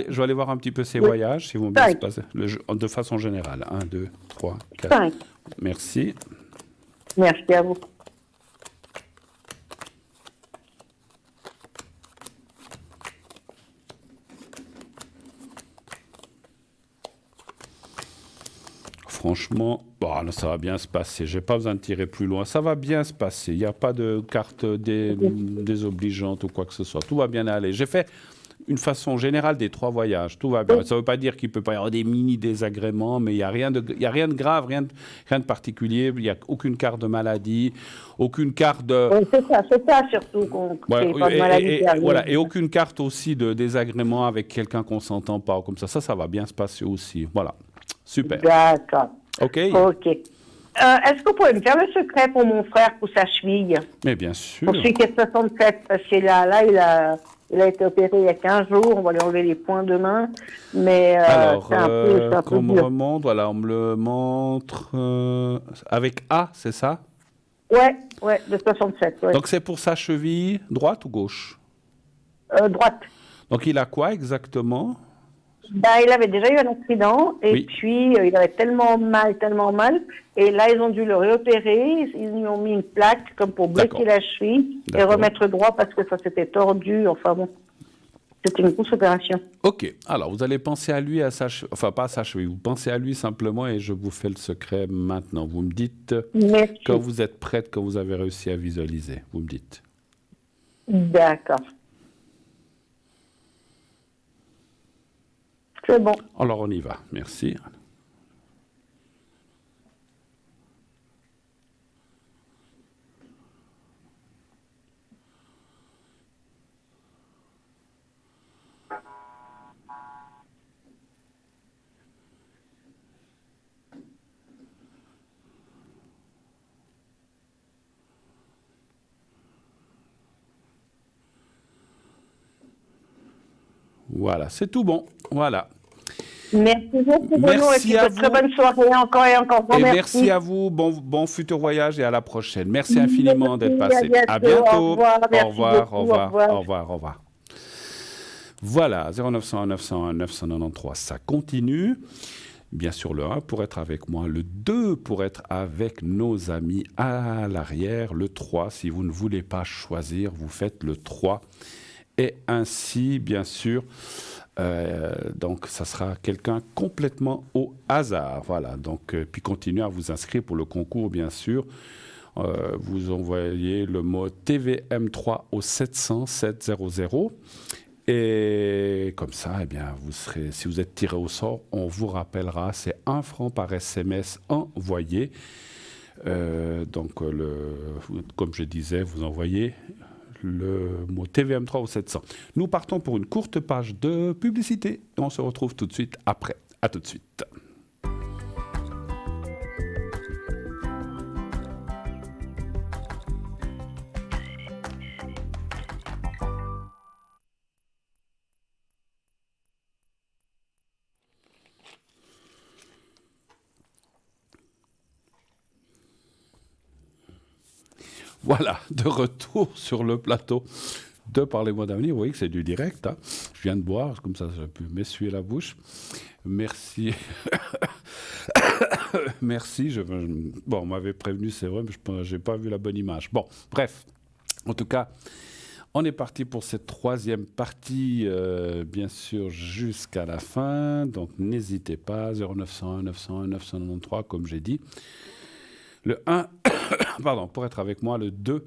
je vais aller voir un petit peu ces voyages, si vont bien se passer, de façon générale. 1, 2, 3, 4. 5. Merci. Merci à vous. Franchement, ça va bien se passer. Je n'ai pas besoin de tirer plus loin. Ça va bien se passer. Il n'y a pas de carte désobligeante ou quoi que ce soit. Tout va bien aller. J'ai fait une façon générale des 3 voyages. Tout va bien. Ça ne veut pas dire qu'il ne peut pas y avoir des mini-désagréments, mais il n'y a rien de grave, rien de particulier. Il n'y a aucune carte de maladie, aucune carte de... C'est ça surtout qu'on pas de maladie. Et aucune carte aussi de désagrément avec quelqu'un qu'on ne s'entend pas. Comme ça, ça va bien se passer aussi. Voilà. Super. D'accord. OK. Est-ce que vous pouvez me faire le secret pour mon frère, pour sa cheville? Mais bien sûr. Pour celui qui est 67, parce qu'il là, il a été opéré il y a 15 jours, on va lui enlever les points demain. Mais alors, c'est un peu qu'on me remonte, voilà, on me le montre avec A, c'est ça? Ouais, de 67. Ouais. Donc c'est pour sa cheville droite ou gauche? Droite. Donc il a quoi exactement? Il avait déjà eu un accident et puis il avait tellement mal, et là ils ont dû le réopérer, ils lui ont mis une plaque comme pour bloquer la cheville et remettre droit parce que ça s'était tordu, enfin bon, c'était une grosse opération. Ok, alors vous allez penser à lui, enfin pas à sa cheville, vous pensez à lui simplement et je vous fais le secret maintenant. Vous me dites quand vous êtes prête, quand vous avez réussi à visualiser, vous me dites. D'accord. C'est bon. Alors on y va, merci. Voilà, c'est tout bon. Voilà. Merci beaucoup, Bruno, et puis très bonne soirée encore et encore. Merci à vous, bon futur voyage et à la prochaine. Merci infiniment d'être passé. À bientôt. Au revoir. Voilà, 0901 901 993, ça continue. Bien sûr, le 1 pour être avec moi, le 2 pour être avec nos amis à l'arrière, le 3, si vous ne voulez pas choisir, vous faites le 3. Et ainsi, bien sûr, donc ça sera quelqu'un complètement au hasard. Voilà, donc, puis continuez à vous inscrire pour le concours, bien sûr. Vous envoyez le mot TVM3 au 700 700. Et comme ça, eh bien, si vous êtes tiré au sort, on vous rappellera, c'est 1 franc par SMS envoyé. Donc, comme je disais, vous envoyez le mot TVM3 au 700. Nous partons pour une courte page de publicité et on se retrouve tout de suite après. À tout de suite. Voilà, de retour sur le plateau de Parlez-moi d'avenir. Vous voyez que c'est du direct. Hein. Je viens de boire, comme ça je peux m'essuyer la bouche. Merci. Merci. Bon, on m'avait prévenu, c'est vrai, mais je n'ai pas vu la bonne image. Bon, bref. En tout cas, on est parti pour cette troisième partie, bien sûr, jusqu'à la fin. Donc, n'hésitez pas, 0901 901 993, comme j'ai dit. Le 1, pardon, pour être avec moi, le 2,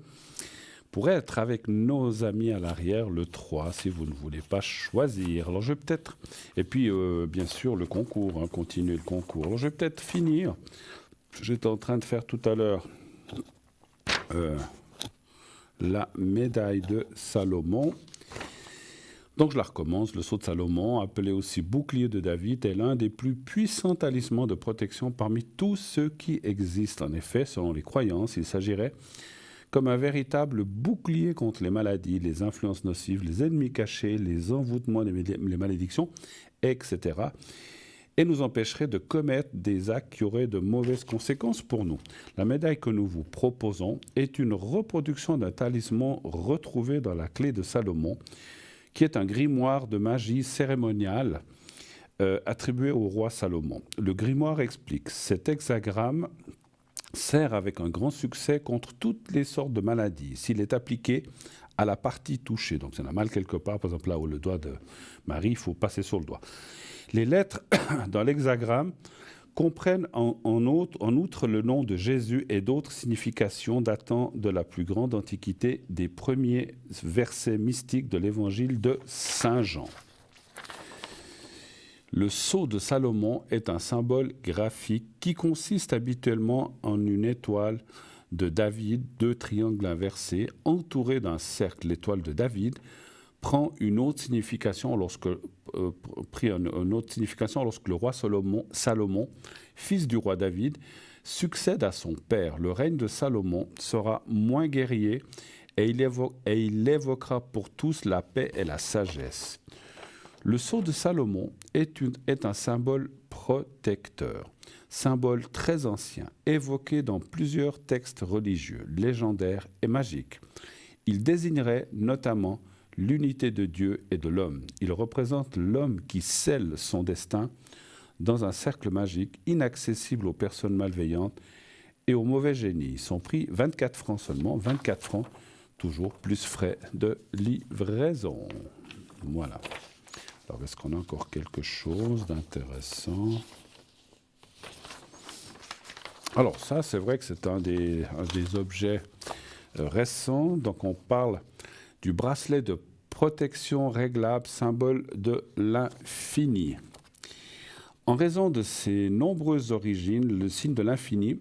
pour être avec nos amis à l'arrière, le 3, si vous ne voulez pas choisir. Alors, je vais peut-être, et puis, bien sûr, le concours, continuer le concours. Alors, je vais peut-être finir. J'étais en train de faire tout à l'heure la médaille de Salomon. Donc je la recommence. Le sceau de Salomon, appelé aussi bouclier de David, est l'un des plus puissants talismans de protection parmi tous ceux qui existent. En effet, selon les croyances, il s'agirait comme un véritable bouclier contre les maladies, les influences nocives, les ennemis cachés, les envoûtements, les malédictions, etc. et nous empêcherait de commettre des actes qui auraient de mauvaises conséquences pour nous. La médaille que nous vous proposons est une reproduction d'un talisman retrouvé dans la clé de Salomon, qui est un grimoire de magie cérémoniale attribué au roi Salomon. Le grimoire explique: cet hexagramme sert avec un grand succès contre toutes les sortes de maladies. S'il est appliqué à la partie touchée, donc si on a mal quelque part, par exemple là où le doigt de Marie, il faut passer sur le doigt. Les lettres dans l'hexagramme comprennent en outre le nom de Jésus et d'autres significations datant de la plus grande antiquité des premiers versets mystiques de l'évangile de Saint Jean. Le sceau de Salomon est un symbole graphique qui consiste habituellement en une étoile de David, 2 triangles inversés, entourés d'un cercle. L'étoile de David prend une autre signification lorsque le roi Salomon, fils du roi David, succède à son père. Le règne de Salomon sera moins guerrier et il évoquera pour tous la paix et la sagesse. Le sceau de Salomon est un symbole protecteur, symbole très ancien, évoqué dans plusieurs textes religieux, légendaires et magiques. Il désignerait notamment l'unité de Dieu et de l'homme. Il représente l'homme qui scelle son destin dans un cercle magique inaccessible aux personnes malveillantes et aux mauvais génies. Son prix, 24 francs seulement, 24 francs, toujours plus frais de livraison. Voilà. Alors, est-ce qu'on a encore quelque chose d'intéressant ? Alors ça, c'est vrai que c'est un des objets récents. Donc on parle du bracelet de protection réglable, symbole de l'infini. En raison de ses nombreuses origines, le signe de l'infini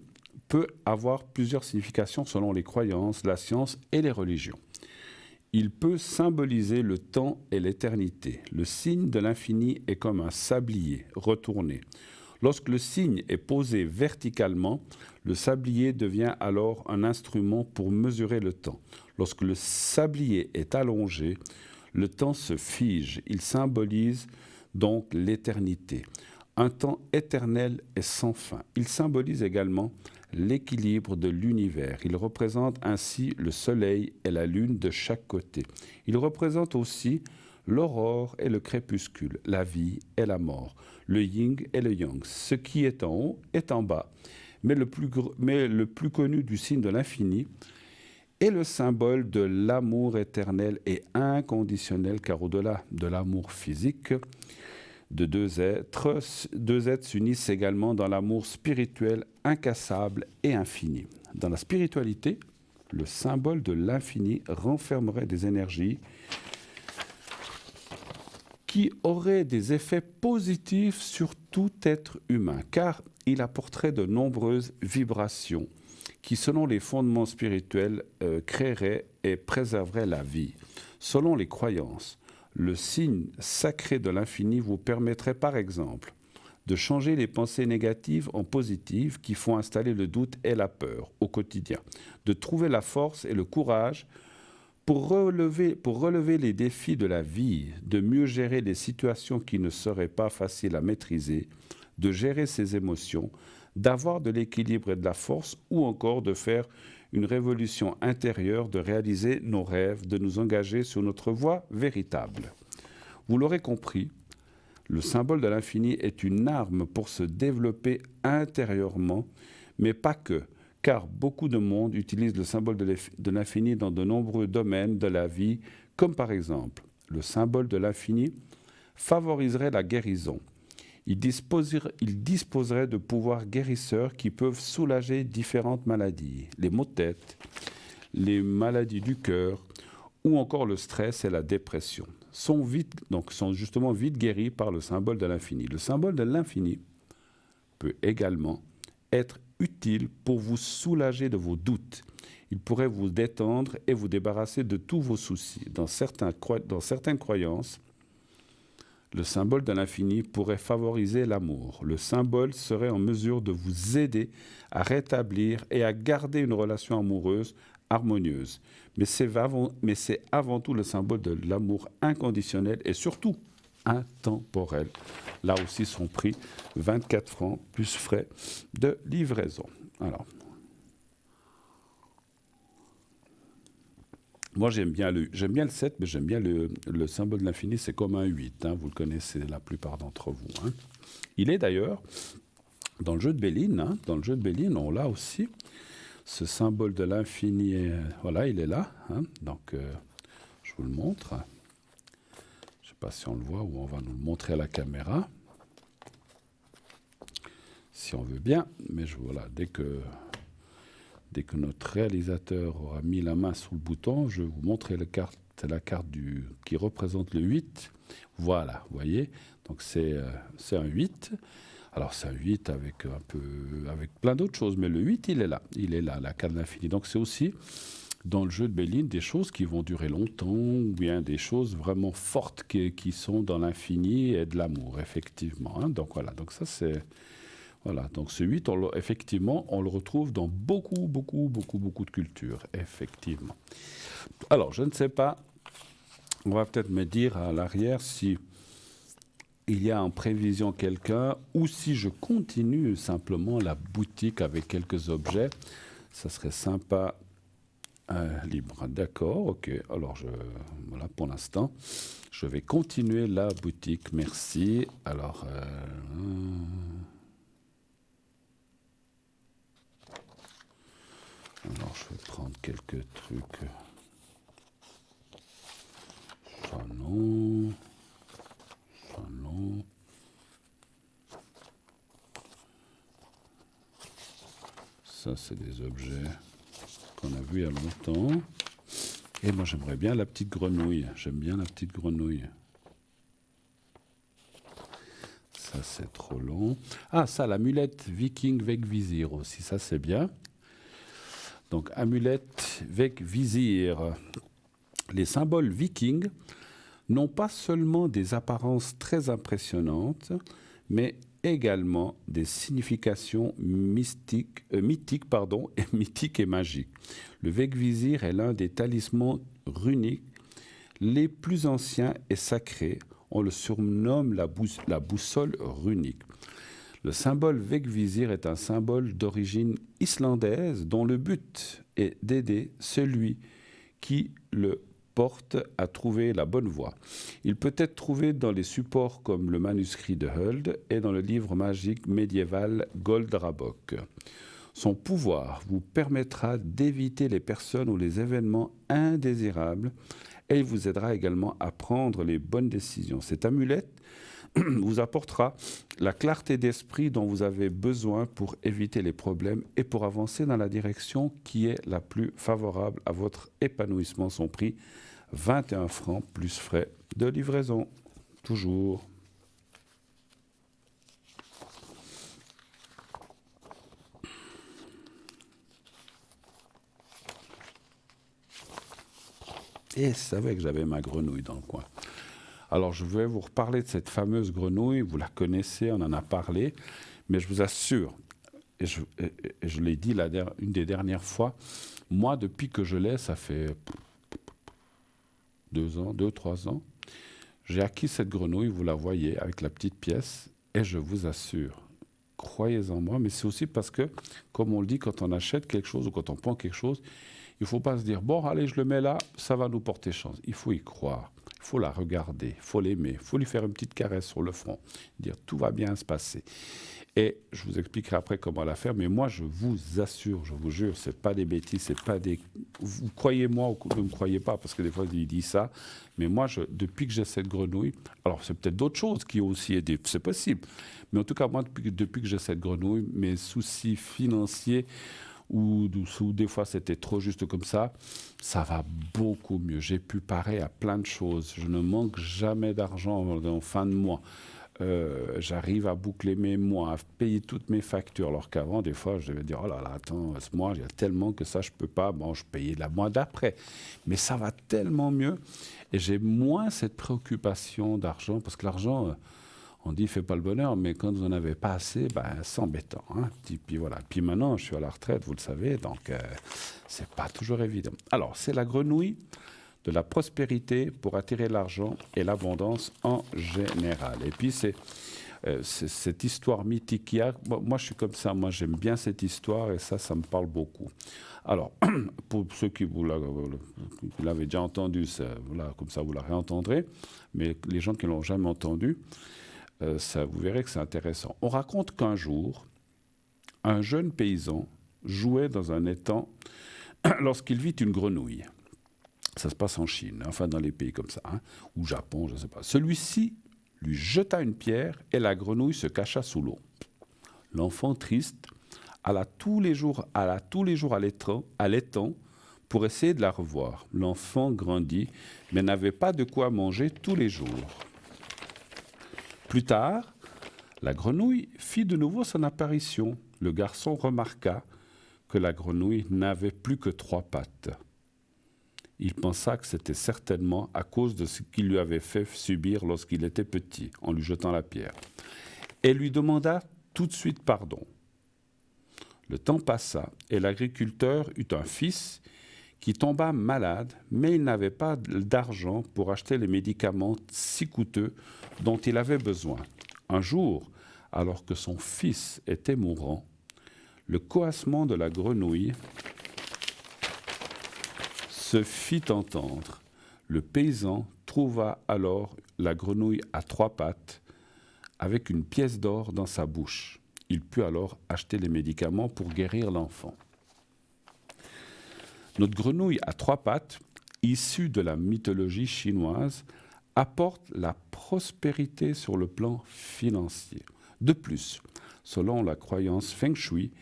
peut avoir plusieurs significations selon les croyances, la science et les religions. Il peut symboliser le temps et l'éternité. Le signe de l'infini est comme un sablier retourné. Lorsque le signe est posé verticalement, le sablier devient alors un instrument pour mesurer le temps. Lorsque le sablier est allongé, Le temps se fige, il symbolise donc l'éternité. Un temps éternel et sans fin. Il symbolise également l'équilibre de l'univers. Il représente ainsi le soleil et la lune de chaque côté. Il représente aussi l'aurore et le crépuscule, la vie et la mort, le yin et le yang. Ce qui est en haut est en bas. Mais le plus connu du signe de l'infini est le symbole de l'amour éternel et inconditionnel, car au-delà de l'amour physique de deux êtres s'unissent également dans l'amour spirituel incassable et infini. Dans la spiritualité, le symbole de l'infini renfermerait des énergies qui auraient des effets positifs sur tout être humain, car il apporterait de nombreuses vibrations qui, selon les fondements spirituels, créeraient et préserveraient la vie. Selon les croyances, le signe sacré de l'infini vous permettrait par exemple de changer les pensées négatives en positives qui font installer le doute et la peur au quotidien, de trouver la force et le courage pour relever les défis de la vie, de mieux gérer les situations qui ne seraient pas faciles à maîtriser, de gérer ses émotions, d'avoir de l'équilibre et de la force, ou encore de faire une révolution intérieure, de réaliser nos rêves, de nous engager sur notre voie véritable. Vous l'aurez compris, le symbole de l'infini est une arme pour se développer intérieurement, mais pas que, car beaucoup de monde utilise le symbole de l'infini dans de nombreux domaines de la vie, comme par exemple, le symbole de l'infini favoriserait la guérison. Il disposerait de pouvoirs guérisseurs qui peuvent soulager différentes maladies, les maux de tête, les maladies du cœur ou encore le stress et la dépression. Sont justement vite guéris par le symbole de l'infini. Le symbole de l'infini peut également être utile pour vous soulager de vos doutes. Il pourrait vous détendre et vous débarrasser de tous vos soucis. Dans certaines croyances, le symbole de l'infini pourrait favoriser l'amour. Le symbole serait en mesure de vous aider à rétablir et à garder une relation amoureuse harmonieuse. Mais c'est avant tout le symbole de l'amour inconditionnel et surtout intemporel. Là aussi, son prix, 24 francs plus frais de livraison. Alors, moi, j'aime bien le 7, mais j'aime bien le symbole de l'infini, c'est comme un 8. Hein, vous le connaissez la plupart d'entre vous. Hein. Il est d'ailleurs, dans le jeu de Béline, on l'a aussi, ce symbole de l'infini, voilà, il est là. Hein, donc, je vous le montre. Je ne sais pas si on le voit ou on va nous le montrer à la caméra. Si on veut bien, mais voilà, dès que notre réalisateur aura mis la main sur le bouton, je vais vous montrer la carte qui représente le 8. Voilà, vous voyez. Donc c'est un 8. Alors c'est un 8 avec plein d'autres choses, mais le 8, il est là. Il est là, la carte de l'infini. Donc c'est aussi, dans le jeu de Béline, des choses qui vont durer longtemps, ou bien des choses vraiment fortes qui sont dans l'infini et de l'amour, effectivement. Hein. Donc voilà, donc ça c'est... Voilà, donc ce 8, effectivement, on le retrouve dans beaucoup de cultures, effectivement. Alors, je ne sais pas, on va peut-être me dire à l'arrière si il y a en prévision quelqu'un ou si je continue simplement la boutique avec quelques objets. Ça serait sympa, libre. D'accord, ok. Alors, voilà, pour l'instant, je vais continuer la boutique. Merci. Alors... Alors, je vais prendre quelques trucs. Ça non. Ça non. Ça, c'est des objets qu'on a vus il y a longtemps. Et moi, j'aimerais bien la petite grenouille. J'aime bien la petite grenouille. Ça, c'est trop long. Ah, ça, l'amulette viking avec vizir aussi. Ça, c'est bien. Donc, amulette avec vizir. Les symboles vikings n'ont pas seulement des apparences très impressionnantes, mais également des significations mythiques et magiques. Le Vegvisir est l'un des talismans runiques les plus anciens et sacrés, on le surnomme la boussole runique. Le symbole Vegvisir est un symbole d'origine islandaise dont le but est d'aider celui qui le porte à trouver la bonne voie. Il peut être trouvé dans les supports comme le manuscrit de Huld et dans le livre magique médiéval Goldrabok. Son pouvoir vous permettra d'éviter les personnes ou les événements indésirables et il vous aidera également à prendre les bonnes décisions. Cette amulette vous apportera la clarté d'esprit dont vous avez besoin pour éviter les problèmes et pour avancer dans la direction qui est la plus favorable à votre épanouissement. Son prix, 21 francs plus frais de livraison. Toujours. Et je savais que j'avais ma grenouille dans le coin. Alors, je vais vous reparler de cette fameuse grenouille. Vous la connaissez, on en a parlé. Mais je vous assure, et je l'ai dit une des dernières fois, moi, depuis que je l'ai, ça fait 2-3 ans, j'ai acquis cette grenouille, vous la voyez, avec la petite pièce. Et je vous assure, croyez en moi, mais c'est aussi parce que, comme on le dit, quand on achète quelque chose ou quand on prend quelque chose, il ne faut pas se dire, bon, allez, je le mets là, ça va nous porter chance. Il faut y croire, il faut la regarder, il faut l'aimer, il faut lui faire une petite caresse sur le front, dire, tout va bien se passer. Et je vous expliquerai après comment la faire, mais moi, je vous assure, je vous jure, ce n'est pas des bêtises, c'est pas des... Vous croyez-moi ou ne me croyez pas, parce que des fois, il dit ça, mais moi, depuis que j'ai cette grenouille, alors c'est peut-être d'autres choses qui ont aussi aidé, c'est possible, mais en tout cas, moi, depuis que j'ai cette grenouille, mes soucis financiers, ou des fois c'était trop juste comme ça va beaucoup mieux. J'ai pu parer à plein de choses. Je ne manque jamais d'argent en fin de mois. J'arrive à boucler mes mois, à payer toutes mes factures. Alors qu'avant, des fois, je devais dire, oh là là, attends, ce mois, il y a tellement que ça, je ne peux pas. Bon, je payais le mois d'après. Mais ça va tellement mieux. Et j'ai moins cette préoccupation d'argent, parce que l'argent... On dit, fait pas le bonheur, mais quand vous n'en avez pas assez, c'est embêtant. Hein. Puis voilà. Puis maintenant, je suis à la retraite, vous le savez, donc c'est pas toujours évident. Alors, c'est la grenouille de la prospérité pour attirer l'argent et l'abondance en général. Et puis, c'est cette histoire mythique qu'il y a. Moi, je suis comme ça. Moi, j'aime bien cette histoire et ça me parle beaucoup. Alors, pour ceux qui l'avaient déjà entendu, voilà, comme ça, vous la réentendrez. Mais les gens qui ne l'ont jamais entendu, vous verrez que c'est intéressant. On raconte qu'un jour, un jeune paysan jouait dans un étang lorsqu'il vit une grenouille. Ça se passe en Chine, enfin dans les pays comme ça, hein, ou Japon, je ne sais pas. Celui-ci lui jeta une pierre et la grenouille se cacha sous l'eau. L'enfant triste alla tous les jours à l'étang pour essayer de la revoir. L'enfant grandit, mais n'avait pas de quoi manger tous les jours. Plus tard, la grenouille fit de nouveau son apparition. Le garçon remarqua que la grenouille n'avait plus que 3 pattes. Il pensa que c'était certainement à cause de ce qu'il lui avait fait subir lorsqu'il était petit, en lui jetant la pierre, et lui demanda tout de suite pardon. Le temps passa et l'agriculteur eut un fils qui tomba malade, mais il n'avait pas d'argent pour acheter les médicaments si coûteux dont il avait besoin. Un jour, alors que son fils était mourant, le coassement de la grenouille se fit entendre. Le paysan trouva alors la grenouille à 3 pattes avec une pièce d'or dans sa bouche. Il put alors acheter les médicaments pour guérir l'enfant. Notre grenouille à 3 pattes, issue de la mythologie chinoise, apporte la prospérité sur le plan financier. De plus, selon la croyance Feng Shui,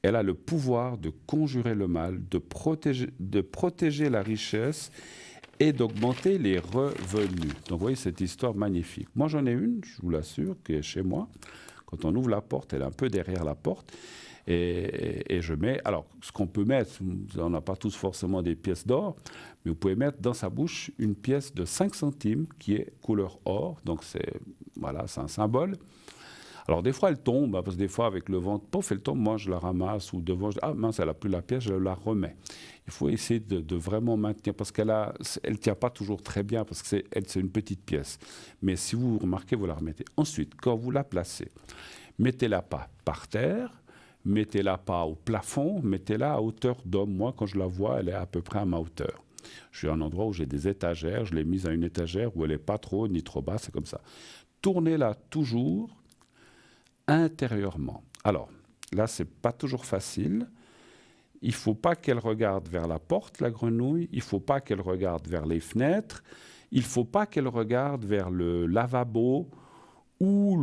elle a le pouvoir de conjurer le mal, de protéger la richesse et d'augmenter les revenus. Donc vous voyez cette histoire magnifique. Moi j'en ai une, je vous l'assure, qui est chez moi. Quand on ouvre la porte, elle est un peu derrière la porte. Et je mets, alors ce qu'on peut mettre, on n'a pas tous forcément des pièces d'or, mais vous pouvez mettre dans sa bouche une pièce de 5 centimes qui est couleur or, donc c'est un symbole. Alors des fois elle tombe, parce que des fois avec le vent, pof, elle tombe, moi je la ramasse, ou devant, je dis, ah mince, elle n'a plus la pièce, je la remets. Il faut essayer de vraiment maintenir, parce qu'elle ne tient pas toujours très bien, parce que c'est une petite pièce. Mais si vous remarquez, vous la remettez. Ensuite, quand vous la placez, mettez-la pas par terre, mettez-la pas au plafond, mettez-la à hauteur d'homme. Moi, quand je la vois, elle est à peu près à ma hauteur. Je suis à un endroit où j'ai des étagères, je l'ai mise à une étagère où elle n'est pas trop haute ni trop basse, c'est comme ça. Tournez-la toujours intérieurement. Alors, là, c'est pas toujours facile. Il ne faut pas qu'elle regarde vers la porte, la grenouille. Il ne faut pas qu'elle regarde vers les fenêtres. Il ne faut pas qu'elle regarde vers le lavabo ou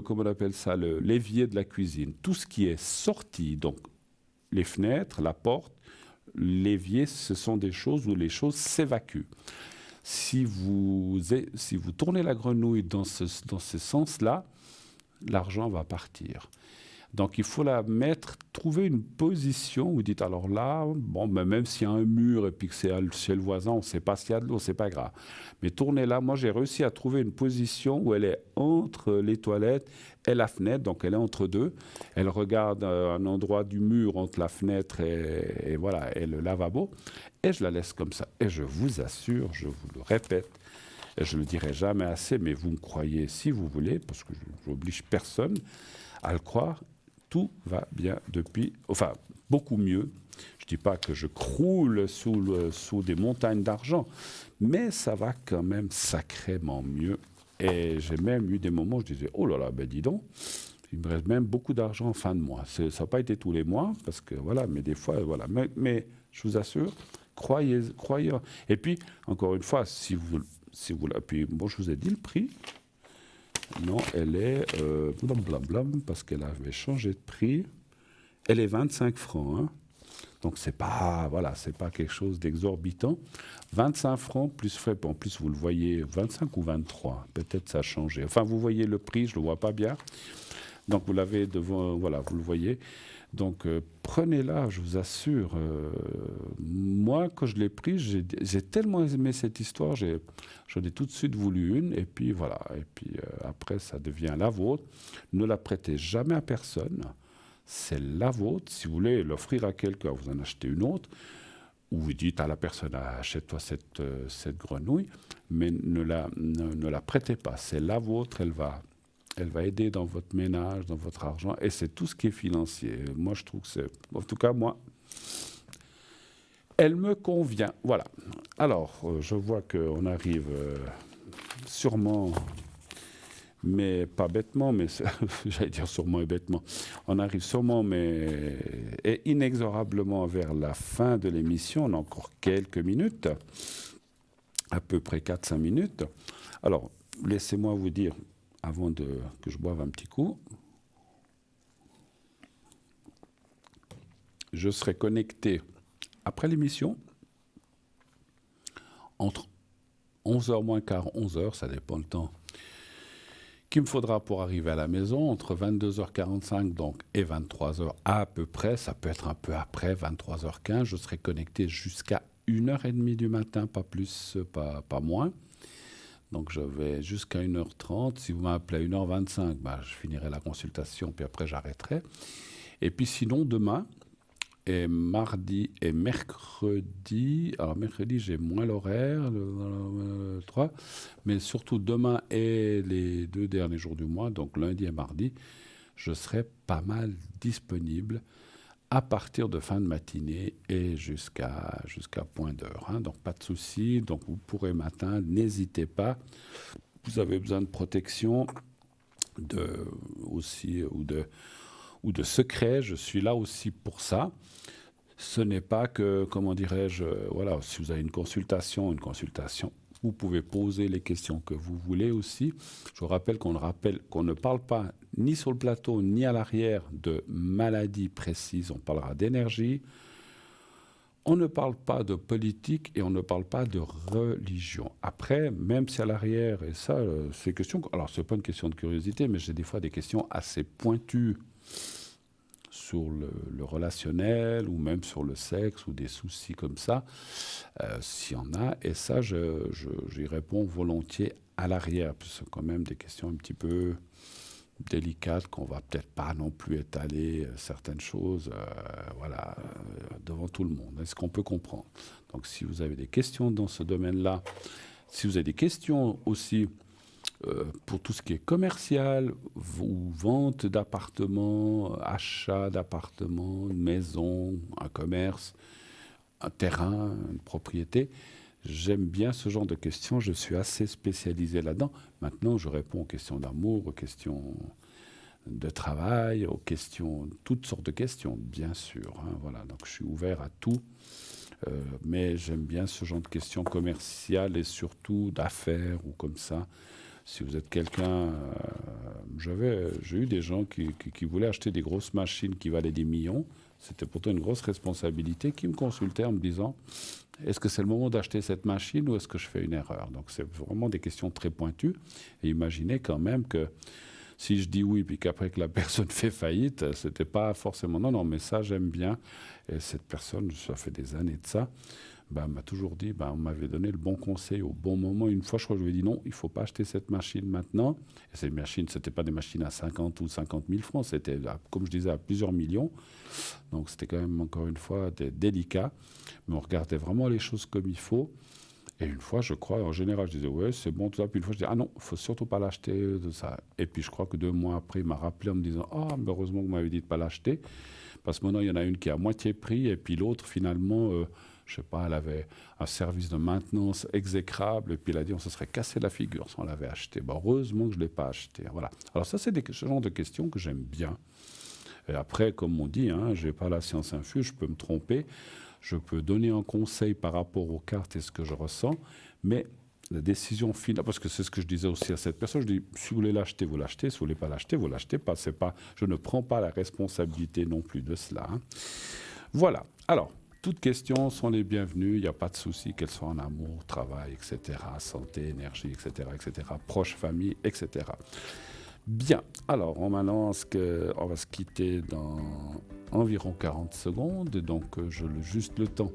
comment on appelle ça, l'évier de la cuisine. Tout ce qui est sorti, donc les fenêtres, la porte, l'évier, ce sont des choses où les choses s'évacuent. Si vous tournez la grenouille dans ce sens-là, l'argent va partir. Donc il faut la mettre, trouver une position où vous dites, alors là, bon, ben, même s'il y a un mur et puis que c'est chez le voisin, on ne sait pas s'il y a de l'eau, c'est pas grave. Mais tournez-la, moi j'ai réussi à trouver une position où elle est entre les toilettes et la fenêtre, donc elle est entre deux. Elle regarde un endroit du mur entre la fenêtre et voilà, et le lavabo, et je la laisse comme ça. Et je vous assure, je vous le répète, et je ne le dirai jamais assez, mais vous me croyez si vous voulez, parce que je n'oblige personne à le croire, tout va bien depuis, enfin, beaucoup mieux. Je ne dis pas que je croule sous des montagnes d'argent, mais ça va quand même sacrément mieux. Et j'ai même eu des moments où je disais, oh là là, ben dis donc, il me reste même beaucoup d'argent en fin de mois. Ça n'a pas été tous les mois, parce que voilà, mais des fois, voilà. Mais je vous assure, croyez. Et puis, encore une fois, si vous puis bon, je vous ai dit le prix. Non, elle est parce qu'elle avait changé de prix. Elle est 25 francs. Hein. Donc c'est pas quelque chose d'exorbitant. 25 francs plus frais. En plus, vous le voyez, 25 ou 23. Peut-être ça a changé. Enfin, vous voyez le prix, je le vois pas bien. Donc vous l'avez devant, voilà, vous le voyez. Donc prenez-la, je vous assure. Moi, quand je l'ai pris, j'ai tellement aimé cette histoire, j'en ai tout de suite voulu une, et puis voilà. Et puis après, ça devient la vôtre. Ne la prêtez jamais à personne. C'est la vôtre. Si vous voulez l'offrir à quelqu'un, vous en achetez une autre, ou vous dites à la personne, achète-toi cette grenouille, mais ne la prêtez pas. C'est la vôtre, elle va aider dans votre ménage, dans votre argent, et c'est tout ce qui est financier. Moi, je trouve que c'est... En tout cas, moi, elle me convient. Voilà. Alors, je vois qu'on arrive sûrement, mais pas bêtement, mais j'allais dire sûrement et bêtement. On arrive sûrement, mais et inexorablement vers la fin de l'émission. On a encore quelques minutes, à peu près 4-5 minutes. Alors, laissez-moi vous dire, avant que je boive un petit coup, je serai connecté après l'émission entre 11h moins quart, 11h, ça dépend le temps qu'il me faudra pour arriver à la maison, entre 22h45 donc, et 23h à peu près, ça peut être un peu après, 23h15, je serai connecté jusqu'à 1h30 du matin, pas plus, pas moins. Donc je vais jusqu'à 1h30. Si vous m'appelez à 1h25, bah, je finirai la consultation, puis après j'arrêterai. Et puis sinon, demain, et mardi et mercredi, alors mercredi j'ai moins l'horaire, le 3, mais surtout demain et les 2 derniers jours du mois, donc lundi et mardi, je serai pas mal disponible à partir de fin de matinée et jusqu'à point d'heure. Hein. Donc pas de souci, donc vous pourrez matin, n'hésitez pas. Vous avez besoin de protection aussi ou de secret, je suis là aussi pour ça. Ce n'est pas que, comment dirais-je, voilà, si vous avez une consultation, vous pouvez poser les questions que vous voulez aussi. Je vous rappelle qu'on ne parle pas ni sur le plateau ni à l'arrière de maladies précises. On parlera d'énergie. On ne parle pas de politique et on ne parle pas de religion. Après, même si à l'arrière, et ça, c'est question. Alors, ce n'est pas une question de curiosité, mais j'ai des fois des questions assez pointues sur le relationnel ou même sur le sexe ou des soucis comme ça, s'il y en a. Et ça, j'y réponds volontiers à l'arrière, parce que c'est quand même des questions un petit peu délicate qu'on va peut-être pas non plus étaler certaines choses devant tout le monde. Est-ce qu'on peut comprendre? Donc si vous avez des questions dans ce domaine-là, si vous avez des questions aussi pour tout ce qui est commercial ou vente d'appartements, achat d'appartements, une maison, un commerce, un terrain, une propriété, j'aime bien ce genre de questions, je suis assez spécialisé là-dedans. Maintenant, je réponds aux questions d'amour, aux questions de travail, aux questions, toutes sortes de questions, bien sûr. Voilà, donc je suis ouvert à tout, mais j'aime bien ce genre de questions commerciales et surtout d'affaires ou comme ça. Si vous êtes quelqu'un... j'ai eu des gens qui voulaient acheter des grosses machines qui valaient des millions. C'était pourtant une grosse responsabilité, qui me consultaient en me disant « Est-ce que c'est le moment d'acheter cette machine ou est-ce que je fais une erreur ?» Donc c'est vraiment des questions très pointues. Et imaginez quand même que si je dis oui, puis qu'après que la personne fait faillite, c'était pas forcément... Non, mais ça j'aime bien. Et cette personne, ça fait des années de ça, m'a toujours dit, on m'avait donné le bon conseil au bon moment. Une fois, je crois que je lui ai dit non, il ne faut pas acheter cette machine maintenant. Et ces machines, ce n'étaient pas des machines à 50 ou 50 000 francs, c'était, comme je disais, à plusieurs millions. Donc c'était quand même, encore une fois, délicat. Mais on regardait vraiment les choses comme il faut. Et une fois, je crois, en général, je disais, ouais, c'est bon, tout ça. Puis une fois, je disais, ah non, il ne faut surtout pas l'acheter de ça. Et puis je crois que 2 mois après, il m'a rappelé en me disant, mais heureusement que vous m'avez dit de ne pas l'acheter. Parce que maintenant, il y en a une qui est à moitié prix. Et puis l'autre, finalement... je sais pas, elle avait un service de maintenance exécrable, et puis elle a dit on se serait cassé la figure si on l'avait acheté. Heureusement que je ne l'ai pas acheté. Voilà. Alors ça, c'est ce genre de questions que j'aime bien. Et après, comme on dit, je n'ai pas la science infuse, je peux me tromper, je peux donner un conseil par rapport aux cartes et ce que je ressens, mais la décision finale, parce que c'est ce que je disais aussi à cette personne, je dis, si vous voulez l'acheter, vous l'achetez, si vous ne voulez pas l'acheter, vous ne l'achetez pas. Je ne prends pas la responsabilité non plus de cela. Voilà. Alors, toutes questions sont les bienvenues, il n'y a pas de souci, qu'elles soient en amour, travail, etc., santé, énergie, etc., proche, famille, etc. Bien, alors maintenant, on va se quitter dans environ 40 secondes, donc je veux juste le temps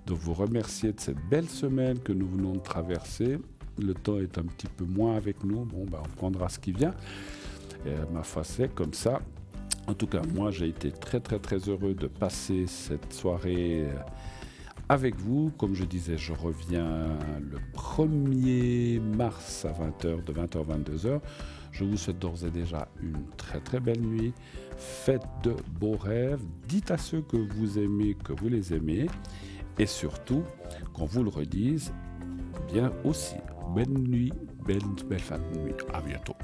de vous remercier de cette belle semaine que nous venons de traverser. Le temps est un petit peu moins avec nous, on prendra ce qui vient. Et ma foi, c'est comme ça. En tout cas, moi, j'ai été très, très, très heureux de passer cette soirée avec vous. Comme je disais, je reviens le 1er mars à 20h, de 20h à 22h. Je vous souhaite d'ores et déjà une très, très belle nuit. Faites de beaux rêves. Dites à ceux que vous aimez que vous les aimez. Et surtout, qu'on vous le redise, bien aussi. Belle nuit, belle fin de nuit. À bientôt.